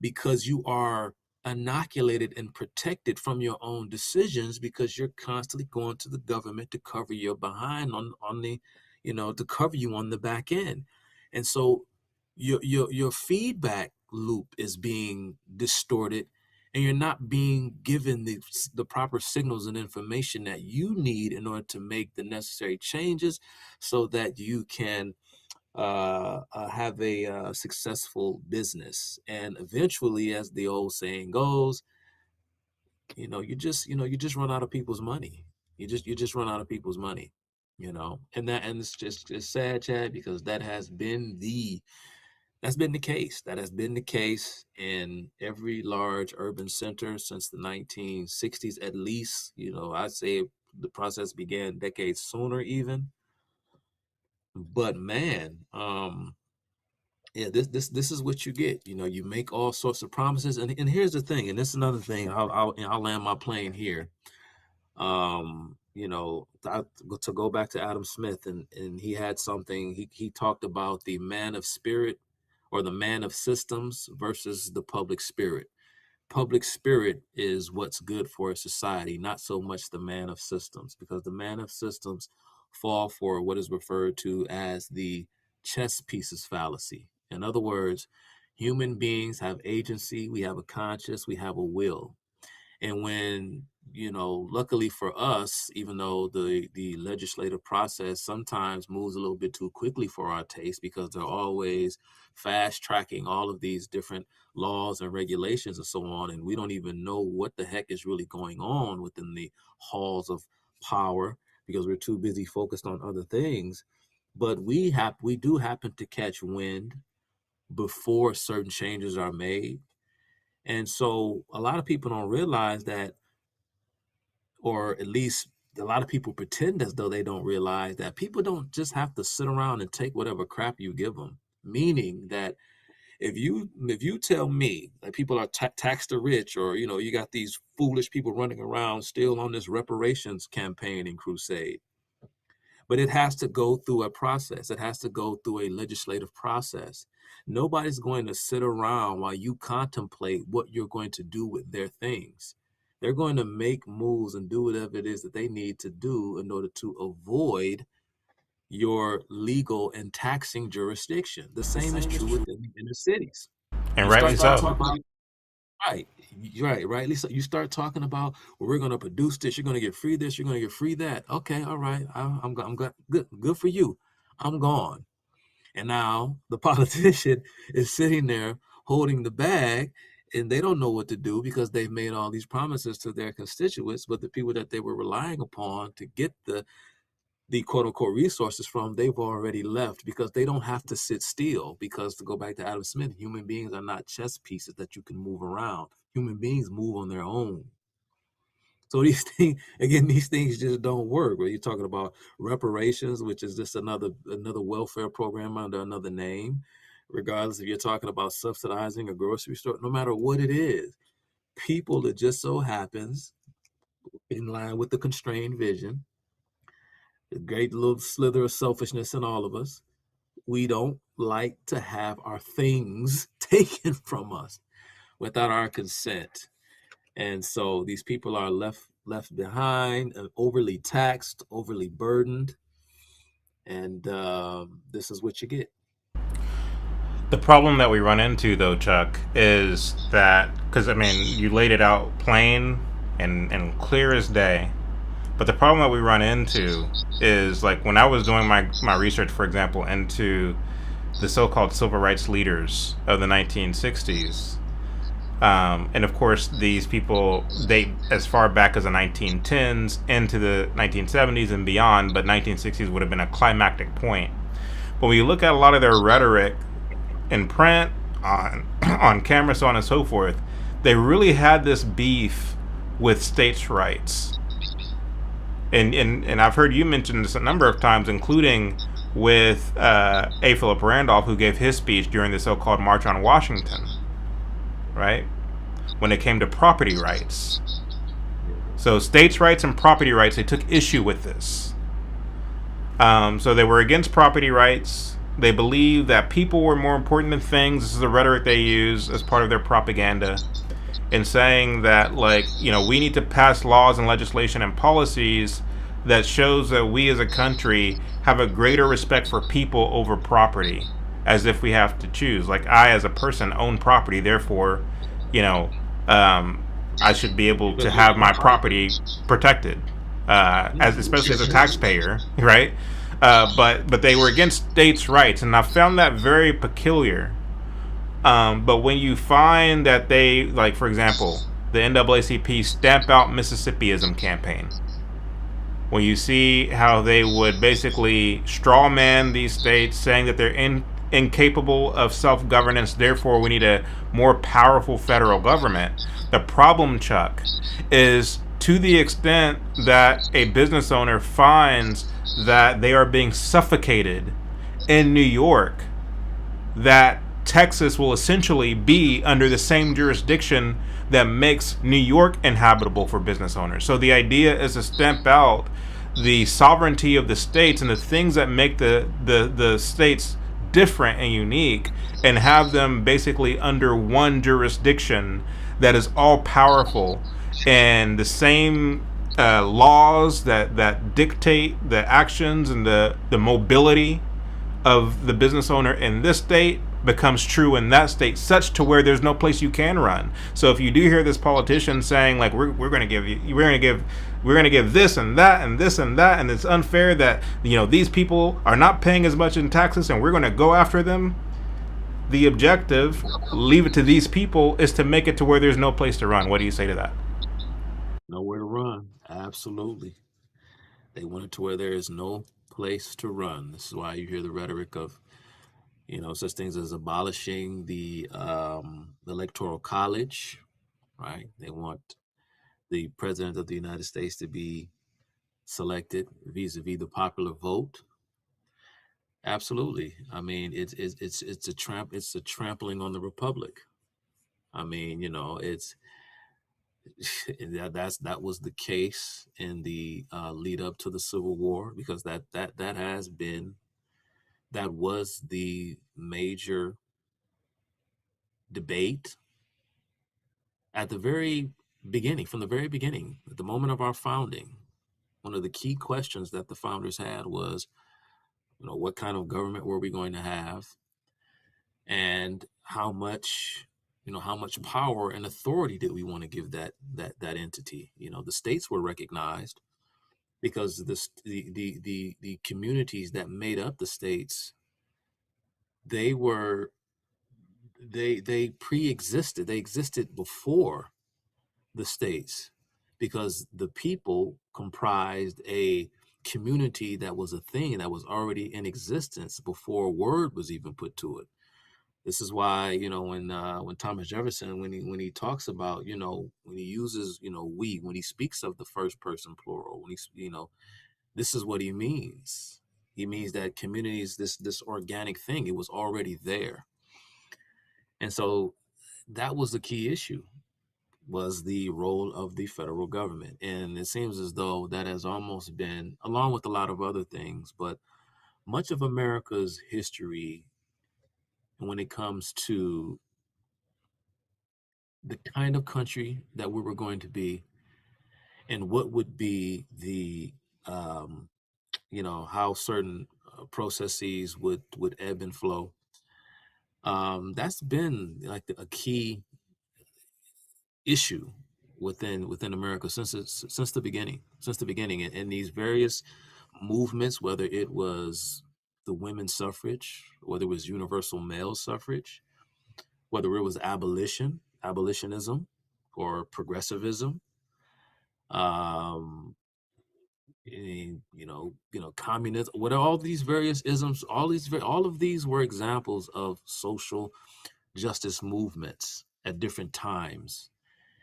Speaker 3: because you are inoculated and protected from your own decisions, because you're constantly going to the government to cover your behind on the, to cover you on the back end. And so your feedback loop is being distorted, and you're not being given the proper signals and information that you need in order to make the necessary changes so that you can have a successful business. And eventually, as the old saying goes, you just run out of people's money. You just run out of people's money, and it's sad, Chad, because that's been the case. That has been the case in every large urban center since the 1960s, at least. I'd say the process began decades sooner even. But man, yeah, this is what you get. You make all sorts of promises, and here's the thing, and this is another thing. I'll land my plane here. To go back to Adam Smith, and he had something. He talked about the man of spirit, or the man of systems, versus the public spirit. Public spirit is what's good for a society, not so much the man of systems, because the man of systems fall for what is referred to as the chess pieces fallacy. In other words, human beings have agency, we have a conscience, we have a will. And when, luckily for us, even though the legislative process sometimes moves a little bit too quickly for our taste, because they're always fast tracking all of these different laws and regulations and so on, and we don't even know what the heck is really going on within the halls of power, because we're too busy focused on other things. But we do happen to catch wind before certain changes are made. And so a lot of people don't realize that, or at least a lot of people pretend as though they don't realize that people don't just have to sit around and take whatever crap you give them. Meaning that If you tell me that people are tax the rich, or you got these foolish people running around still on this reparations campaign and crusade, but it has to go through a process. It has to go through a legislative process. Nobody's going to sit around while you contemplate what you're going to do with their things. They're going to make moves and do whatever it is that they need to do in order to avoid your legal and taxing jurisdiction. The same is true within the inner cities.
Speaker 1: And
Speaker 3: You
Speaker 1: rightly
Speaker 3: start
Speaker 1: so.
Speaker 3: talking about, right, Lisa. You start talking about, well, we're going to produce this. You're going to get free this. You're going to get free that. Okay, all right. I'm glad. Good for you. I'm gone. And now the politician is sitting there holding the bag, and they don't know what to do because they've made all these promises to their constituents, but the people that they were relying upon to get the quote unquote resources from, they've already left because they don't have to sit still. Because, to go back to Adam Smith, human beings are not chess pieces that you can move around. Human beings move on their own. So these things just don't work. Where you're talking about reparations, which is just another welfare program under another name, regardless if you're talking about subsidizing a grocery store, no matter what it is, people that just so happens, in line with the constrained vision, a great little slither of selfishness in all of us, we don't like to have our things taken from us without our consent. And so these people are left behind, overly taxed, overly burdened, and this is what you get.
Speaker 1: The problem that we run into, though, Chuck, is that, because, I mean, you laid it out plain and clear as day. But the problem that we run into is, like, when I was doing my research, for example, into the so-called civil rights leaders of the 1960s, and of course these people date as far back as the 1910s into the 1970s and beyond, but 1960s would have been a climactic point. But when you look at a lot of their rhetoric in print, on camera, so on and so forth, they really had this beef with states' rights. And I've heard you mention this a number of times, including with A. Philip Randolph, who gave his speech during the so-called March on Washington, right? When it came to property rights. So states' rights and property rights, they took issue with this. So they were against property rights. They believed that people were more important than things. This is the rhetoric they use as part of their propaganda, in saying that, like, we need to pass laws and legislation and policies that shows that we as a country have a greater respect for people over property, as if we have to choose. Like, I as a person own property, therefore, I should be able to have my property protected, especially as a taxpayer, right? But they were against states' rights, and I found that very peculiar. But when you find that they, like, for example, the NAACP Stamp Out Mississippiism campaign, when you see how they would basically straw man these states, saying that they're incapable of self-governance, therefore we need a more powerful federal government. The problem, Chuck, is to the extent that a business owner finds that they are being suffocated in New York, that Texas will essentially be under the same jurisdiction that makes New York inhabitable for business owners. So the idea is to stamp out the sovereignty of the states and the things that make the states different and unique, and have them basically under one jurisdiction that is all powerful, and the same laws that dictate the actions and the mobility of the business owner in this state becomes true in that state, such to where there's no place you can run. So if you do hear this politician saying, like, we're going to give this and that and this and that, and it's unfair that these people are not paying as much in taxes and we're going to go after them, the objective, leave it to these people, is to make it to where there's no place to run. What do you say to that?
Speaker 3: Nowhere to run. Absolutely. They want it to where there is no place to run. This is why you hear the rhetoric of such things as abolishing the electoral college, right? They want the president of the United States to be selected vis-a-vis the popular vote. Absolutely. I mean, it's a trampling on the republic. I mean, it's that was the case in the lead up to the Civil War, because that was the major debate at the very beginning, from the very beginning, at the moment of our founding. One of the key questions that the founders had was, what kind of government were we going to have, and how much power and authority did we want to give that entity. The states were recognized because the communities that made up the states, they were they pre-existed. They existed before the states, because the people comprised a community that was a thing that was already in existence before a word was even put to it. This is why, when Thomas Jefferson, when he talks about, when he uses, we, when he speaks of the first person plural, this is what he means. He means that communities, this organic thing, it was already there. And so that was the key issue, was the role of the federal government. And it seems as though that has almost been, along with a lot of other things, but much of America's history, when it comes to the kind of country that we were going to be, and what would be the, how certain processes would ebb and flow. That's been like a key issue within America since the beginning, and these various movements, whether it was the women's suffrage, whether it was universal male suffrage, whether it was abolitionism, or progressivism, um, communism, what are all these various isms, all of these were examples of social justice movements at different times.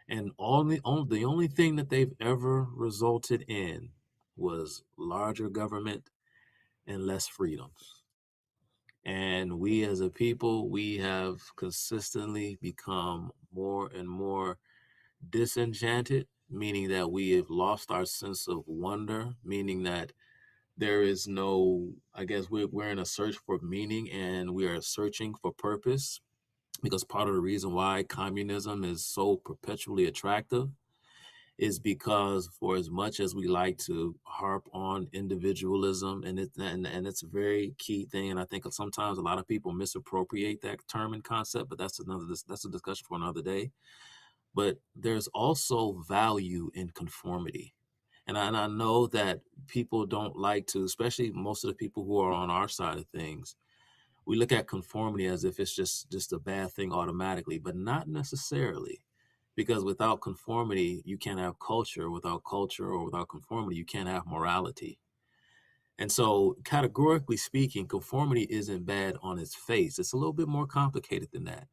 Speaker 3: And the only thing that they've ever resulted in was larger government and less freedoms. And we as a people, we have consistently become more and more disenchanted, meaning that we have lost our sense of wonder, meaning that there is no, I guess we're in a search for meaning, and we are searching for purpose, because part of the reason why communism is so perpetually attractive is because, for as much as we like to harp on individualism, and it's a very key thing, and I think sometimes a lot of people misappropriate that term and concept, but that's a discussion for another day. But there's also value in conformity. And I know that people don't like to, especially most of the people who are on our side of things, we look at conformity as if it's just a bad thing automatically, but not necessarily. Because without conformity, you can't have culture. Without culture, or without conformity, you can't have morality. And so, categorically speaking, conformity isn't bad on its face. It's a little bit more complicated than that.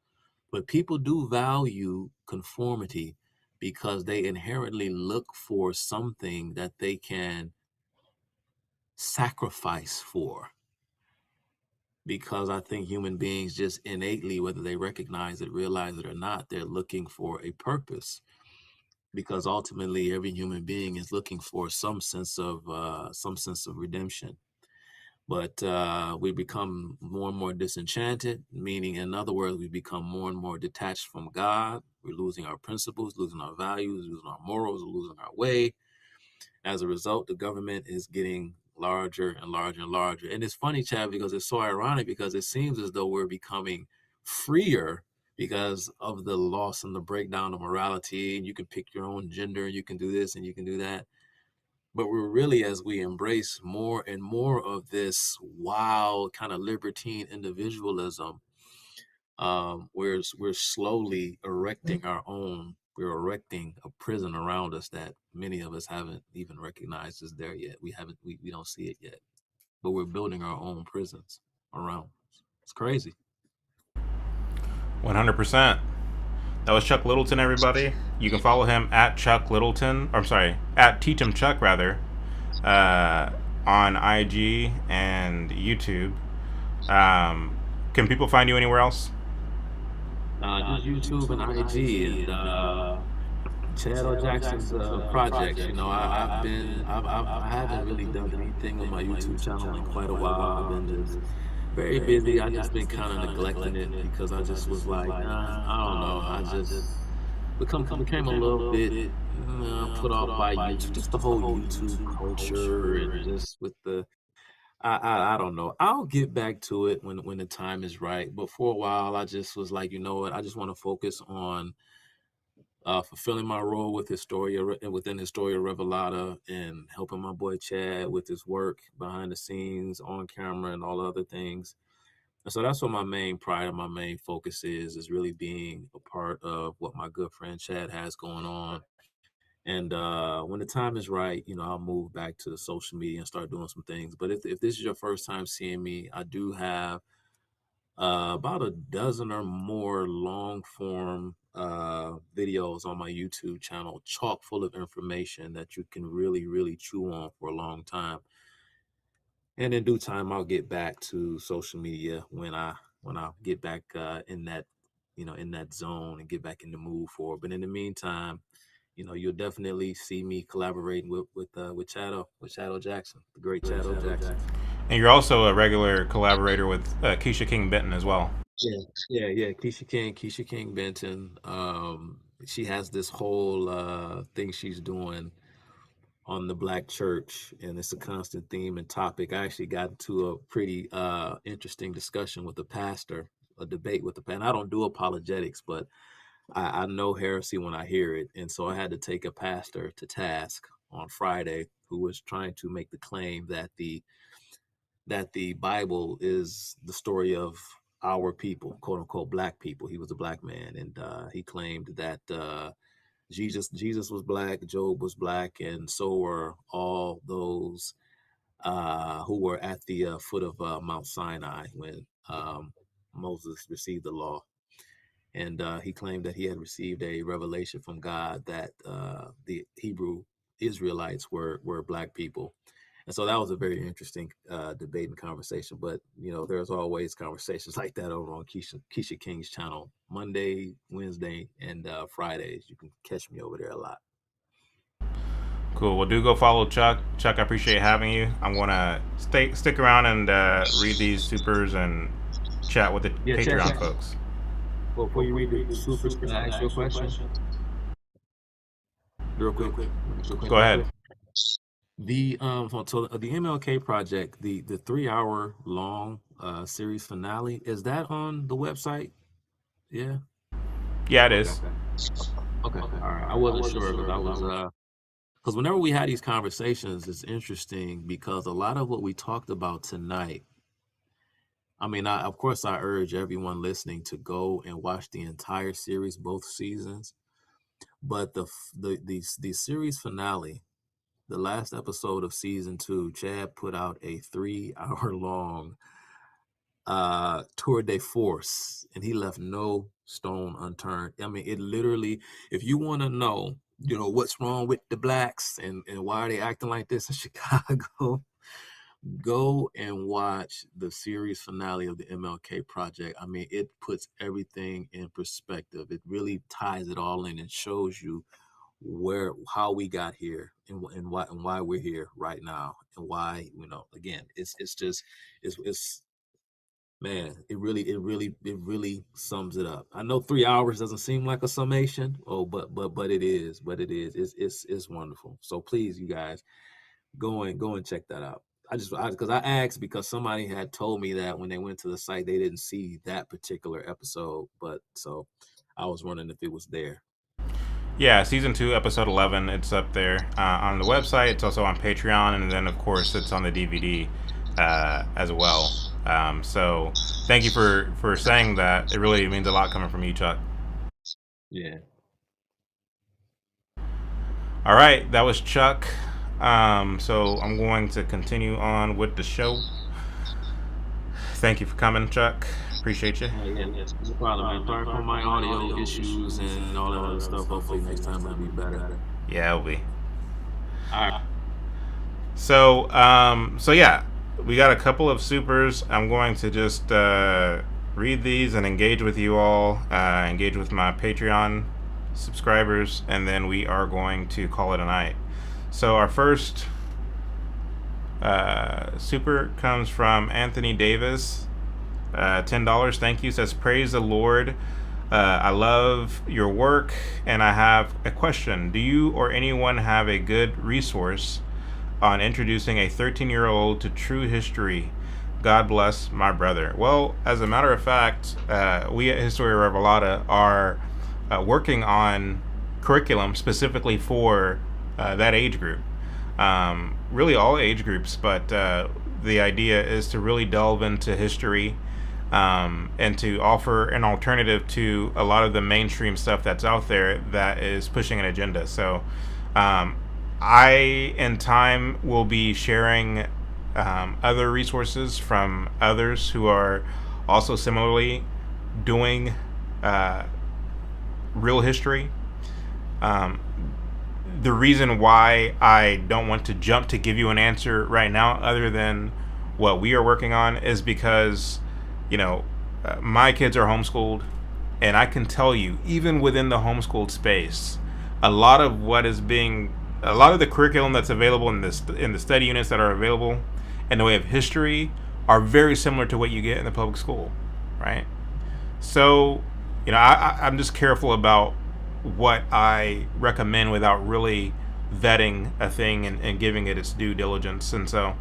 Speaker 3: But people do value conformity because they inherently look for something that they can sacrifice for. Because I think human beings just innately, whether they recognize it, realize it or not, they're looking for a purpose. Because ultimately, every human being is looking for some sense of redemption. But we become more and more disenchanted, meaning, in other words, we become more and more detached from God. We're losing our principles, losing our values, losing our morals, losing our way. As a result, the government is getting larger and larger and larger. And it's funny, Chad, because it's so ironic, because it seems as though we're becoming freer because of the loss and the breakdown of morality. And you can pick your own gender, and you can do this and you can do that. But we're really, as we embrace more and more of this wild kind of libertine individualism, we're slowly erecting our own. We're erecting a prison around us that many of us haven't even recognized is there yet. We don't see it yet, but we're building our own prisons around us. It's crazy.
Speaker 1: 100%. That was Chuck Littleton, everybody. You can follow him at Chuck Littleton. Or, I'm sorry, at Teach Him Chuck, rather, on IG and YouTube. Can people find you anywhere else?
Speaker 3: Just YouTube and IG and Chad O. Jackson's projects. You know, I haven't really done anything on my YouTube channel in quite a while. I've been just very busy. I just been kind of neglecting it because I just was like, I don't know. I just became a little bit put off by YouTube, just the whole YouTube culture and just with the I don't know. I'll get back to it when the time is right. But for a while, I just was like, you know what? I just want to focus on fulfilling my role with within Historia Revelata and helping my boy Chad with his work behind the scenes, on camera, and all other things. And so that's what my main pride and my main focus is really being a part of what my good friend Chad has going on. And when the time is right, you know, I'll move back to social media and start doing some things. But if this is your first time seeing me, I do have about a dozen or more long form videos on my YouTube channel, chock full of information that you can really, really chew on for a long time. And in due time, I'll get back to social media when I get back in that in that zone and get back in the mood for it. But in the meantime, you know, you'll definitely see me collaborating with Chad O. Jackson, the great Chad O. Jackson.
Speaker 1: And you're also a regular collaborator with Keisha King Benton as well.
Speaker 3: Yeah. Keisha King Benton. She has this whole thing she's doing on the Black church, and it's a constant theme and topic. I actually got into a pretty interesting discussion with the pastor, a debate with the pastor. I don't do apologetics, but I know heresy when I hear it. And so I had to take a pastor to task on Friday who was trying to make the claim that the Bible is the story of our people, quote unquote, Black people. He was a Black man, and he claimed that Jesus was Black, Job was Black, and so were all those who were at the foot of Mount Sinai when Moses received the law. And he claimed that he had received a revelation from God that the Hebrew Israelites were Black people. And so that was a very interesting debate and conversation. But, you know, there's always conversations like that over on Keisha King's channel, Monday, Wednesday, and Fridays. You can catch me over there a lot.
Speaker 1: Cool. Well, do go follow Chuck. Chuck, I appreciate having you. I'm going to stick around and read these supers and chat with the Patreon folks.
Speaker 3: Well, before you read the supers, can I ask you a question? Real quick.
Speaker 1: Go ahead.
Speaker 3: The MLK project, the 3-hour long series finale, is that on the website? Yeah.
Speaker 1: Yeah, it is.
Speaker 3: Okay. All right. I wasn't sure because I was because whenever we had these conversations, it's interesting because a lot of what we talked about tonight. I mean, of course, I urge everyone listening to go and watch the entire series, both seasons. But the series finale, the last episode of season 2, Chad put out a 3-hour long tour de force, and he left no stone unturned. I mean, it literally, if you want to know, you know, what's wrong with the Blacks and why are they acting like this in Chicago, go and watch the series finale of the MLK project. I mean, it puts everything in perspective. It really ties it all in and shows you how we got here and why we're here right now and why, you know, again, it's man, it really sums it up. I know 3 hours doesn't seem like a summation. But it is. It's wonderful. So please, you guys, go and check that out. Because I asked because somebody had told me that when they went to the site they didn't see that particular episode, but so I was wondering if it was there.
Speaker 1: Yeah, season 2, episode 11. It's up there on the website. It's also on Patreon, and then of course it's on the DVD as well. So thank you for saying that. It really means a lot coming from you, Chuck.
Speaker 3: Yeah.
Speaker 1: All right, that was Chuck. So I'm going to continue on with the show. Thank you for coming, Chuck. Appreciate you.
Speaker 3: Yeah, no problem, man. Sorry for my audio issues and all that other stuff. Hopefully next time it'll be better.
Speaker 1: Yeah, it'll be.
Speaker 3: All right.
Speaker 1: So yeah, we got a couple of supers. I'm going to just read these and engage with you all, engage with my Patreon subscribers, and then we are going to call it a night. So our first super comes from Anthony Davis, $10. Thank you. Says, praise the Lord. I love your work, and I have a question. Do you or anyone have a good resource on introducing a 13-year-old to true history? God bless my brother. Well, as a matter of fact, we at Historia Revelata are working on curriculum specifically for that age group. Really all age groups, but the idea is to really delve into history and to offer an alternative to a lot of the mainstream stuff that's out there that is pushing an agenda. So I, in time, will be sharing other resources from others who are also similarly doing real history. The reason why I don't want to jump to give you an answer right now other than what we are working on is because, you know, my kids are homeschooled, and I can tell you, even within the homeschooled space, a lot of the curriculum that's available in the study units that are available in the way of history are very similar to what you get in the public school, right? So, you know, I'm just careful about what I recommend without really vetting a thing and giving it its due diligence. And so,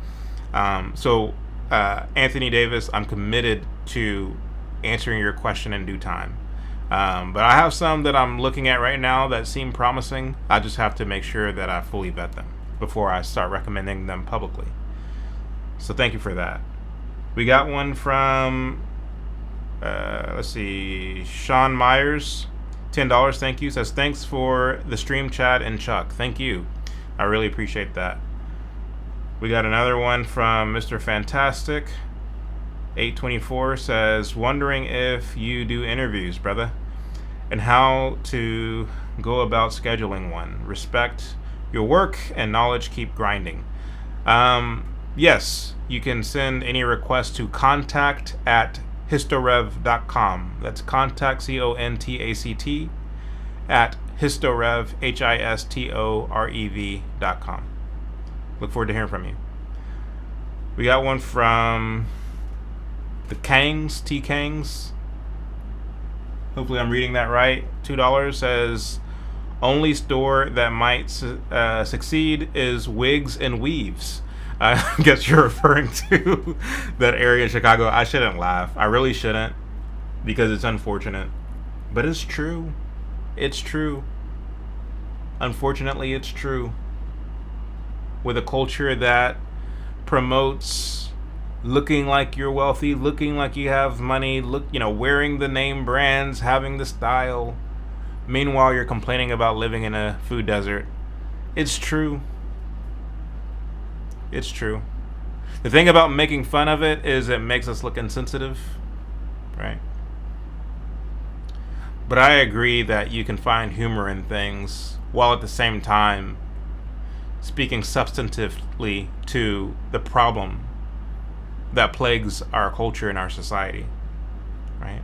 Speaker 1: Anthony Davis, I'm committed to answering your question in due time. But I have some that I'm looking at right now that seem promising. I just have to make sure that I fully vet them before I start recommending them publicly. So thank you for that. We got one from, let's see, Sean Myers, $10. Thank you. Says, thanks for the stream, Chad and Chuck. Thank you. I really appreciate that. We got another one from Mr. Fantastic, 824. Says, wondering if you do interviews, brother, and how to go about scheduling one. Respect your work and knowledge. Keep grinding. Yes, you can send any request to contact@historev.com. That's contact, CONTACT, at historev, HISTOREV.com. Look forward to hearing from you. We got one from the Kangs, T Kangs. Hopefully I'm reading that right. $2. Says, only store that might succeed is Wigs and Weaves. I guess you're referring to that area in Chicago. I shouldn't laugh. I really shouldn't, because it's unfortunate. But it's true. It's true. Unfortunately, it's true. With a culture that promotes looking like you're wealthy, looking like you have money, wearing the name brands, having the style. Meanwhile, you're complaining about living in a food desert. It's true. It's true. The thing about making fun of it is it makes us look insensitive, right? But I agree that you can find humor in things while at the same time speaking substantively to the problem that plagues our culture and our society, right?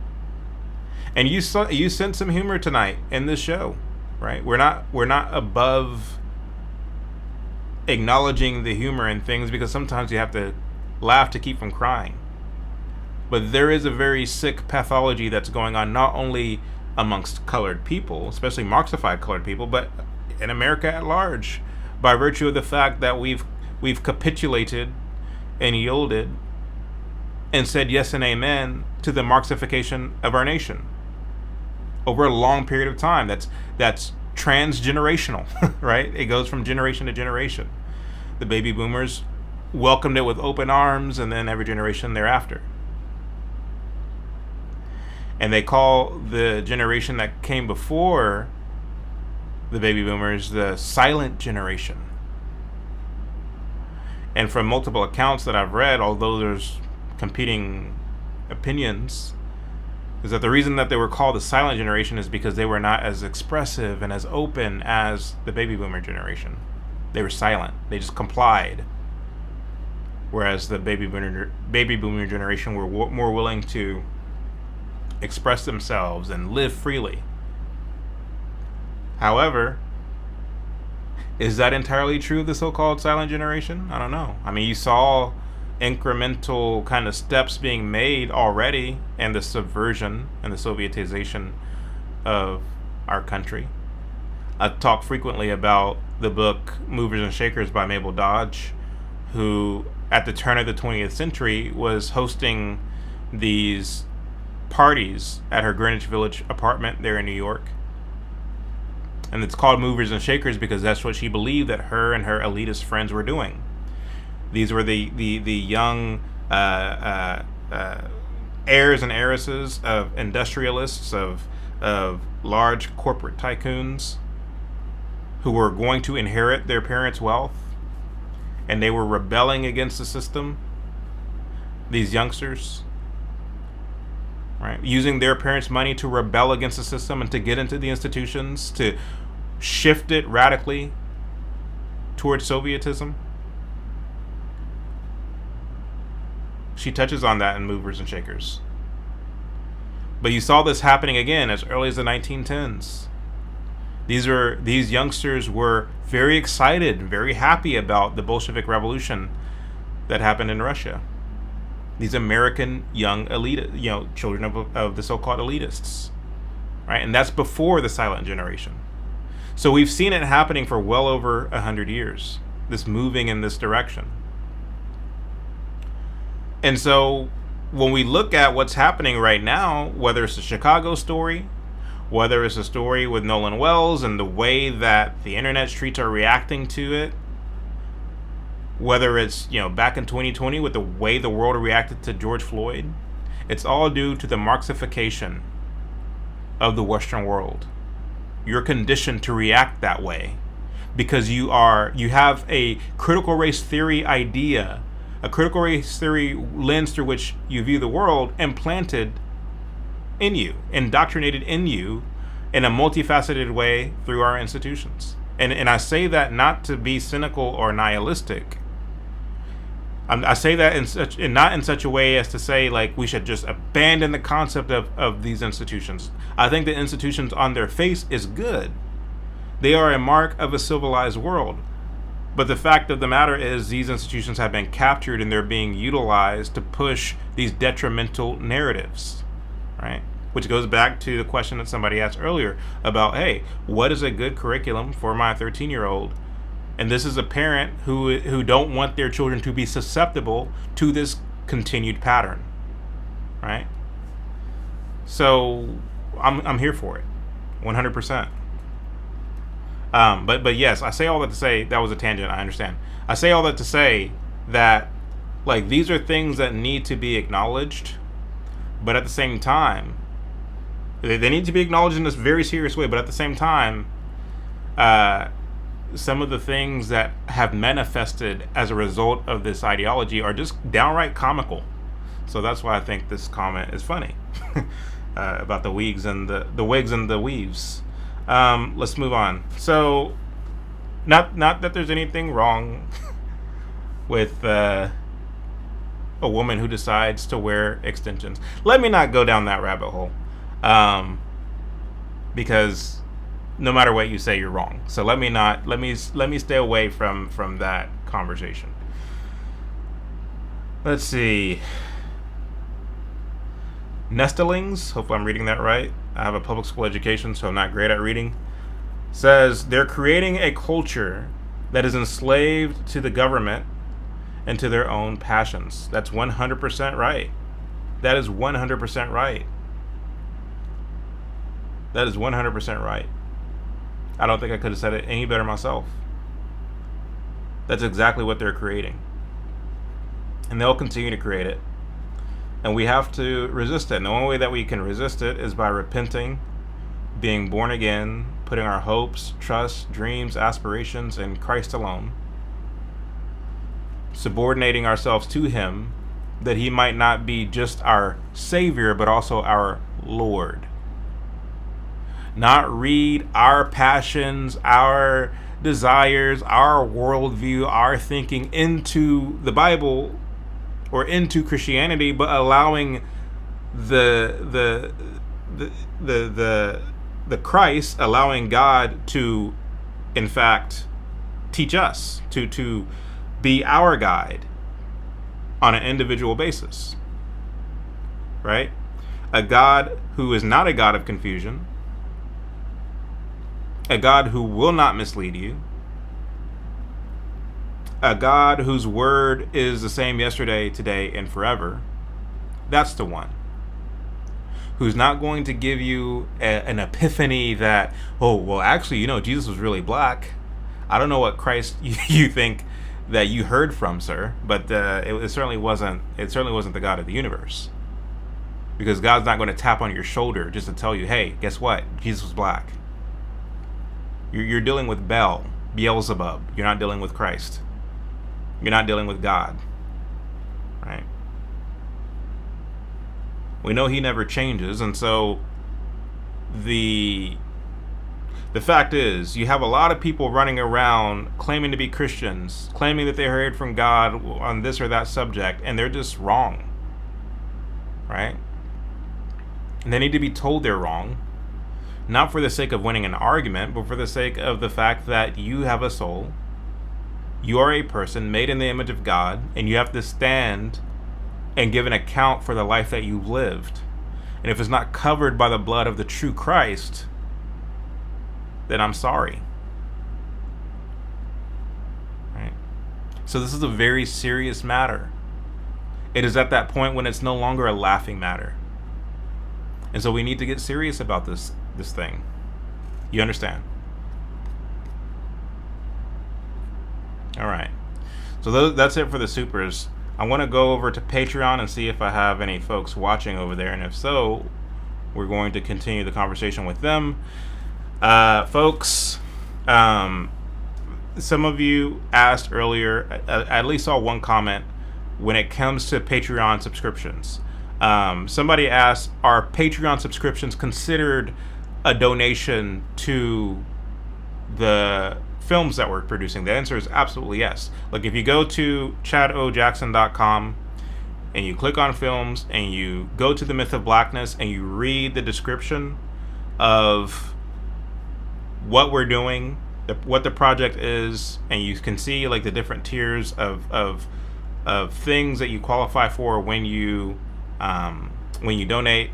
Speaker 1: And you sent some humor tonight in this show, right? We're not above acknowledging the humor in things, because sometimes you have to laugh to keep from crying. But there is a very sick pathology that's going on, not only amongst colored people, especially Marxified colored people, but in America at large, by virtue of the fact that we've capitulated and yielded and said yes and amen to the Marxification of our nation over a long period of time. That's transgenerational, right? It goes from generation to generation. The baby boomers welcomed it with open arms, and then every generation thereafter. And they call the generation that came before the baby boomers the silent generation. And from multiple accounts that I've read, although there's competing opinions, is that the reason that they were called the silent generation is because they were not as expressive and as open as the baby boomer generation. They were silent. They just complied. whereas the baby boomer generation were more willing to express themselves and live freely. However, is that entirely true of the so-called silent generation? I don't know. I mean, you saw incremental kind of steps being made already in the subversion and the Sovietization of our country. I talk frequently about the book Movers and Shakers by Mabel Dodge, who at the turn of the 20th century was hosting these parties at her Greenwich Village apartment there in New York. And it's called Movers and Shakers because that's what she believed that her and her elitist friends were doing. These were the young heirs and heiresses of industrialists, of large corporate tycoons who were going to inherit their parents' wealth, and they were rebelling against the system. These youngsters, right, using their parents' money to rebel against the system and to get into the institutions, to shift it radically towards Sovietism. She touches on that in Movers and Shakers. But you saw this happening again as early as the 1910s. These youngsters were very excited, very happy about the Bolshevik Revolution that happened in Russia. These American young elite, children of the so-called elitists, right? And that's before the silent generation. So we've seen it happening for well over 100 years, this moving in this direction. And so when we look at what's happening right now, whether it's the Chicago story, whether it's a story with Nolan Wells and the way that the internet streets are reacting to it, whether it's, back in 2020 with the way the world reacted to George Floyd, it's all due to the Marxification of the Western world. You're conditioned to react that way because you have a critical race theory idea, a critical race theory lens through which you view the world implanted in you, indoctrinated in you in a multifaceted way through our institutions. And I say that not to be cynical or nihilistic. I say that not in such a way as to say like we should just abandon the concept of these institutions. I think the institutions on their face is good. They are a mark of a civilized world. But the fact of the matter is these institutions have been captured and they're being utilized to push these detrimental narratives, right? Which goes back to the question that somebody asked earlier about, hey, what is a good curriculum for my 13-year-old? And this is a parent who don't want their children to be susceptible to this continued pattern, right? So I'm here for it, 100%. But yes, I say all that to say that was a tangent. I understand. I say all that to say that like these are things that need to be acknowledged, but at the same time, they need to be acknowledged in this very serious way. But at the same time, some of the things that have manifested as a result of this ideology are just downright comical. So that's why I think this comment is funny about the wigs and the wigs and the weaves. Let's move on. So, not that there's anything wrong with a woman who decides to wear extensions. Let me not go down that rabbit hole, because no matter what you say, you're wrong. So let me stay away from that conversation. Let's see. Nestlings, hopefully I'm reading that right. I have a public school education, so I'm not great at reading. Says they're creating a culture that is enslaved to the government and to their own passions. That's 100% right. That is 100% right. That is 100% right. I don't think I could have said it any better myself. That's exactly what they're creating. And they'll continue to create it. And we have to resist it. And the only way that we can resist it is by repenting, being born again, putting our hopes, trusts, dreams, aspirations in Christ alone, subordinating ourselves to Him, that He might not be just our Savior, but also our Lord. Not read our passions, our desires, our worldview, our thinking into the Bible or into Christianity, but allowing the Christ, allowing God to, in fact, teach us, to be our guide on an individual basis, right? A God who is not a God of confusion, a God who will not mislead you, a God whose word is the same yesterday, today, and forever. That's the one who's not going to give you an epiphany that, oh, well, actually, Jesus was really black. I don't know what Christ you think that you heard from, sir, but it certainly wasn't the God of the universe. Because God's not going to tap on your shoulder just to tell you, hey, guess what? Jesus was black. You're dealing with Beelzebub. You're not dealing with Christ. You're not dealing with God. Right? We know he never changes, and so the fact is, you have a lot of people running around claiming to be Christians, claiming that they heard from God on this or that subject, and they're just wrong. Right? And they need to be told they're wrong, not for the sake of winning an argument, but for the sake of the fact that you have a soul, you are a person made in the image of God, and you have to stand and give an account for the life that you've lived. And if it's not covered by the blood of the true Christ, then I'm sorry. Right? So this is a very serious matter. It is at that point when it's no longer a laughing matter. And so we need to get serious about this thing. You understand? All right. So that's it for the supers. I want to go over to Patreon and see if I have any folks watching over there. And if so, we're going to continue the conversation with them. Folks, some of you asked earlier, I at least saw one comment when it comes to Patreon subscriptions. Somebody asked, are Patreon subscriptions considered a donation to the films that we're producing? The answer is absolutely yes. Like, if you go to chadojackson.com and you click on films and you go to the Myth of Blackness and you read the description of what we're doing, what the project is, and you can see like the different tiers of things that you qualify for when you donate.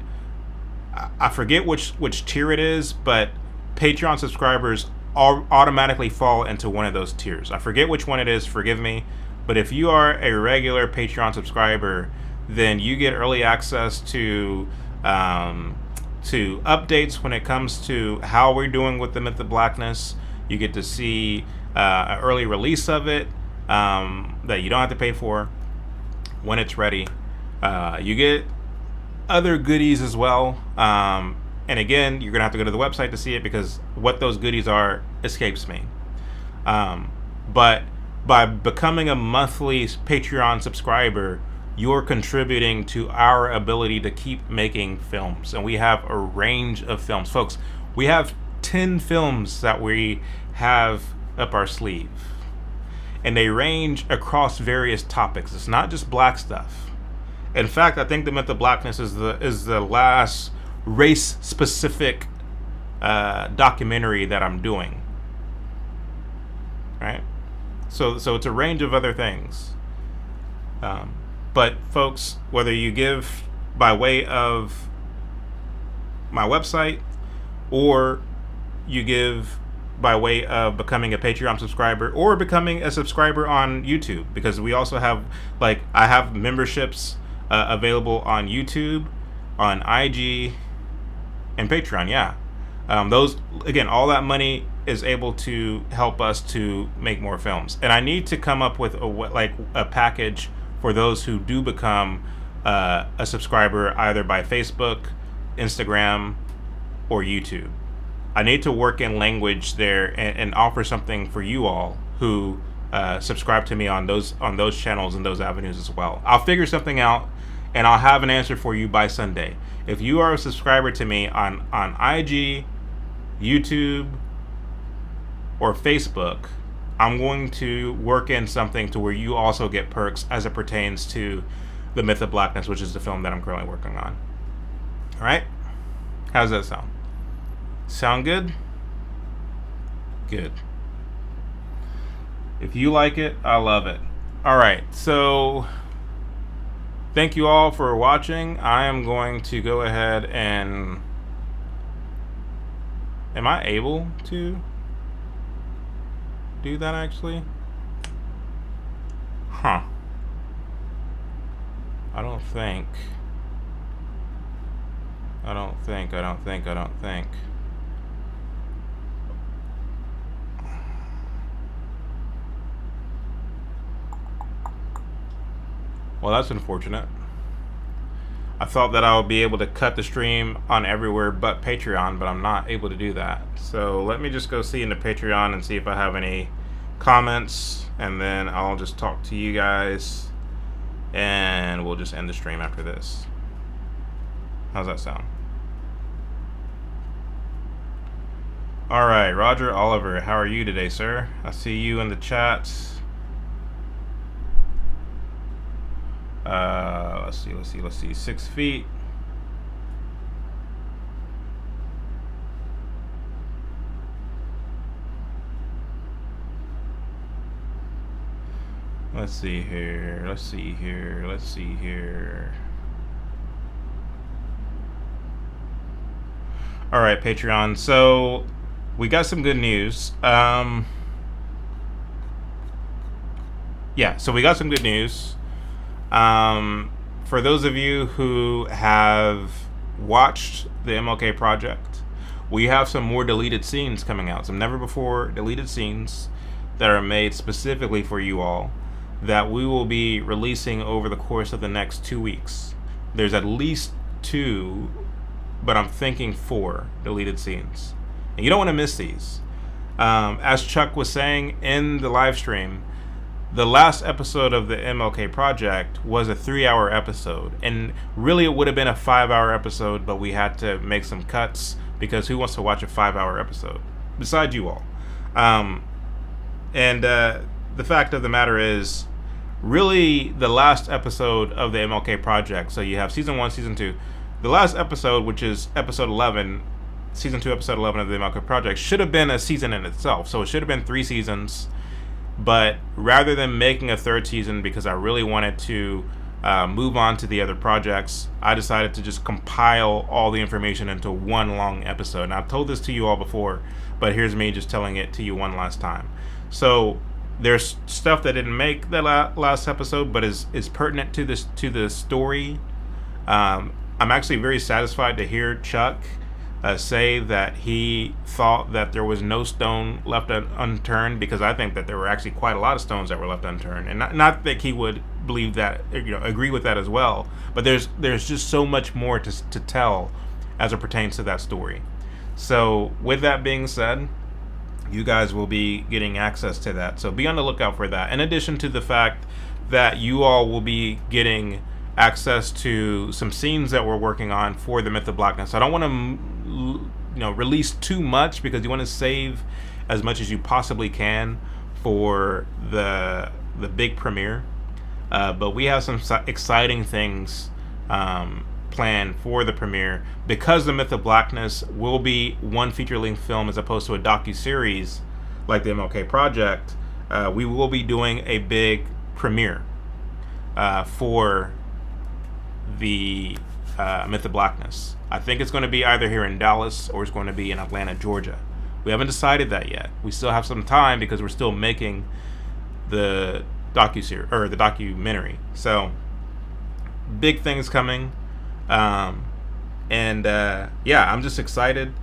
Speaker 1: I forget which tier it is, but Patreon subscribers automatically fall into one of those tiers. I forget which one it is, forgive me, but if you are a regular Patreon subscriber, then you get early access to updates when it comes to how we're doing with the Myth of Blackness. You get to see an early release of it that you don't have to pay for when it's ready. You get other goodies as well. And again, you're going to have to go to the website to see it because what those goodies are escapes me. But by becoming a monthly Patreon subscriber, you're contributing to our ability to keep making films. And we have a range of films. Folks, we have 10 films that we have up our sleeve. And they range across various topics. It's not just black stuff. In fact, I think the Myth of Blackness is the last race-specific documentary that I'm doing. Right? So it's a range of other things. But folks, whether you give by way of my website or you give by way of becoming a Patreon subscriber or becoming a subscriber on YouTube, because we also have, like, I have memberships available on YouTube, on IG, and Patreon. Yeah. Those, again, all that money is able to help us to make more films. And I need to come up with a package for those who do become a subscriber either by Facebook, Instagram, or YouTube. I need to work in language there and offer something for you all who subscribe to me on those channels and those avenues as well. I'll figure something out and I'll have an answer for you by Sunday. If you are a subscriber to me on IG, YouTube, or Facebook, I'm going to work in something to where you also get perks as it pertains to The Myth of Blackness, which is the film that I'm currently working on. All right? How's that sound? Sound good? Good. If you like it, I love it. All right, so thank you all for watching. I am going to go ahead and... Am I able to do that actually? Huh. I don't think. Well, that's unfortunate. I thought that I would be able to cut the stream on everywhere but Patreon, but I'm not able to do that. So let me just go see into Patreon and see if I have any comments, and then I'll just talk to you guys, and we'll just end the stream after this. How's that sound? All right, Roger Oliver, how are you today, sir? I see you in the chat. Let's see. 6 feet. Let's see here. All right, Patreon. So we got some good news. Yeah, so we got some good news. For those of you who have watched the MLK Project, we have some more deleted scenes coming out, some never before deleted scenes that are made specifically for you all, that we will be releasing over the course of the next 2 weeks. There's at least 2, but I'm thinking 4 deleted scenes, and you don't want to miss these. As Chuck was saying in the live stream, the last episode of the MLK Project was a 3-hour episode, and really it would have been a 5-hour episode, but we had to make some cuts because who wants to watch a 5-hour episode besides you all? The fact of the matter is, really the last episode of the MLK Project, so you have season 1, season 2, the last episode, which is episode 11, season 2, episode 11 of the MLK Project, should have been a season in itself. So it should have been 3 seasons. But rather than making a 3rd season, because I really wanted to move on to the other projects, I decided to just compile all the information into one long episode. And I've told this to you all before, but here's me just telling it to you one last time. So there's stuff that didn't make the last episode, but is pertinent to the story. I'm actually very satisfied to hear Chuck say that he thought that there was no stone left unturned, because I think that there were actually quite a lot of stones that were left unturned, and not that he would believe that, agree with that as well, but there's just so much more to tell as it pertains to that story. So with that being said, you guys will be getting access to that, so be on the lookout for that, in addition to the fact that you all will be getting access to some scenes that we're working on for the Myth of Blackness. I don't want to release too much, because you want to save as much as you possibly can for the big premiere, but we have some exciting things planned for the premiere, because the Myth of Blackness will be one feature-length film as opposed to a docu-series like the MLK Project. We will be doing a big premiere for the Myth of Blackness. I think it's going to be either here in Dallas or it's going to be in Atlanta, Georgia. We haven't decided that yet. We still have some time because we're still making the docu-series or the documentary. So big things coming, yeah, I'm just excited.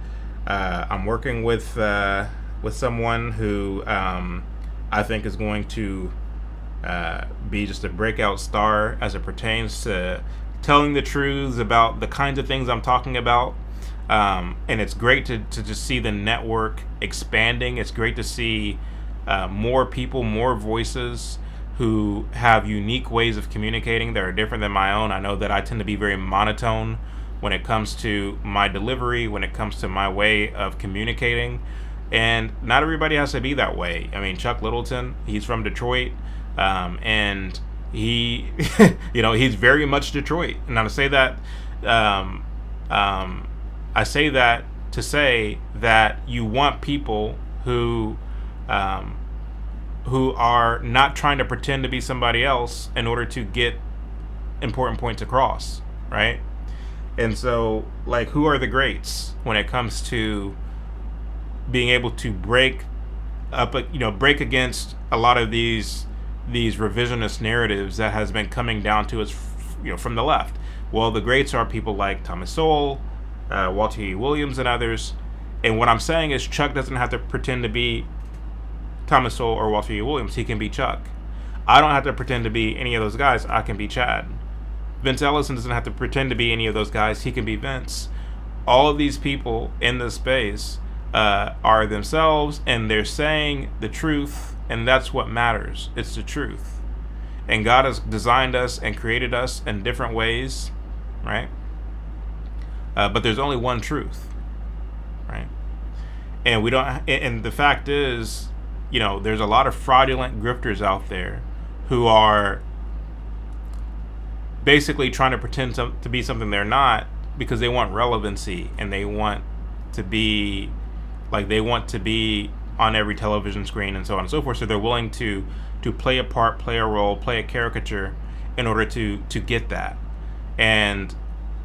Speaker 1: I'm working with someone who I think is going to be just a breakout star as it pertains to telling the truths about the kinds of things I'm talking about. And it's great to just see the network expanding. It's great to see more people, more voices who have unique ways of communicating that are different than my own. I know that I tend to be very monotone when it comes to my delivery, when it comes to my way of communicating. And not everybody has to be that way. I mean, Chuck Littleton, he's from Detroit, and he, he's very much Detroit. And I say that, I say that to say that you want people who are not trying to pretend to be somebody else in order to get important points across, right? And so, like, who are the greats when it comes to being able to break against a lot of these revisionist narratives that has been coming down to us, from the left? Well, the greats are people like Thomas Sowell, Walter E. Williams, and others. And what I'm saying is, Chuck doesn't have to pretend to be Thomas Sowell or Walter E. Williams. He can be Chuck. I don't have to pretend to be any of those guys. I can be Chad. Vince Ellison doesn't have to pretend to be any of those guys. He can be Vince. All of these people in this space are themselves, and they're saying the truth, and that's what matters. It's the truth. And God has designed us and created us in different ways, right? But there's only one truth, right? And we don't. And the fact is, there's a lot of fraudulent grifters out there who are basically trying to pretend to be something they're not, because they want relevancy, and they want to be on every television screen and so on and so forth. So they're willing to play a part, play a role, play a caricature in order to get that. And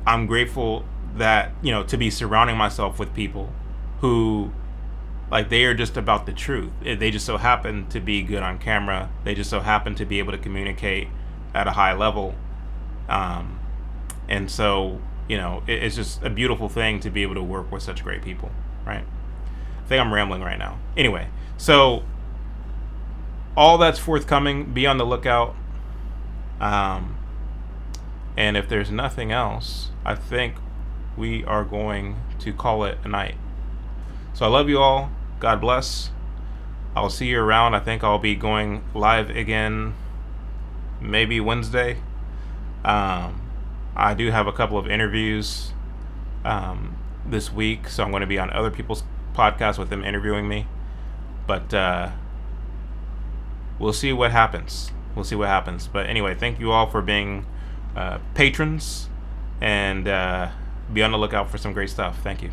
Speaker 1: I'm grateful that, to be surrounding myself with people who, they are just about the truth. They just so happen to be good on camera. They just so happen to be able to communicate at a high level. And so, it's just a beautiful thing to be able to work with such great people, right? I think I'm rambling right now. Anyway, so all that's forthcoming. Be on the lookout. And if there's nothing else, I think we are going to call it a night. So I love you all. God bless. I'll see you around. I think I'll be going live again maybe Wednesday. I do have a couple of interviews this week, so I'm going to be on other people's podcasts with them interviewing me. But we'll see what happens. But anyway, thank you all for being patrons, and be on the lookout for some great stuff. Thank you.